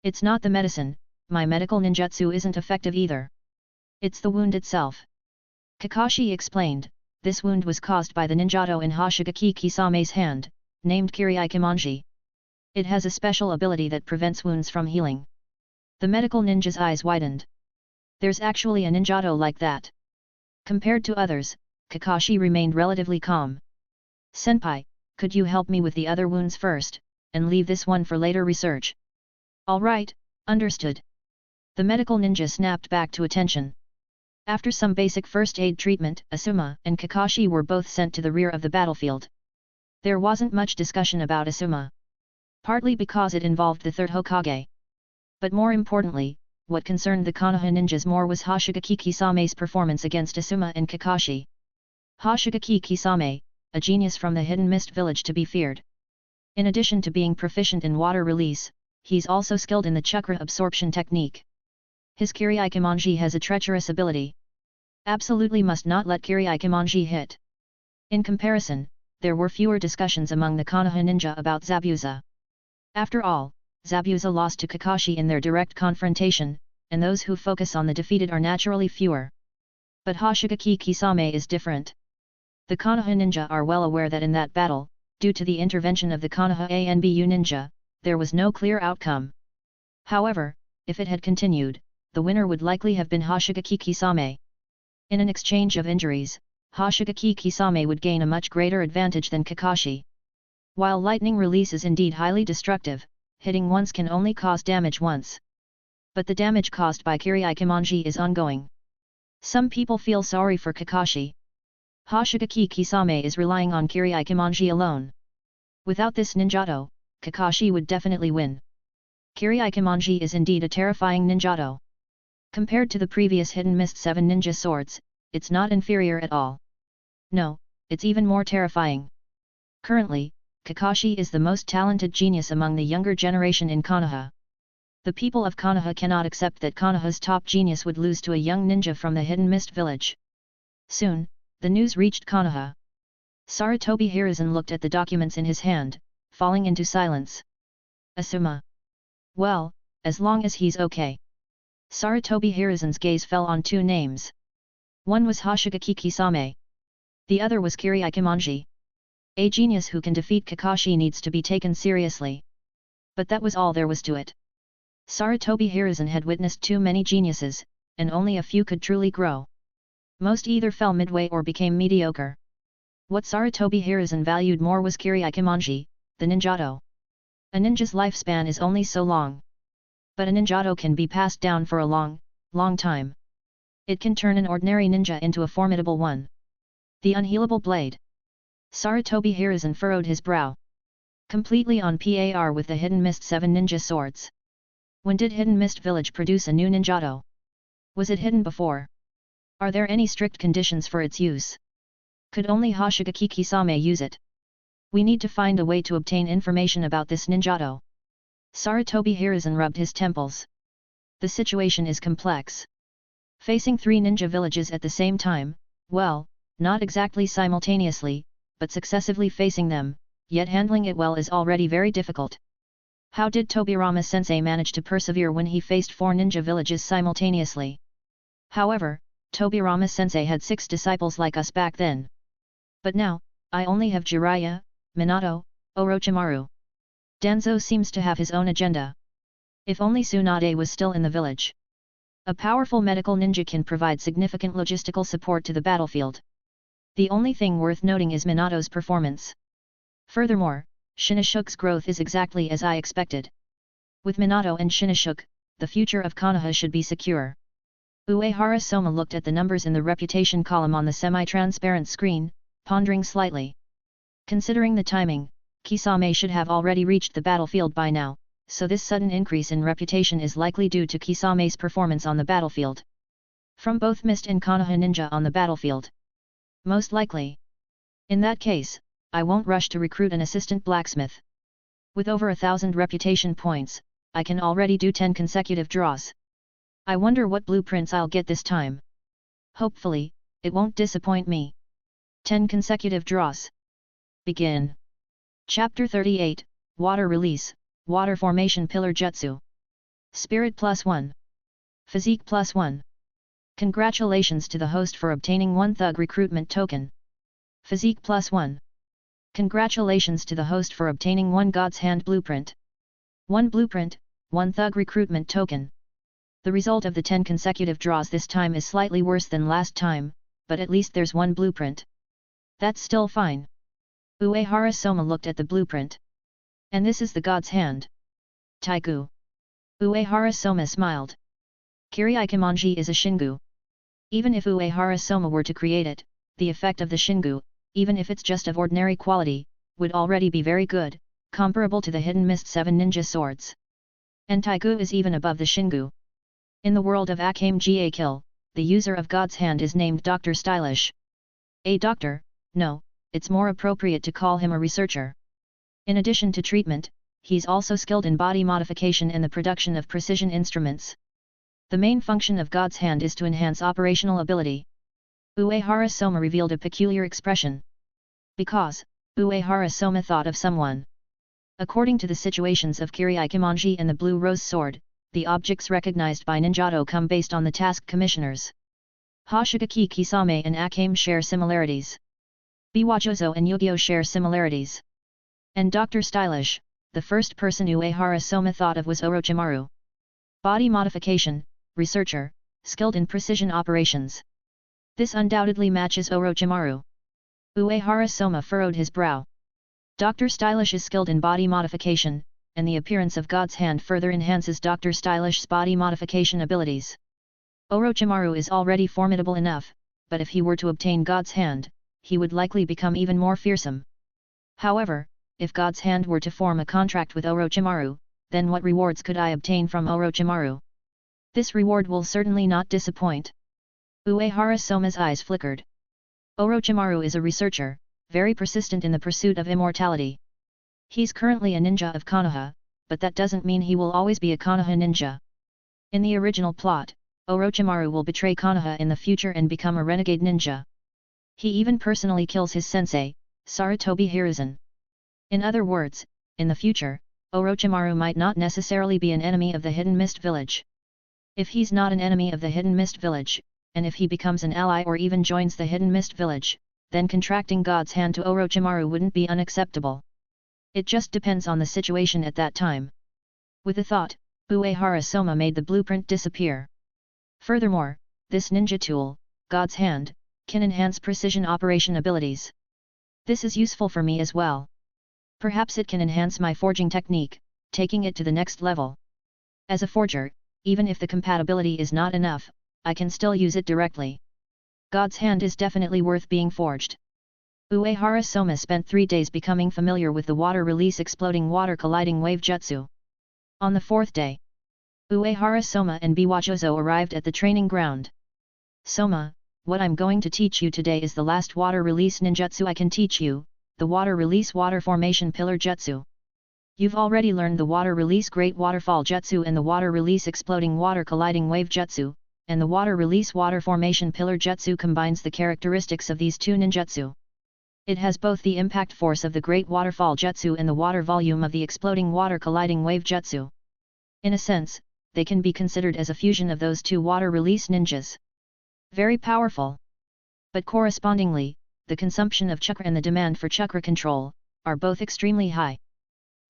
It's not the medicine, my medical ninjutsu isn't effective either. It's the wound itself. Kakashi explained, this wound was caused by the ninjato in Hoshigaki Kisame's hand, named Kiraikimanji. It has a special ability that prevents wounds from healing. The medical ninja's eyes widened. There's actually a ninjato like that. Compared to others, Kakashi remained relatively calm. Senpai, could you help me with the other wounds first, and leave this one for later research? All right, understood. The medical ninja snapped back to attention. After some basic first aid treatment, Asuma and Kakashi were both sent to the rear of the battlefield. There wasn't much discussion about Asuma. Partly because it involved the third Hokage. But more importantly, what concerned the Konoha ninjas more was Hoshigaki Kisame's performance against Asuma and Kakashi. Hoshigaki Kisame, a genius from the Hidden Mist village to be feared. In addition to being proficient in water release, he's also skilled in the chakra absorption technique. His Kiraikimanji has a treacherous ability. Absolutely must not let Kiraikimanji hit. In comparison, there were fewer discussions among the Konoha ninja about Zabuza. After all, Zabuza lost to Kakashi in their direct confrontation, and those who focus on the defeated are naturally fewer. But Hoshigaki Kisame is different. The Konoha ninja are well aware that in that battle, due to the intervention of the Konoha Anbu ninja, there was no clear outcome. However, if it had continued, the winner would likely have been Hoshigaki Kisame. In an exchange of injuries, Hoshigaki Kisame would gain a much greater advantage than Kakashi. While lightning release is indeed highly destructive, hitting once can only cause damage once. But the damage caused by Kiraikimanji is ongoing. Some people feel sorry for Kakashi. Hoshigaki Kisame is relying on Kiraikimanji alone. Without this ninjato, Kakashi would definitely win. Kiraikimanji is indeed a terrifying ninjato. Compared to the previous Hidden Mist 7 ninja swords, it's not inferior at all. No, it's even more terrifying. Currently, Kakashi is the most talented genius among the younger generation in Konoha. The people of Konoha cannot accept that Konoha's top genius would lose to a young ninja from the Hidden Mist village. Soon, the news reached Konoha. Sarutobi Hiruzen looked at the documents in his hand, falling into silence. Asuma. Well, as long as he's okay. Sarutobi Hiruzen's gaze fell on two names. One was Hoshigaki Kisame. The other was Kiraikimanji. A genius who can defeat Kakashi needs to be taken seriously. But that was all there was to it. Sarutobi Hiruzen had witnessed too many geniuses, and only a few could truly grow. Most either fell midway or became mediocre. What Sarutobi Hiruzen valued more was Kiraikimanji, the ninjato. A ninja's lifespan is only so long. But a ninjato can be passed down for a long, long time. It can turn an ordinary ninja into a formidable one. The unhealable blade. Sarutobi Hiruzen furrowed his brow. Completely on par with the Hidden Mist 7 ninja swords. When did Hidden Mist Village produce a new ninjato? Was it hidden before? Are there any strict conditions for its use? Could only Hoshigaki Kisame use it? We need to find a way to obtain information about this ninjato. Sarutobi Hiruzen rubbed his temples. The situation is complex. Facing 3 ninja villages at the same time, well, not exactly simultaneously, but successively facing them, yet handling it well is already very difficult. How did Tobirama-sensei manage to persevere when he faced 4 ninja villages simultaneously? However, Tobirama-sensei had 6 disciples like us back then. But now, I only have Jiraiya, Minato, Orochimaru. Danzo seems to have his own agenda. If only Tsunade was still in the village. A powerful medical ninja can provide significant logistical support to the battlefield. The only thing worth noting is Minato's performance. Furthermore, Shinashuk's growth is exactly as I expected. With Minato and Shinashuk, the future of Konoha should be secure. Uehara Soma looked at the numbers in the reputation column on the semi-transparent screen, pondering slightly. Considering the timing, Kisame should have already reached the battlefield by now, so this sudden increase in reputation is likely due to Kisame's performance on the battlefield. From both Mist and Konoha Ninja on the battlefield. Most likely. In that case, I won't rush to recruit an assistant blacksmith. With over 1,000 reputation points, I can already do 10 consecutive draws. I wonder what blueprints I'll get this time. Hopefully, it won't disappoint me. 10 consecutive draws. Begin. Chapter 38, Water Release, Water Formation Pillar Jutsu. Spirit +1. Physique +1. Congratulations to the host for obtaining 1 Thug Recruitment Token. Physique +1. Congratulations to the host for obtaining 1 God's Hand Blueprint. 1 Blueprint, 1 Thug Recruitment Token. The result of the 10 consecutive draws this time is slightly worse than last time, but at least there's 1 blueprint. That's still fine. Uehara Soma looked at the blueprint. And this is the God's Hand. Taigu. Uehara Soma smiled. Kirito is a Shingu. Even if Uehara Soma were to create it, the effect of the Shingu, even if it's just of ordinary quality, would already be very good, comparable to the Hidden Mist 7 ninja swords. And Taigu is even above the Shingu. In the world of Akame ga Kill, the user of God's Hand is named Dr. Stylish. A doctor? No, it's more appropriate to call him a researcher. In addition to treatment, he's also skilled in body modification and the production of precision instruments. The main function of God's Hand is to enhance operational ability. Uehara Soma revealed a peculiar expression. Because, Uehara Soma thought of someone. According to the situations of Kirito and the Blue Rose Sword, the objects recognized by Ninjato come based on the task commissioners. Hoshigaki Kisame and Akame share similarities. Biwajozo and Yu-Gi-Oh share similarities. And Dr. Stylish, the first person Uehara Soma thought of was Orochimaru. Body modification, researcher, skilled in precision operations. This undoubtedly matches Orochimaru. Uehara Soma furrowed his brow. Dr. Stylish is skilled in body modification, and the appearance of God's Hand further enhances Dr. Stylish's body modification abilities. Orochimaru is already formidable enough, but if he were to obtain God's Hand, he would likely become even more fearsome. However, if God's Hand were to form a contract with Orochimaru, then what rewards could I obtain from Orochimaru? This reward will certainly not disappoint. Uehara Soma's eyes flickered. Orochimaru is a researcher, very persistent in the pursuit of immortality. He's currently a ninja of Konoha, but that doesn't mean he will always be a Konoha ninja. In the original plot, Orochimaru will betray Konoha in the future and become a renegade ninja. He even personally kills his sensei, Sarutobi Hiruzen. In other words, in the future, Orochimaru might not necessarily be an enemy of the Hidden Mist Village. If he's not an enemy of the Hidden Mist Village, and if he becomes an ally or even joins the Hidden Mist Village, then contracting God's Hand to Orochimaru wouldn't be unacceptable. It just depends on the situation at that time. With a thought, Uehara Soma made the blueprint disappear. Furthermore, this ninja tool, God's Hand, can enhance precision operation abilities. This is useful for me as well. Perhaps it can enhance my forging technique, taking it to the next level. As a forger, even if the compatibility is not enough, I can still use it directly. God's Hand is definitely worth being forged. Uehara Soma spent 3 days becoming familiar with the water release exploding water colliding wave jutsu. On the 4th day, Uehara Soma and Biwajozo arrived at the training ground. Soma, what I'm going to teach you today is the last water release ninjutsu I can teach you, the water release water formation pillar jutsu. You've already learned the water release great waterfall jutsu and the water release exploding water colliding wave jutsu, and the water release water formation pillar jutsu combines the characteristics of these two ninjutsu. It has both the impact force of the great waterfall jutsu and the water volume of the exploding water colliding wave jutsu. In a sense, they can be considered as a fusion of those two water release ninjas. Very powerful. But correspondingly, the consumption of chakra and the demand for chakra control are both extremely high.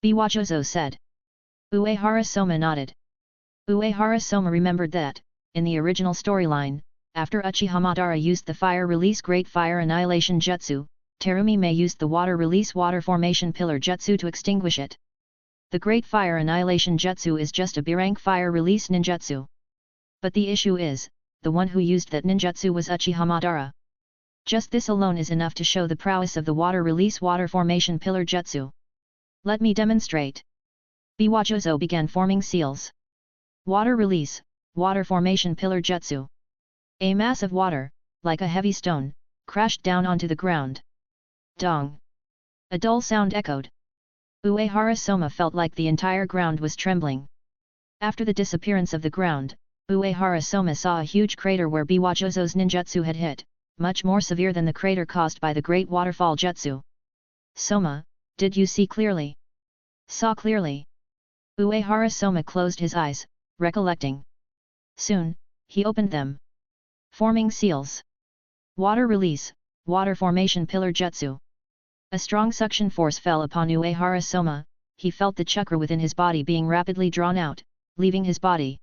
Biwajozo said. Uehara Soma nodded. Uehara Soma remembered that, in the original storyline, after Uchiha Madara used the fire release great fire annihilation jutsu, Terumi may used the water release water formation pillar jutsu to extinguish it. The Great Fire Annihilation Jutsu is just a B-rank fire release ninjutsu. But the issue is, the one who used that ninjutsu was Uchiha Madara. Just this alone is enough to show the prowess of the water release water formation pillar jutsu. Let me demonstrate. Biwajozo began forming seals. Water release, water formation pillar jutsu. A mass of water, like a heavy stone, crashed down onto the ground. Dong! A dull sound echoed. Uehara Soma felt like the entire ground was trembling. After the disappearance of the ground, Uehara Soma saw a huge crater where Biwajozo's ninjutsu had hit, much more severe than the crater caused by the Great Waterfall Jutsu. Soma, did you see clearly? Saw clearly. Uehara Soma closed his eyes, recollecting. Soon, he opened them. Forming seals. Water release, water formation pillar jutsu. A strong suction force fell upon Uehara Soma, he felt the chakra within his body being rapidly drawn out, leaving his body.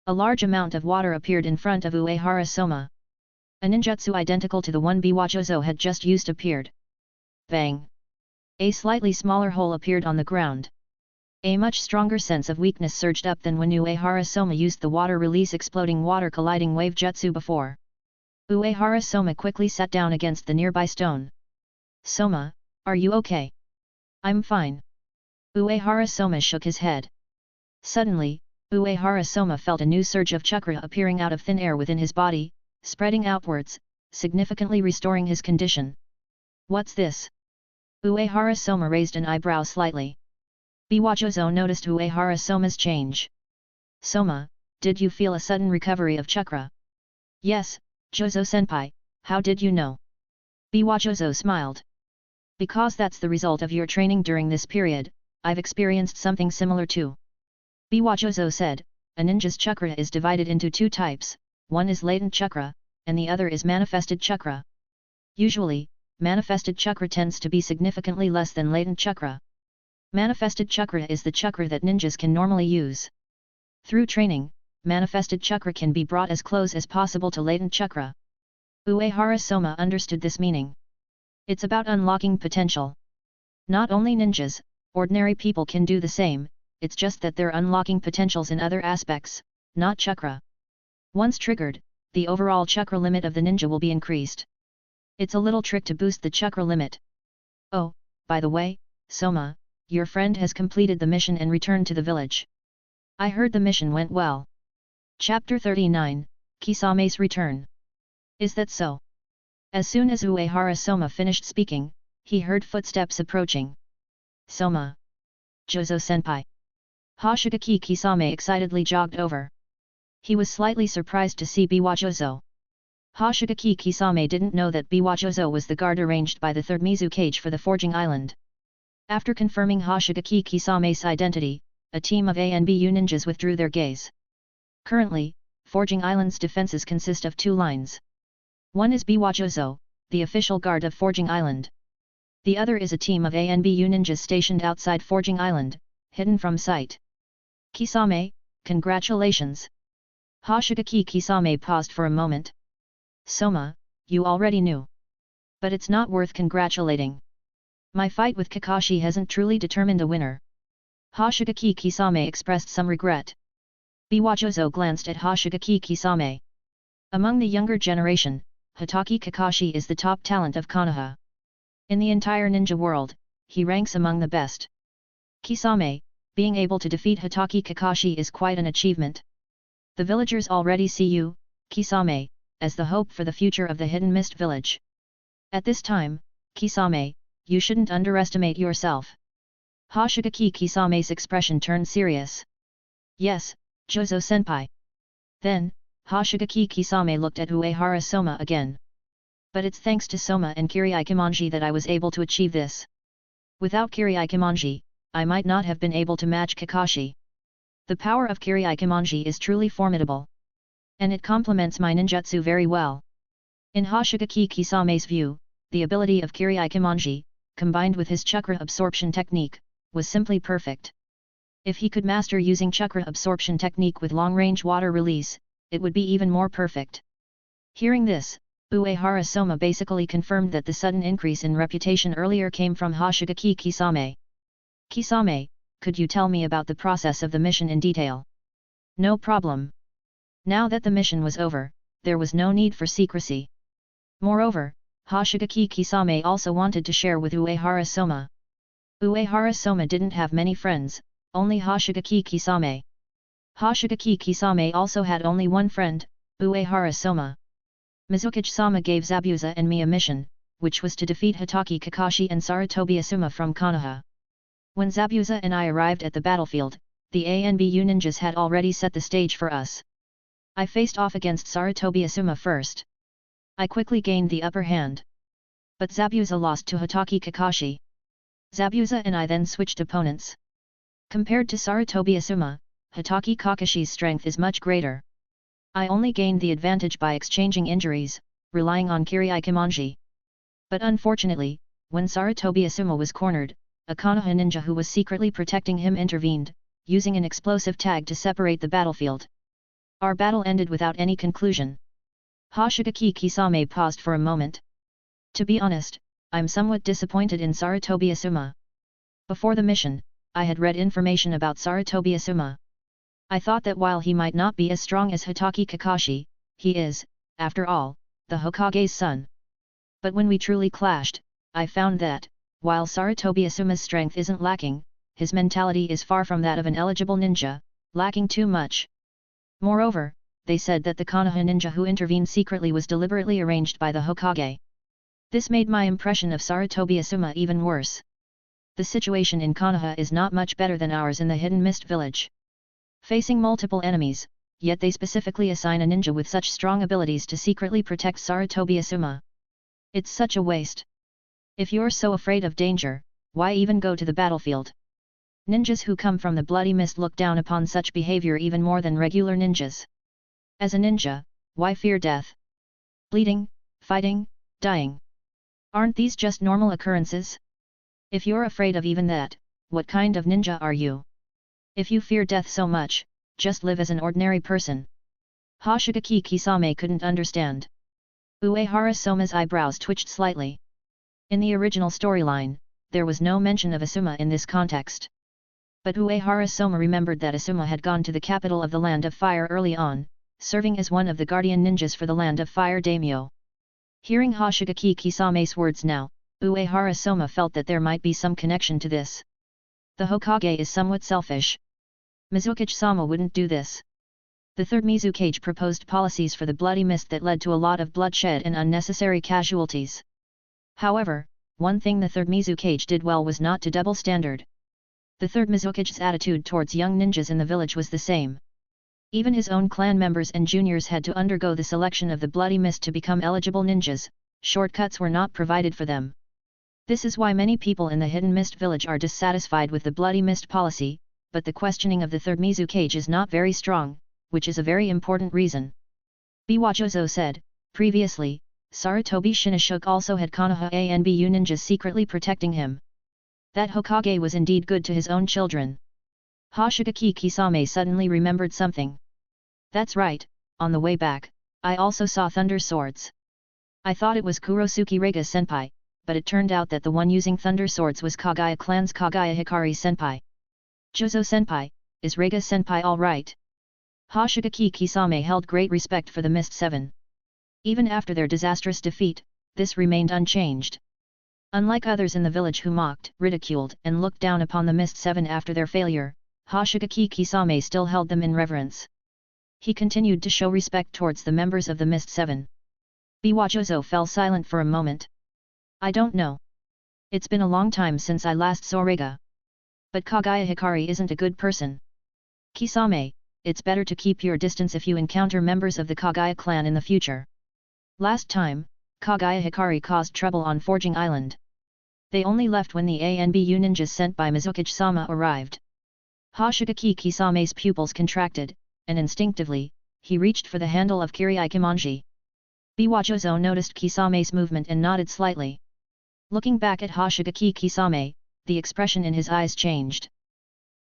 A large amount of water appeared in front of Uehara Soma. A ninjutsu identical to the one Biwajozo had just used appeared. Bang! A slightly smaller hole appeared on the ground. A much stronger sense of weakness surged up than when Uehara Soma used the water release exploding water colliding wave jutsu before. Uehara Soma quickly sat down against the nearby stone. Soma, are you okay? I'm fine. Uehara Soma shook his head. Suddenly, Uehara Soma felt a new surge of chakra appearing out of thin air within his body, spreading outwards, significantly restoring his condition. What's this? Uehara Soma raised an eyebrow slightly. Biwajozo noticed Uehara Soma's change. Soma, did you feel a sudden recovery of chakra? Yes, Jozo-senpai, how did you know? Biwajozo smiled. Because that's the result of your training during this period, I've experienced something similar too. Biwajozo said, a ninja's chakra is divided into two types, one is latent chakra, and the other is manifested chakra. Usually, manifested chakra tends to be significantly less than latent chakra. Manifested chakra is the chakra that ninjas can normally use. Through training, manifested chakra can be brought as close as possible to latent chakra. Uehara Soma understood this meaning. It's about unlocking potential. Not only ninjas, ordinary people can do the same, it's just that they're unlocking potentials in other aspects, not chakra. Once triggered, the overall chakra limit of the ninja will be increased. It's a little trick to boost the chakra limit. Oh, by the way, Soma, your friend has completed the mission and returned to the village. I heard the mission went well. Chapter 39, Kisame's Return. Is that so? As soon as Uehara Soma finished speaking, he heard footsteps approaching. Soma. Jozo-senpai. Hoshigaki Kisame excitedly jogged over. He was slightly surprised to see Biwajozo. Hoshigaki Kisame didn't know that Biwajozo was the guard arranged by the third Mizu cage for the Forging Island. After confirming Hoshigaki Kisame's identity, a team of A and BU ninjas withdrew their gaze. Currently, Forging Island's defenses consist of two lines. One is Biwajozo, the official guard of Forging Island. The other is a team of A and BU ninjas stationed outside Forging Island, hidden from sight. Kisame, congratulations! Hoshigaki Kisame paused for a moment. Soma, you already knew. But it's not worth congratulating. My fight with Kakashi hasn't truly determined a winner. Hoshigaki Kisame expressed some regret. Biwajozo glanced at Hoshigaki Kisame. Among the younger generation, Hitaki Kakashi is the top talent of Konoha. In the entire ninja world, he ranks among the best. Kisame, being able to defeat Hitaki Kakashi is quite an achievement. The villagers already see you, Kisame, as the hope for the future of the Hidden Mist Village. At this time, Kisame, you shouldn't underestimate yourself. Hoshigaki Kisame's expression turned serious. Yes, Jozo-senpai. Then, Hoshigaki Kisame looked at Uehara Soma again. But it's thanks to Soma and Kirito that I was able to achieve this. Without Kirito, I might not have been able to match Kakashi. The power of Kirito is truly formidable. And it complements my ninjutsu very well. In Hoshigaki Kisame's view, the ability of Kirito, combined with his chakra absorption technique, was simply perfect. If he could master using chakra absorption technique with long-range water release, it would be even more perfect. Hearing this, Uehara Soma basically confirmed that the sudden increase in reputation earlier came from Hoshigaki Kisame. Kisame, could you tell me about the process of the mission in detail? No problem. Now that the mission was over, there was no need for secrecy. Moreover, Hoshigaki Kisame also wanted to share with Uehara Soma. Uehara Soma didn't have many friends, only Hoshigaki Kisame. Hoshigaki Kisame also had only one friend, Uehara Soma. Mizukage-sama gave Zabuza and me a mission, which was to defeat Hitaki Kakashi and Sarutobi Asuma from Konoha. When Zabuza and I arrived at the battlefield, the ANBU ninjas had already set the stage for us. I faced off against Sarutobi Asuma first. I quickly gained the upper hand. But Zabuza lost to Hitaki Kakashi. Zabuza and I then switched opponents. Compared to Sarutobi Asuma, Hitaki Kakashi's strength is much greater. I only gained the advantage by exchanging injuries, relying on Kirito. But unfortunately, when Sarutobi Asuma was cornered, a Konoha ninja who was secretly protecting him intervened, using an explosive tag to separate the battlefield. Our battle ended without any conclusion. Hoshigaki Kisame paused for a moment. To be honest, I'm somewhat disappointed in Sarutobi Asuma. Before the mission, I had read information about Sarutobi Asuma. I thought that while he might not be as strong as Hitaki Kakashi, he is, after all, the Hokage's son. But when we truly clashed, I found that, while Sarutobi Asuma's strength isn't lacking, his mentality is far from that of an eligible ninja, lacking too much. Moreover, they said that the Konoha ninja who intervened secretly was deliberately arranged by the Hokage. This made my impression of Sarutobi Asuma even worse. The situation in Konoha is not much better than ours in the Hidden Mist village. Facing multiple enemies, yet they specifically assign a ninja with such strong abilities to secretly protect Sarutobi Asuma. It's such a waste. If you're so afraid of danger, why even go to the battlefield? Ninjas who come from the Bloody Mist look down upon such behavior even more than regular ninjas. As a ninja, why fear death? Bleeding, fighting, dying. Aren't these just normal occurrences? If you're afraid of even that, what kind of ninja are you? If you fear death so much, just live as an ordinary person. Hoshigaki Kisame couldn't understand. Uehara Soma's eyebrows twitched slightly. In the original storyline, there was no mention of Asuma in this context. But Uehara Soma remembered that Asuma had gone to the capital of the Land of Fire early on, serving as one of the guardian ninjas for the Land of Fire daimyo. Hearing Hoshigaki Kisame's words now, Uehara Soma felt that there might be some connection to this. The Hokage is somewhat selfish. Mizukage-sama wouldn't do this. The third Mizukage proposed policies for the Bloody Mist that led to a lot of bloodshed and unnecessary casualties. However, one thing the third Mizukage did well was not to double standard. The third Mizukage's attitude towards young ninjas in the village was the same. Even his own clan members and juniors had to undergo the selection of the Bloody Mist to become eligible ninjas, shortcuts were not provided for them. This is why many people in the Hidden Mist village are dissatisfied with the Bloody Mist policy, but the questioning of the third Mizukage is not very strong, which is a very important reason. Biwajozo said, previously, Sarutobi Shinoshoke also had Konoha ANBU ninjas secretly protecting him. That Hokage was indeed good to his own children. Hoshigaki Kisame suddenly remembered something. That's right, on the way back, I also saw thunder swords. I thought it was Kurosuke Reiga senpai, but it turned out that the one using thunder swords was Kagaya clan's Kagaya Hikari senpai. Jozo senpai, is Reiga senpai alright? Hoshigaki Kisame held great respect for the Mist Seven. Even after their disastrous defeat, this remained unchanged. Unlike others in the village who mocked, ridiculed, and looked down upon the Mist Seven after their failure, Hoshigaki Kisame still held them in reverence. He continued to show respect towards the members of the Mist Seven. Biwajozo fell silent for a moment. I don't know. It's been a long time since I last saw Reiga. But Kagaya Hikari isn't a good person. Kisame, it's better to keep your distance if you encounter members of the Kagaya clan in the future. Last time, Kagaya Hikari caused trouble on Forging Island. They only left when the ANBU ninjas sent by Mizukage-sama arrived. Hoshigaki Kisame's pupils contracted, and instinctively, he reached for the handle of Kirito. Biwajozo noticed Kisame's movement and nodded slightly. Looking back at Hoshigaki Kisame, the expression in his eyes changed.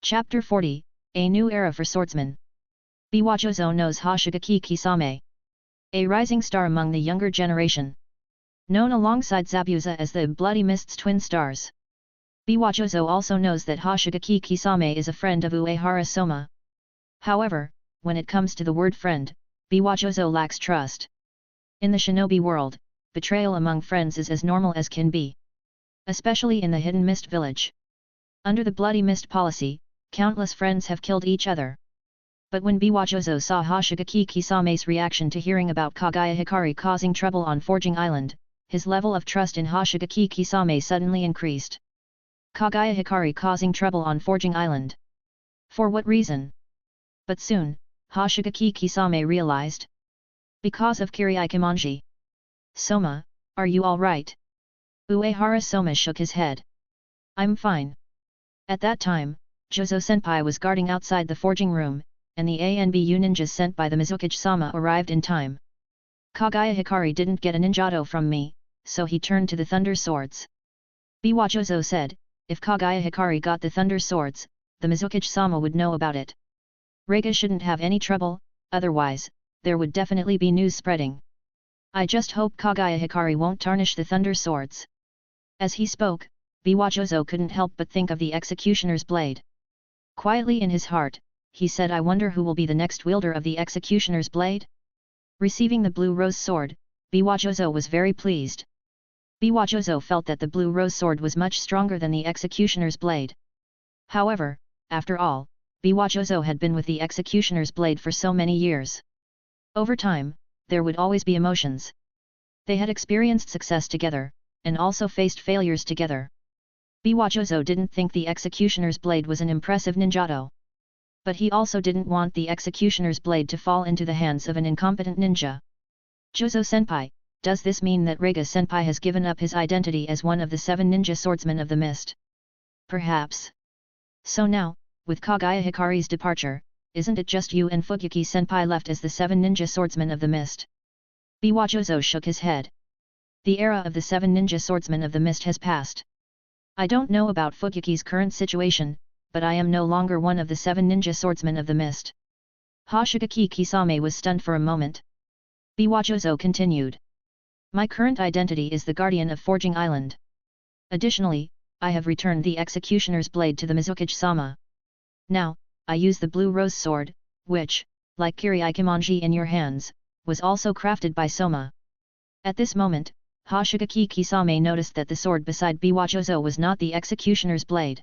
Chapter 40, A New Era for Swordsmen. Biwajozo knows Hoshigaki Kisame. A rising star among the younger generation. Known alongside Zabuza as the Bloody Mist's twin stars. Biwajozo also knows that Hoshigaki Kisame is a friend of Uehara Soma. However, when it comes to the word friend, Biwajozo lacks trust. In the shinobi world, betrayal among friends is as normal as can be. Especially in the Hidden Mist village. Under the Bloody Mist policy, countless friends have killed each other. But when Biwajozo saw Hoshigaki Kisame's reaction to hearing about Kagaya Hikari causing trouble on Forging Island, his level of trust in Hoshigaki Kisame suddenly increased. Kagaya Hikari causing trouble on Forging Island. For what reason? But soon, Hoshigaki Kisame realized. Because of Kirito. Soma, are you alright? Uehara Soma shook his head. I'm fine. At that time, Jozo-senpai was guarding outside the forging room, and the ANBU ninjas sent by the Mizukage-sama arrived in time. Kagaya Hikari didn't get a ninjato from me, so he turned to the Thunder Swords. Biwajozo said, if Kagaya Hikari got the Thunder Swords, the Mizukage-sama would know about it. Reiga shouldn't have any trouble, otherwise, there would definitely be news spreading. I just hope Kagaya Hikari won't tarnish the Thunder Swords. As he spoke, Biwajozo couldn't help but think of the Executioner's Blade. Quietly in his heart, he said, I wonder who will be the next wielder of the Executioner's Blade? Receiving the Blue Rose Sword, Biwajozo was very pleased. Biwajozo felt that the Blue Rose Sword was much stronger than the Executioner's Blade. However, after all, Biwajozo had been with the Executioner's Blade for so many years. Over time, there would always be emotions. They had experienced success together, and also faced failures together. Biwajozo didn't think the Executioner's Blade was an impressive ninjato. But he also didn't want the Executioner's Blade to fall into the hands of an incompetent ninja. Jozo-senpai, does this mean that Reiga-senpai has given up his identity as one of the 7 ninja swordsmen of the mist? Perhaps. So now, with Kagaya Hikari's departure, isn't it just you and Fuyuki-senpai left as the 7 ninja swordsmen of the mist? Biwajozo shook his head. The era of the 7 ninja swordsmen of the mist has passed. I don't know about Fuyuki's current situation, but I am no longer one of the 7 ninja swordsmen of the mist. Hoshigaki Kisame was stunned for a moment. Biwajozo continued. My current identity is the Guardian of Forging Island. Additionally, I have returned the Executioner's Blade to the Mizukage-sama. Now, I use the Blue Rose Sword, which, like Kirito in your hands, was also crafted by Soma. At this moment, Hoshigaki Kisame noticed that the sword beside Biwajozo was not the Executioner's Blade.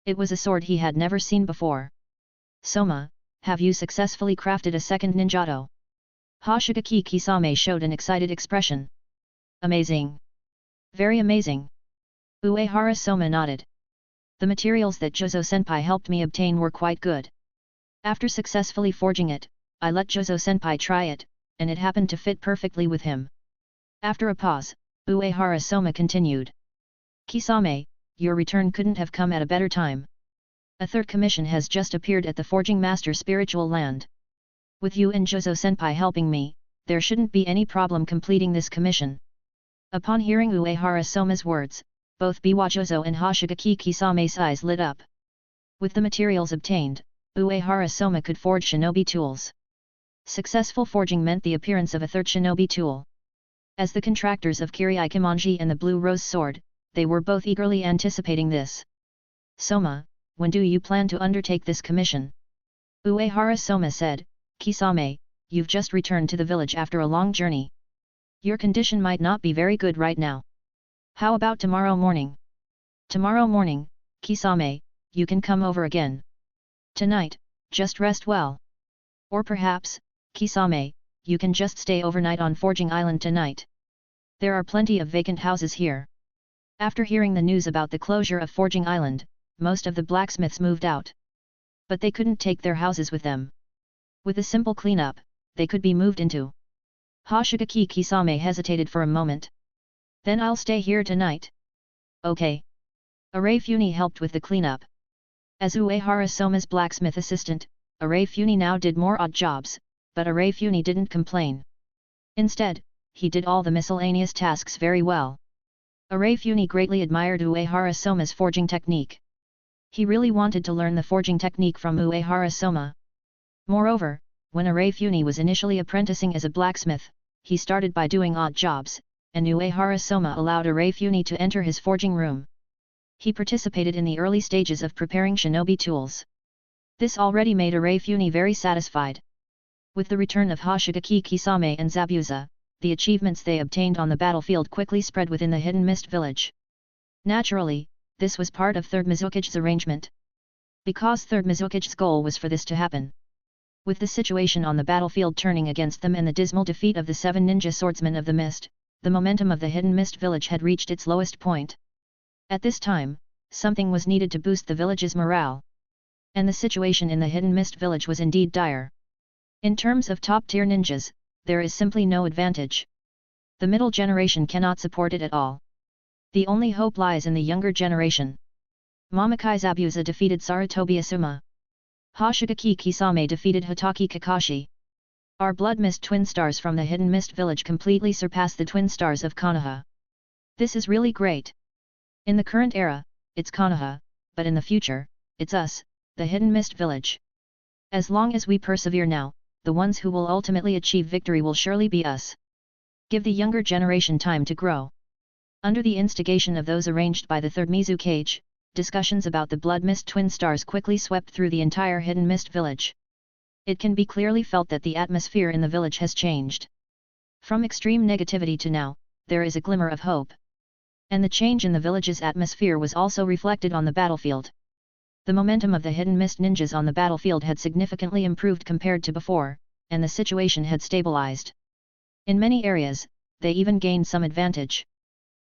It was a sword he had never seen before. Soma, have you successfully crafted a second ninjato? Hoshigaki Kisame showed an excited expression. Amazing! Very amazing! Uehara Soma nodded. The materials that Jozo-senpai helped me obtain were quite good. After successfully forging it, I let Jozo-senpai try it, and it happened to fit perfectly with him. After a pause, Uehara Soma continued. Kisame, your return couldn't have come at a better time. A third commission has just appeared at the Forging Master Spiritual Land. With you and Jozo-senpai helping me, there shouldn't be any problem completing this commission. Upon hearing Uehara Soma's words, both Biwajozo and Hoshigaki Kisame's eyes lit up. With the materials obtained, Uehara Soma could forge shinobi tools. Successful forging meant the appearance of a third shinobi tool. As the contractors of Kirito and the Blue Rose Sword, they were both eagerly anticipating this. Soma, when do you plan to undertake this commission? Uehara Soma said, Kisame, you've just returned to the village after a long journey. Your condition might not be very good right now. How about tomorrow morning? Tomorrow morning, Kisame, you can come over again. Tonight, just rest well. Or perhaps, Kisame, you can just stay overnight on Forging Island tonight. There are plenty of vacant houses here. After hearing the news about the closure of Forging Island, most of the blacksmiths moved out. But they couldn't take their houses with them. With a simple cleanup, they could be moved into. Hoshigaki Kisame hesitated for a moment. Then I'll stay here tonight. Okay. Arafune helped with the cleanup. As Uehara Soma's blacksmith assistant, Arafune now did more odd jobs, but Arafune didn't complain. Instead, he did all the miscellaneous tasks very well. Arafune greatly admired Uehara Soma's forging technique. He really wanted to learn the forging technique from Uehara Soma. Moreover, when Arafuni was initially apprenticing as a blacksmith, he started by doing odd jobs, and Uehara Soma allowed Arafuni to enter his forging room. He participated in the early stages of preparing shinobi tools. This already made Arafuni very satisfied. With the return of Hoshigaki Kisame and Zabuza, the achievements they obtained on the battlefield quickly spread within the Hidden Mist village. Naturally, this was part of Third Mizukage's arrangement. Because Third Mizukage's goal was for this to happen. With the situation on the battlefield turning against them and the dismal defeat of the 7 ninja swordsmen of the mist, the momentum of the Hidden Mist village had reached its lowest point. At this time, something was needed to boost the village's morale. And the situation in the Hidden Mist village was indeed dire. In terms of top-tier ninjas, there is simply no advantage. The middle generation cannot support it at all. The only hope lies in the younger generation. Momokai Zabuza defeated Sarutobi Asuma. Hoshigaki Kisame defeated Hitaki Kakashi. Our Blood Mist twin stars from the Hidden Mist village completely surpass the twin stars of Konoha. This is really great. In the current era, it's Konoha, but in the future, it's us, the Hidden Mist village. As long as we persevere now, the ones who will ultimately achieve victory will surely be us. Give the younger generation time to grow. Under the instigation of those arranged by the Third Mizukage, discussions about the Blood Mist twin stars quickly swept through the entire Hidden Mist village. It can be clearly felt that the atmosphere in the village has changed. From extreme negativity to now, there is a glimmer of hope. And the change in the village's atmosphere was also reflected on the battlefield. The momentum of the Hidden Mist ninjas on the battlefield had significantly improved compared to before, and the situation had stabilized. In many areas, they even gained some advantage.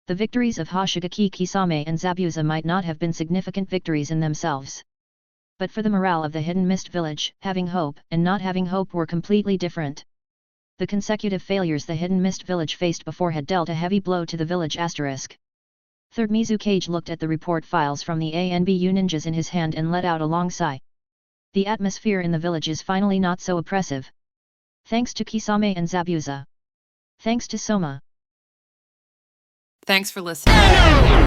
The victories of Hoshigaki Kisame and Zabuza might not have been significant victories in themselves. But for the morale of the Hidden Mist village, having hope and not having hope were completely different. The consecutive failures the Hidden Mist village faced before had dealt a heavy blow to the village asterisk. Third Mizukage looked at the report files from the ANBU ninjas in his hand and let out a long sigh. The atmosphere in the village is finally not so oppressive. Thanks to Kisame and Zabuza. Thanks to Soma. Thanks for listening.